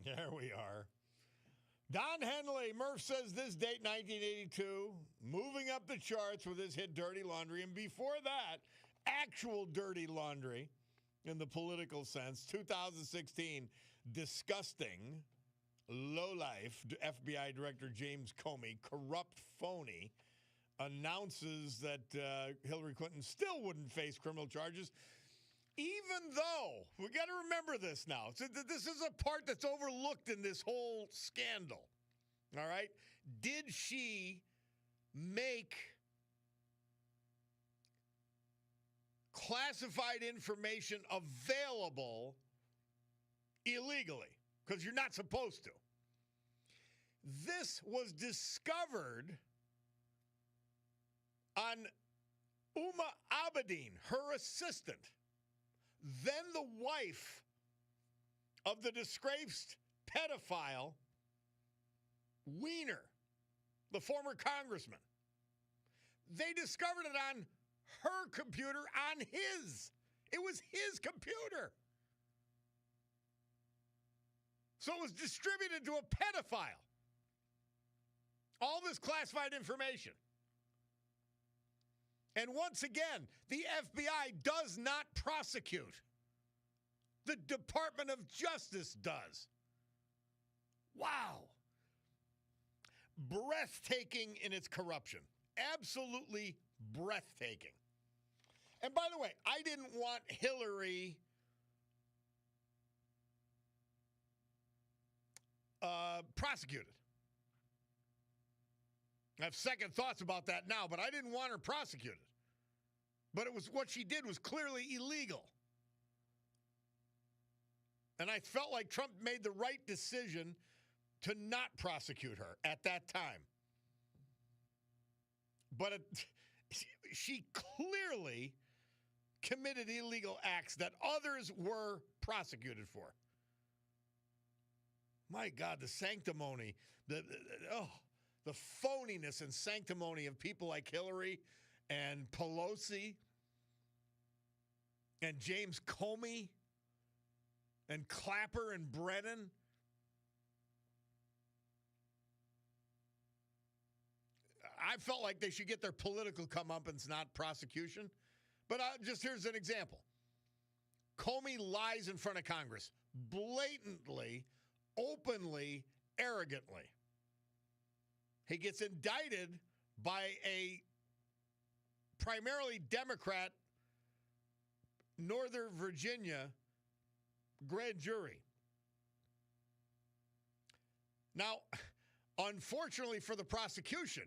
There we are. Don Henley, Murph says this date, 1982, moving up the charts with his hit Dirty Laundry. And before that, actual dirty laundry in the political sense, 2016, disgusting, lowlife FBI Director James Comey, corrupt phony, announces that Hillary Clinton still wouldn't face criminal charges, even though, we got to remember this now. So this is a part that's overlooked in this whole scandal. All right? Did she make classified information available illegally? Because you're not supposed to. This was discovered on Uma Abedin, her assistant, then the wife of the disgraced pedophile Weiner, the former congressman. They discovered it on her computer, on his. It was his computer. So it was distributed to a pedophile. All this classified information. And once again, the FBI does not prosecute. The Department of Justice does. Wow. Breathtaking in its corruption. Absolutely breathtaking. And by the way, I didn't want Hillary prosecuted. I have second thoughts about that now, but I didn't want her prosecuted. But it was what she did was clearly illegal. And I felt like Trump made the right decision to not prosecute her at that time. But she clearly committed illegal acts that others were prosecuted for. My God, the sanctimony, the phoniness and sanctimony of people like Hillary and Pelosi and James Comey and Clapper and Brennan. I felt like they should get their political comeuppance, not prosecution. But just here's an example. Comey lies in front of Congress, blatantly, openly, arrogantly. He gets indicted by a primarily Democrat Northern Virginia grand jury. Now, unfortunately for the prosecution,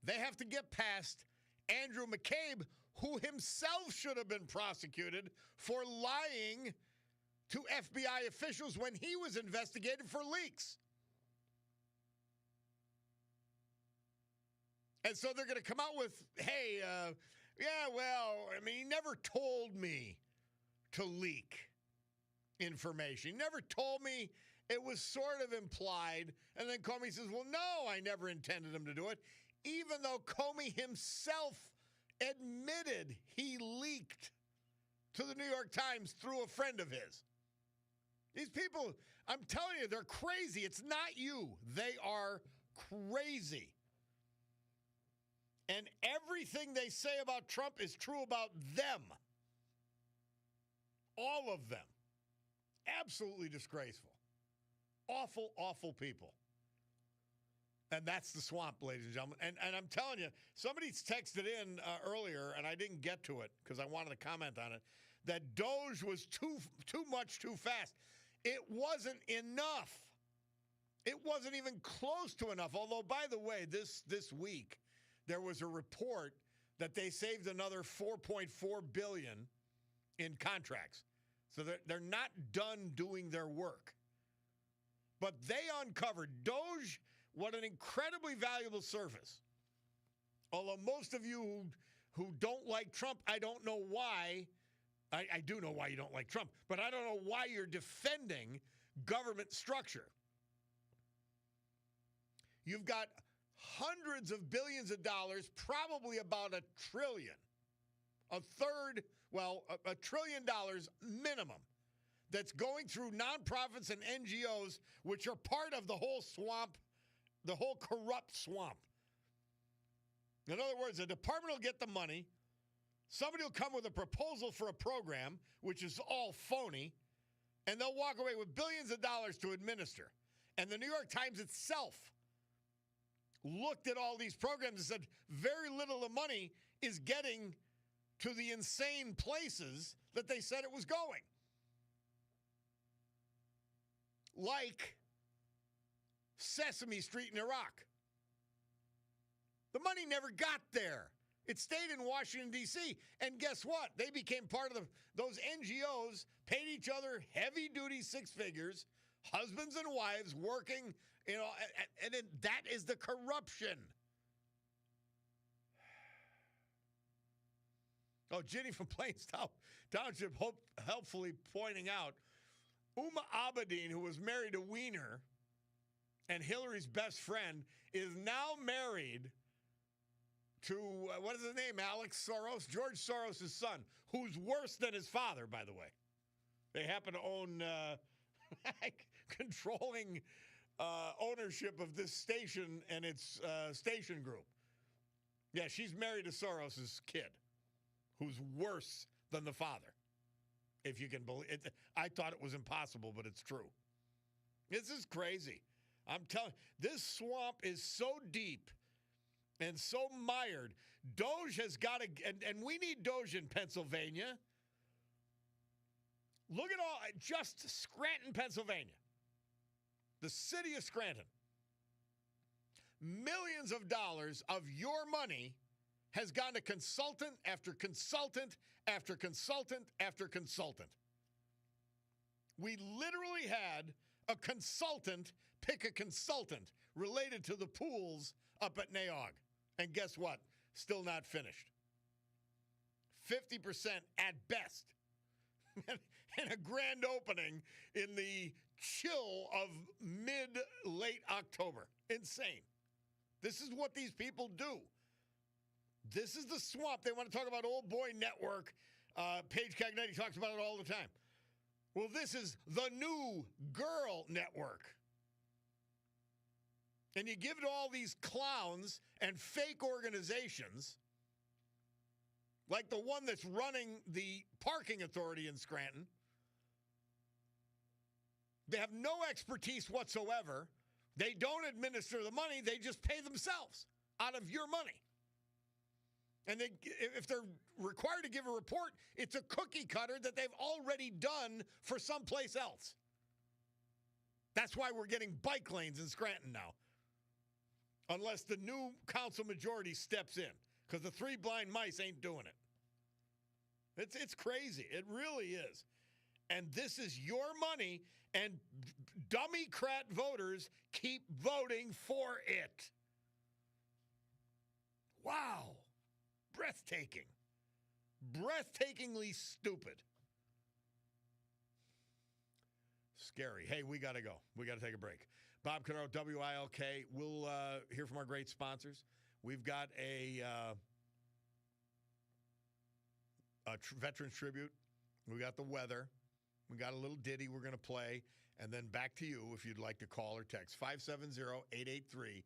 they have to get past Andrew McCabe, who himself should have been prosecuted for lying to FBI officials when he was investigated for leaks. And so they're going to come out with, hey, he never told me to leak information. He never told me. It was sort of implied. And then Comey says, well, no, I never intended him to do it. Even though Comey himself admitted he leaked to the New York Times through a friend of his. These people, I'm telling you, they're crazy. It's not you. They are crazy. And everything they say about Trump is true about them. All of them. Absolutely disgraceful. Awful, awful people. And that's the swamp, ladies and gentlemen. And I'm telling you, somebody's texted in earlier, and I didn't get to it because I wanted to comment on it, that Doge was too much too fast. It wasn't enough. It wasn't even close to enough. Although, by the way, this week, there was a report that they saved another $4.4 billion in contracts. So they're not done doing their work. But they uncovered Doge, what an incredibly valuable service. Although most of you who don't like Trump, I don't know why. I do know why you don't like Trump, but I don't know why you're defending government structure. You've got hundreds of billions of dollars, probably about $1 trillion. $1 trillion minimum that's going through nonprofits and NGOs, which are part of the whole swamp, the whole corrupt swamp. In other words, the department will get the money. Somebody will come with a proposal for a program, which is all phony, and they'll walk away with billions of dollars to administer. And the New York Times itself looked at all these programs and said very little of money is getting to the insane places that they said it was going. Like Sesame Street in Iraq. The money never got there. It stayed in Washington, D.C. And guess what? They became part of those NGOs, paid each other heavy-duty six figures, husbands and wives working, and that is the corruption. Oh, Ginny from Plains Township helpfully pointing out, Uma Abedin, who was married to Wiener and Hillary's best friend, is now married to, what is his name, Alex Soros? George Soros' son, who's worse than his father, by the way. They happen to own controlling ownership of this station and its station group. Yeah, she's married to Soros' kid, who's worse than the father. If you can believe it. I thought it was impossible, but it's true. This is crazy. I'm telling you, this swamp is so deep and so mired. Doge has got to, and we need Doge in Pennsylvania. Look at all, just Scranton, Pennsylvania. The city of Scranton. Millions of dollars of your money has gone to consultant after consultant after consultant after consultant. We literally had a consultant pick a consultant related to the pools up at Naog. And guess what? Still not finished. 50% at best. And a grand opening in the chill of mid-late October. Insane. This is what these people do. This is the swamp. They want to talk about Old Boy Network. Paige Cagnetti talks about it all the time. Well, this is the new girl network. And you give it to all these clowns and fake organizations, like the one that's running the parking authority in Scranton. They have no expertise whatsoever. They don't administer the money. They just pay themselves out of your money. And if they're required to give a report, it's a cookie cutter that they've already done for someplace else. That's why we're getting bike lanes in Scranton now. Unless the new council majority steps in. Because the three blind mice ain't doing it. It's crazy. It really is. And this is your money, and Democrat voters keep voting for it. Wow. Breathtaking. Breathtakingly stupid. Scary. Hey, we got to go. We got to take a break. Bob Cordaro, WILK. We'll hear from our great sponsors. We've got a Veterans Tribute. We got the weather. We got a little ditty we're going to play. And then back to you if you'd like to call or text 570-883-0098.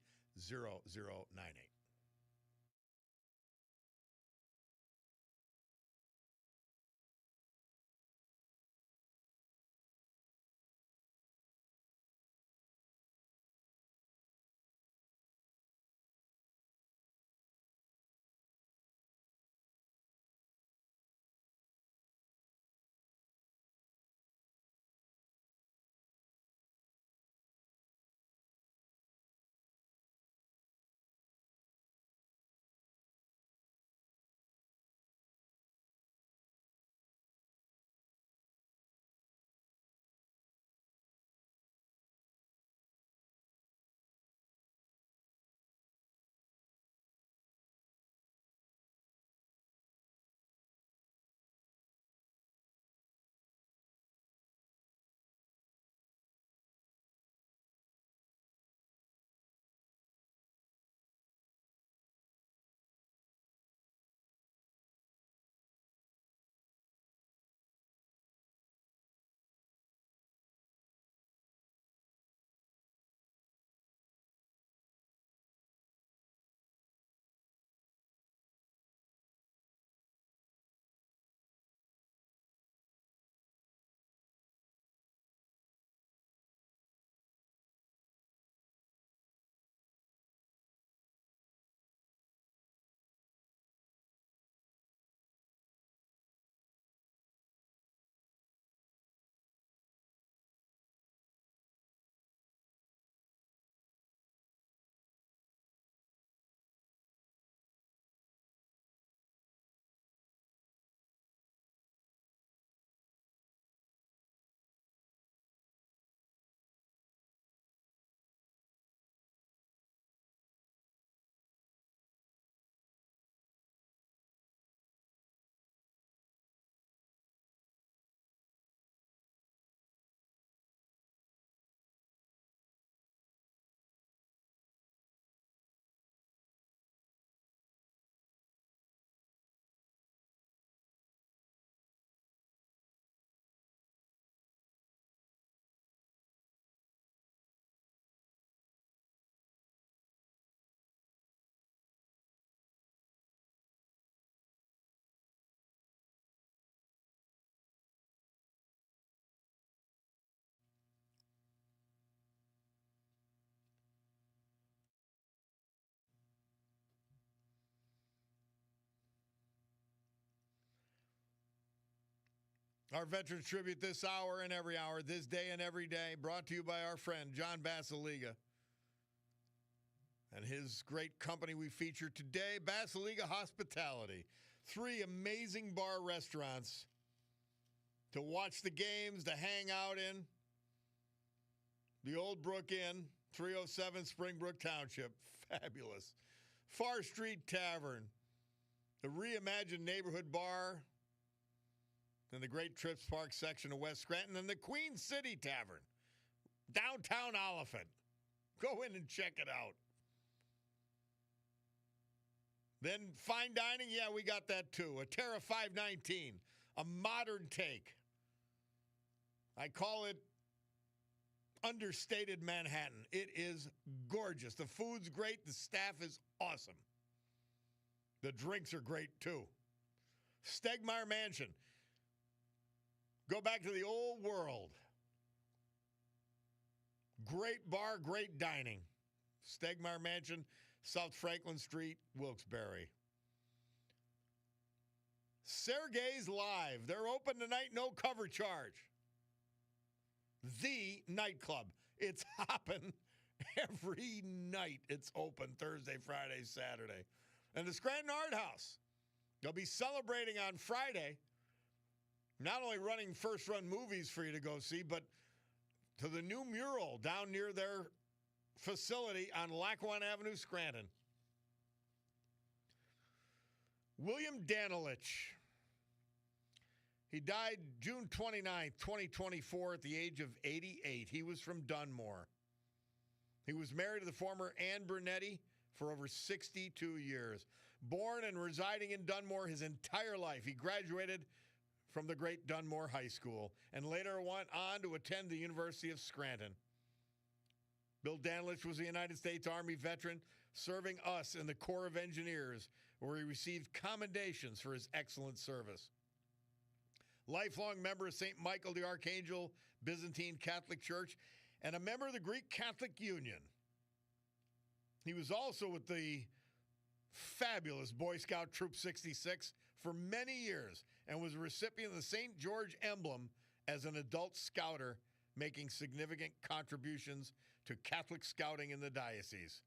Our Veterans Tribute this hour and every hour, this day and every day, brought to you by our friend John Basiliga and his great company we feature today, Basiliga Hospitality. 3 amazing bar restaurants to watch the games, to hang out in. The Old Brook Inn, 307 Springbrook Township. Fabulous. Far Street Tavern, the reimagined neighborhood bar, and the Great Trips Park section of West Scranton, and the Queen City Tavern, downtown Oliphant. Go in and check it out. Then fine dining, yeah, we got that too. A Terra 519, a modern take. I call it understated Manhattan. It is gorgeous. The food's great. The staff is awesome. The drinks are great too. Stegmeyer Mansion. Go back to the old world. Great bar, great dining. Stegmeyer Mansion, South Franklin Street, Wilkes-Barre. Sergei's Live. They're open tonight, no cover charge. The nightclub. It's hopping every night. It's open Thursday, Friday, Saturday. And the Scranton Art House. They'll be celebrating on Friday, not only running first-run movies for you to go see, but to the new mural down near their facility on Lackawanna Avenue, Scranton. William Danilich. He died June 29th, 2024 at the age of 88. He was from Dunmore. He was married to the former Ann Brunetti for over 62 years. Born and residing in Dunmore his entire life, he graduated from the great Dunmore High School and later went on to attend the University of Scranton. Bill Danilich was a United States Army veteran serving us in the Corps of Engineers, where he received commendations for his excellent service. Lifelong member of St. Michael the Archangel Byzantine Catholic Church and a member of the Greek Catholic Union. He was also with the fabulous Boy Scout Troop 66 for many years and was a recipient of the St. George emblem as an adult scouter, making significant contributions to Catholic scouting in the diocese.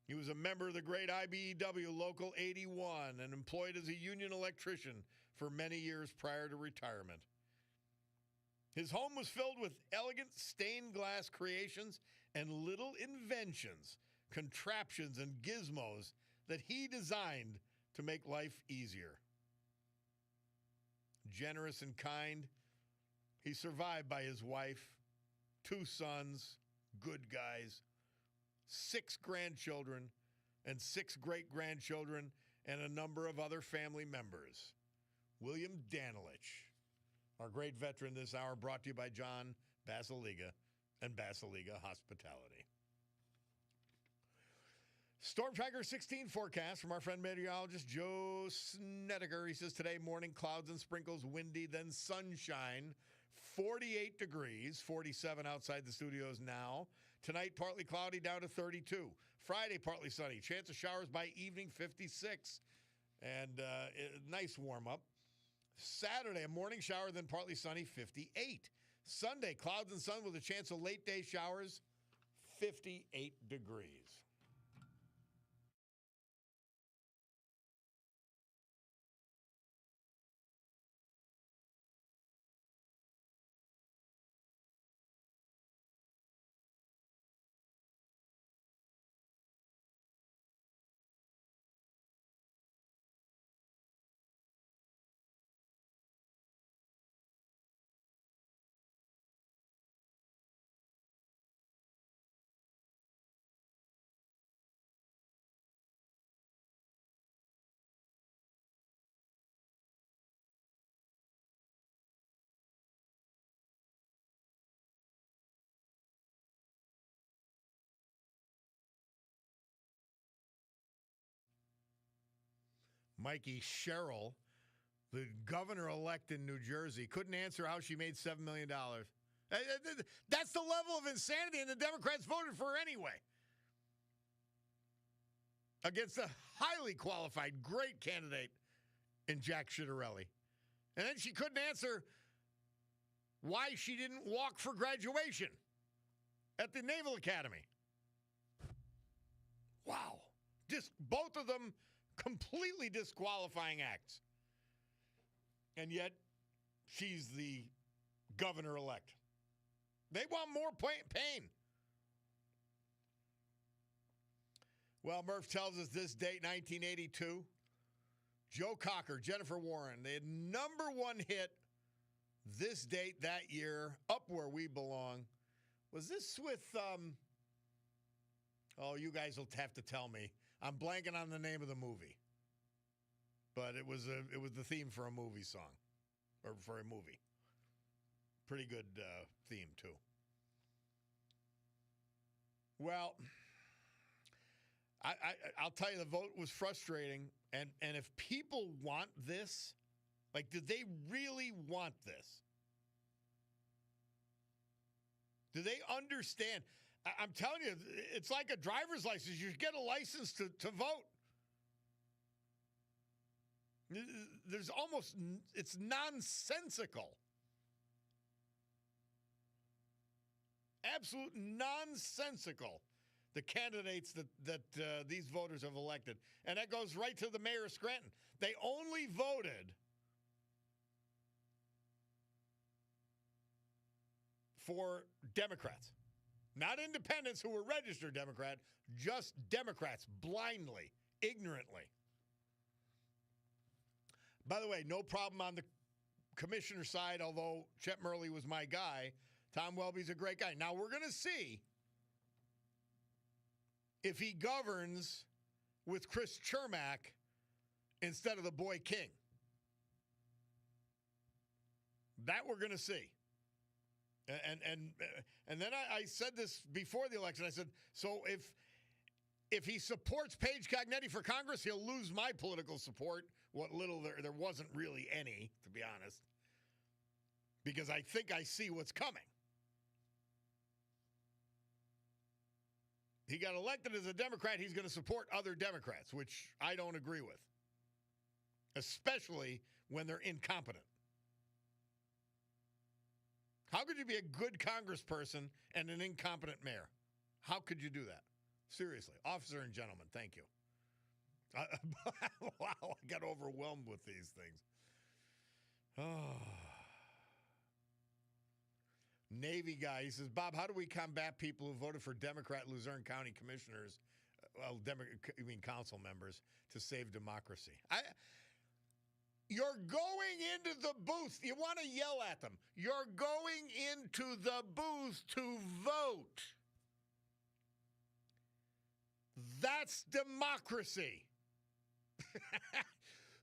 He was a member of the great IBEW Local 81 and employed as a union electrician for many years prior to retirement. His home was filled with elegant stained glass creations and little inventions, contraptions, and gizmos that he designed to make life easier. Generous and kind, he's survived by his wife, 2 sons, good guys, 6 grandchildren, and 6 great-grandchildren, and a number of other family members. William Danilich, our great veteran this hour, brought to you by John Basiliga and Basiliga Hospitality. Storm Tracker 16 forecast from our friend meteorologist Joe Snedeker. He says today morning clouds and sprinkles, windy, then sunshine, 48 degrees, 47 outside the studios now. Tonight partly cloudy down to 32. Friday partly sunny, chance of showers by evening 56. And nice warm up. Saturday a morning shower, then partly sunny 58. Sunday clouds and sun with a chance of late day showers 58 degrees. Mikey Sherrill, the governor-elect in New Jersey, couldn't answer how she made $7 million. That's the level of insanity, and the Democrats voted for her anyway. Against a highly qualified, great candidate in Jack Ciattarelli. And then she couldn't answer why she didn't walk for graduation at the Naval Academy. Wow. Both of them completely disqualifying acts. And yet, she's the governor-elect. They want more pain. Well, Murph tells us this date, 1982. Joe Cocker, Jennifer Warren, they had number one hit this date that year, Up Where We Belong. Was this with, you guys will have to tell me. I'm blanking on the name of the movie. But it was the theme for a movie song, or for a movie. Pretty good theme, too. Well, I'll tell you, the vote was frustrating. And if people want this, like, do they really want this? Do they understand? I'm telling you, it's like a driver's license. You get a license to vote. It's nonsensical. Absolute nonsensical. The candidates that these voters have elected. And that goes right to the mayor of Scranton. They only voted for Democrats. Not independents who were registered Democrat, just Democrats, blindly, ignorantly. By the way, no problem on the commissioner side, although Chet Murley was my guy. Tom Welby's a great guy. Now, we're going to see if he governs with Chris Chermak instead of the boy King. That we're going to see. And then I said this before the election. I said, so if he supports Paige Cognetti for Congress, he'll lose my political support. What little there wasn't really any, to be honest, because I think I see what's coming. He got elected as a Democrat. He's going to support other Democrats, which I don't agree with, especially when they're incompetent. How could you be a good congressperson and an incompetent mayor? How could you do that? Seriously. Officer and gentlemen, thank you. Wow, I got overwhelmed with these things. Oh. Navy guy, he says, Bob, how do we combat people who voted for Democrat Luzerne County commissioners, council members, to save democracy? You're going into the booth. You want to yell at them. You're going into the booth to vote. That's democracy.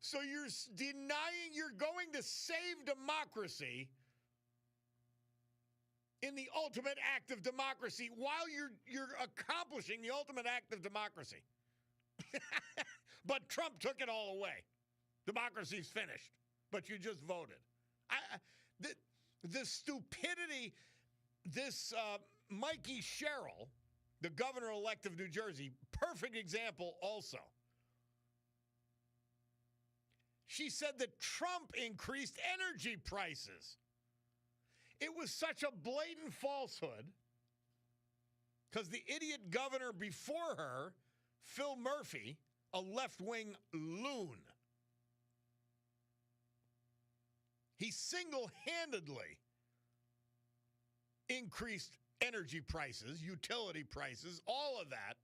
So you're denying you're going to save democracy in the ultimate act of democracy while you're accomplishing the ultimate act of democracy. But Trump took it all away. Democracy's finished, but you just voted. The stupidity, this Mikey Sherrill, the governor-elect of New Jersey, perfect example also. She said that Trump increased energy prices. It was such a blatant falsehood because the idiot governor before her, Phil Murphy, a left-wing loon, he single-handedly increased energy prices, utility prices, all of that,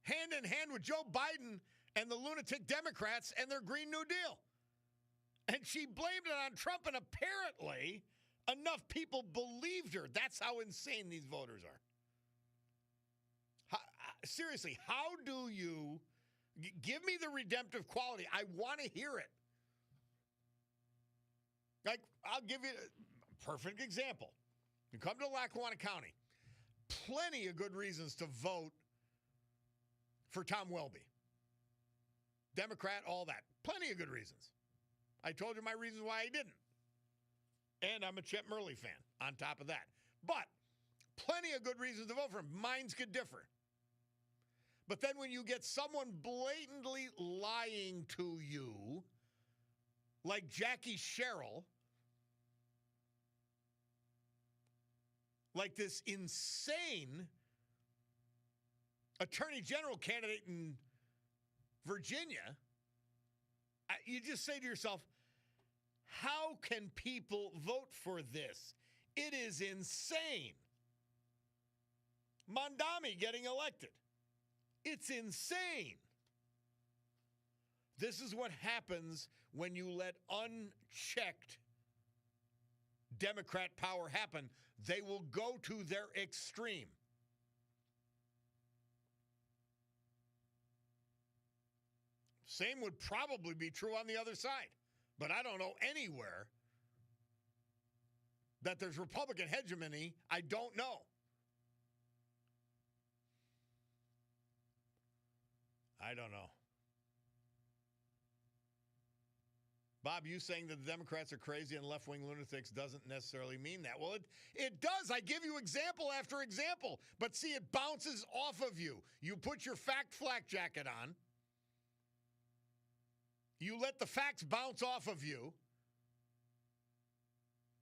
hand in hand with Joe Biden and the lunatic Democrats and their Green New Deal. And she blamed it on Trump, and apparently enough people believed her. That's how insane these voters are. Seriously, how do you give me the redemptive quality? I want to hear it. Like, I'll give you a perfect example. You come to Lackawanna County, plenty of good reasons to vote for Tom Welby. Democrat, all that. Plenty of good reasons. I told you my reasons why I didn't. And I'm a Chet Murley fan on top of that. But plenty of good reasons to vote for him. Minds could differ. But then when you get someone blatantly lying to you like Jackie Sherrill, like this insane attorney general candidate in Virginia, you just say to yourself, how can people vote for this? It is insane. Mondami getting elected. It's insane. This is what happens when you let unchecked Democrat power happen. They will go to their extreme. Same would probably be true on the other side. But I don't know anywhere that there's Republican hegemony. I don't know. I don't know. Bob, you saying that the Democrats are crazy and left-wing lunatics doesn't necessarily mean that. Well, it does. I give you example after example. But see, it bounces off of you. You put your fact flak jacket on. You let the facts bounce off of you.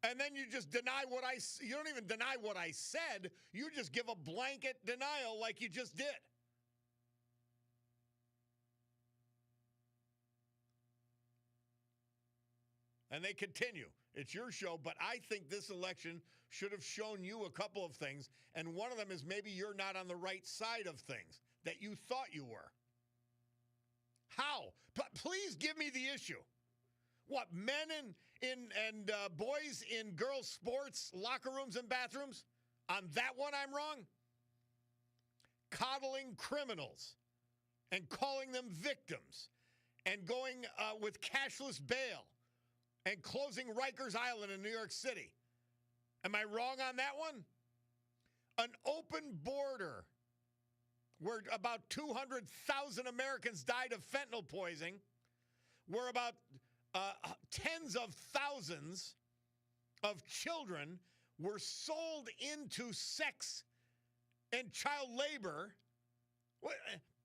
And then you just deny you don't even deny what I said. You just give a blanket denial like you just did. And they continue. It's your show, but I think this election should have shown you a couple of things, and one of them is maybe you're not on the right side of things that you thought you were. How? Please give me the issue. What, men and boys in girls' sports locker rooms and bathrooms? On that one, I'm wrong? Coddling criminals and calling them victims and going with cashless bail and closing Rikers Island in New York City. Am I wrong on that one? An open border where about 200,000 Americans died of fentanyl poisoning, where about tens of thousands of children were sold into sex and child labor. What,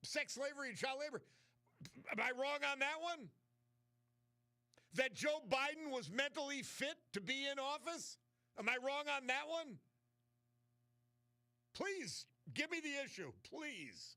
sex slavery and child labor. Am I wrong on that one? That Joe Biden was mentally fit to be in office? Am I wrong on that one? Please, give me the issue, please.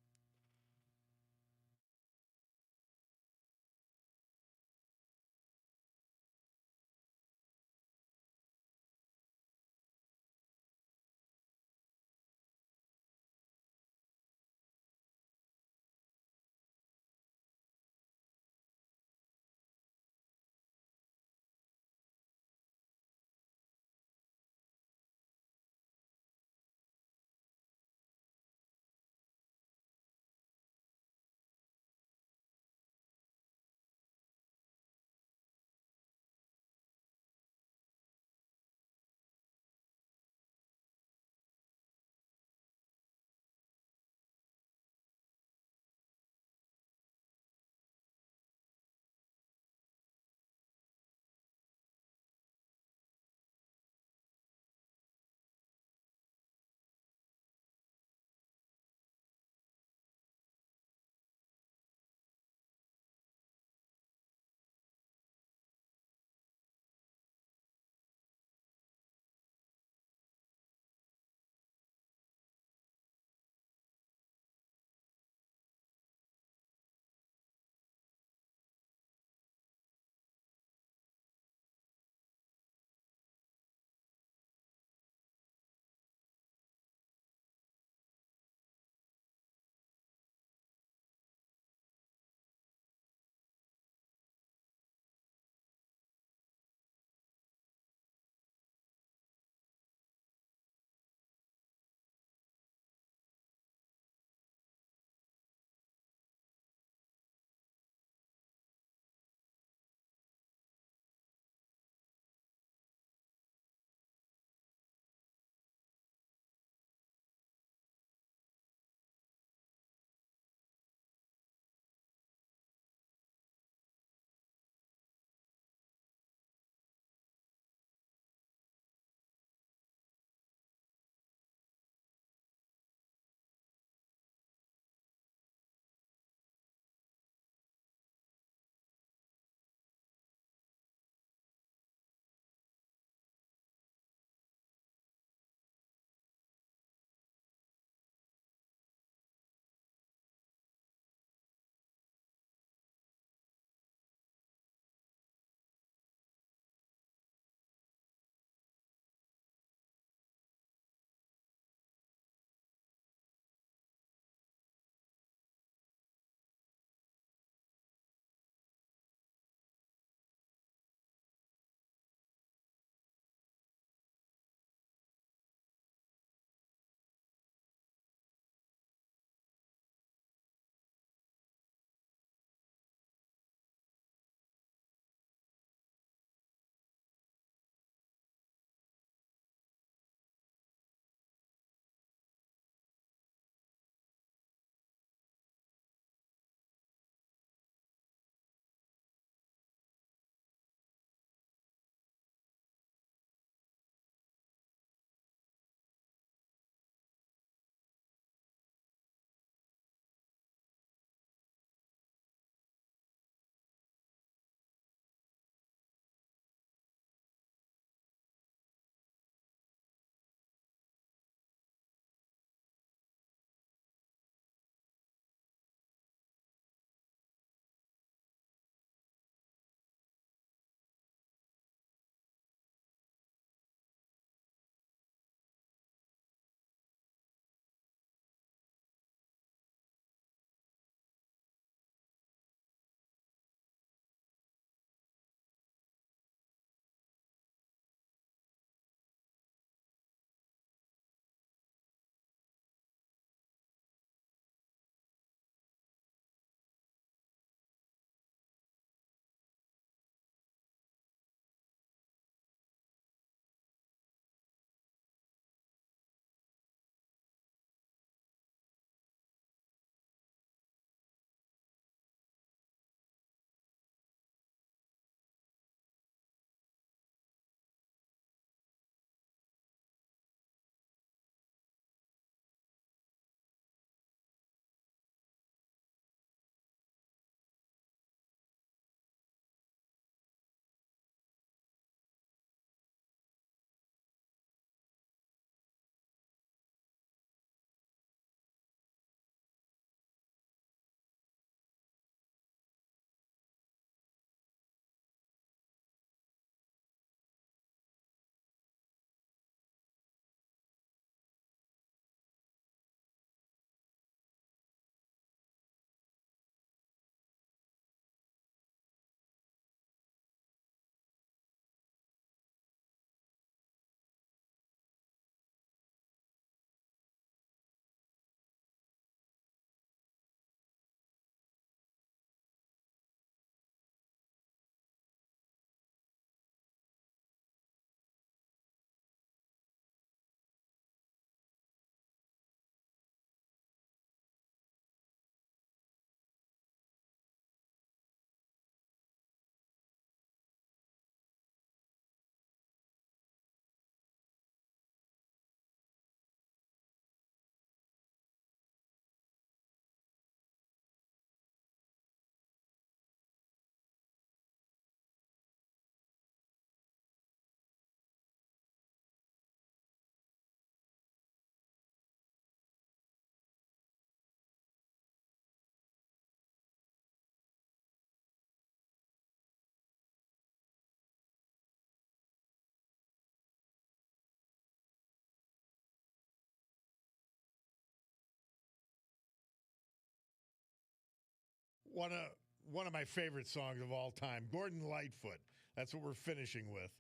one of my favorite songs of all time, Gordon Lightfoot. That's what we're finishing with.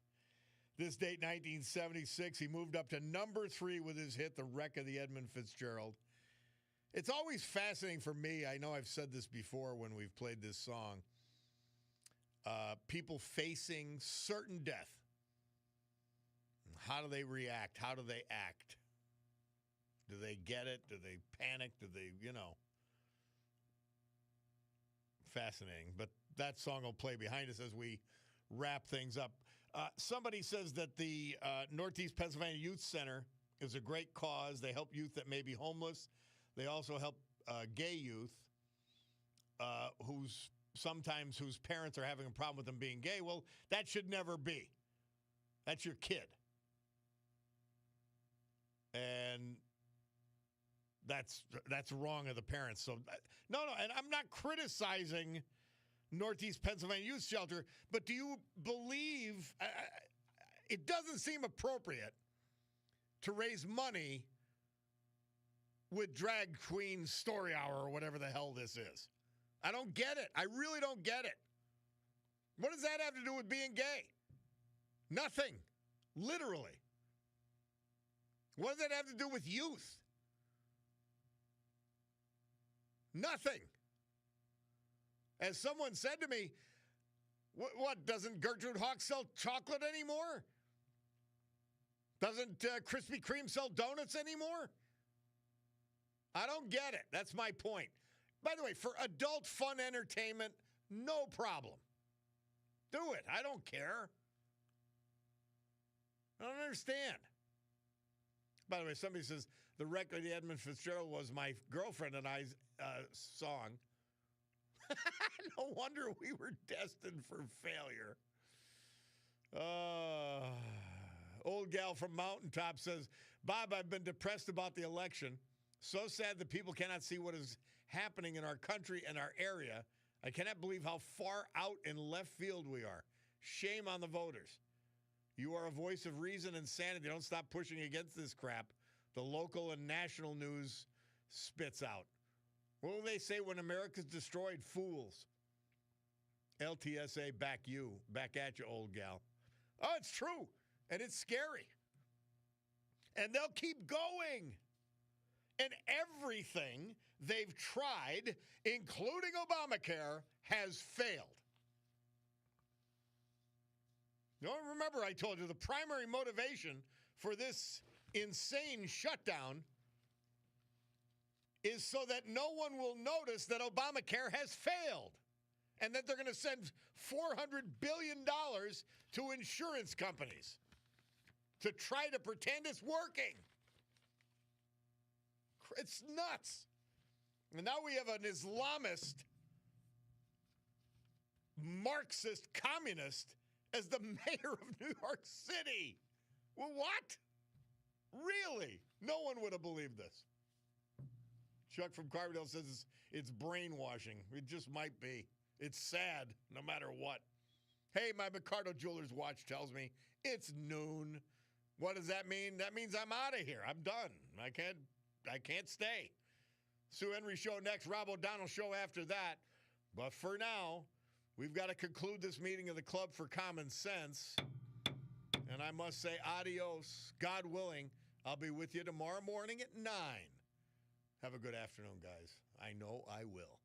This date, 1976, he moved up to number 3 with his hit, The Wreck of the Edmund Fitzgerald. It's always fascinating for me. I know I've said this before when we've played this song. People facing certain death. How do they react? How do they act? Do they get it? Do they panic? Do they, fascinating. But that song will play behind us as we wrap things up. Somebody says that the Northeast Pennsylvania Youth Center is a great cause. They help youth that may be homeless. They also help gay youth whose parents are having a problem with them being gay. Well, that should never be. That's your kid. And that's wrong of the parents. So, no, and I'm not criticizing Northeast Pennsylvania Youth Shelter, but do you believe it doesn't seem appropriate to raise money with Drag Queen Story Hour or whatever the hell this is? I don't get it. I really don't get it. What does that have to do with being gay? Nothing. Literally. What does that have to do with youth? Nothing. As someone said to me, what doesn't Gertrude Hawk sell chocolate anymore? Doesn't Krispy Kreme sell donuts anymore? I don't get it. That's my point. By the way, for adult fun entertainment, no problem. Do it. I don't care. I don't understand. By the way, somebody says, the Wreck of the Edmund Fitzgerald was my girlfriend and I's song. No wonder we were destined for failure. Old gal from Mountaintop says, Bob, I've been depressed about the election. So sad that people cannot see what is happening in our country and our area. I cannot believe how far out in left field we are. Shame on the voters. You are a voice of reason and sanity. Don't stop pushing against this crap the local and national news spits out. What will they say when America's destroyed? Fools. LTSA, back at you, old gal. Oh, it's true, and it's scary. And they'll keep going. And everything they've tried, including Obamacare, has failed. You know, remember I told you the primary motivation for this insane shutdown is so that no one will notice that Obamacare has failed and that they're going to send $400 billion to insurance companies to try to pretend it's working. It's nuts. And now we have an Islamist, Marxist, communist as the mayor of New York City. Well, what? Really? No one would have believed this. Chuck from Carbondale says it's brainwashing. It just might be. It's sad, no matter what. Hey, my Ricardo Jewelers watch tells me it's noon. What does that mean? That means I'm out of here. I'm done. I can't stay. Sue Henry show next. Rob O'Donnell show after that. But for now, we've got to conclude this meeting of the Club for Common Sense. And I must say adios. God willing, I'll be with you tomorrow morning at 9. Have a good afternoon, guys. I know I will.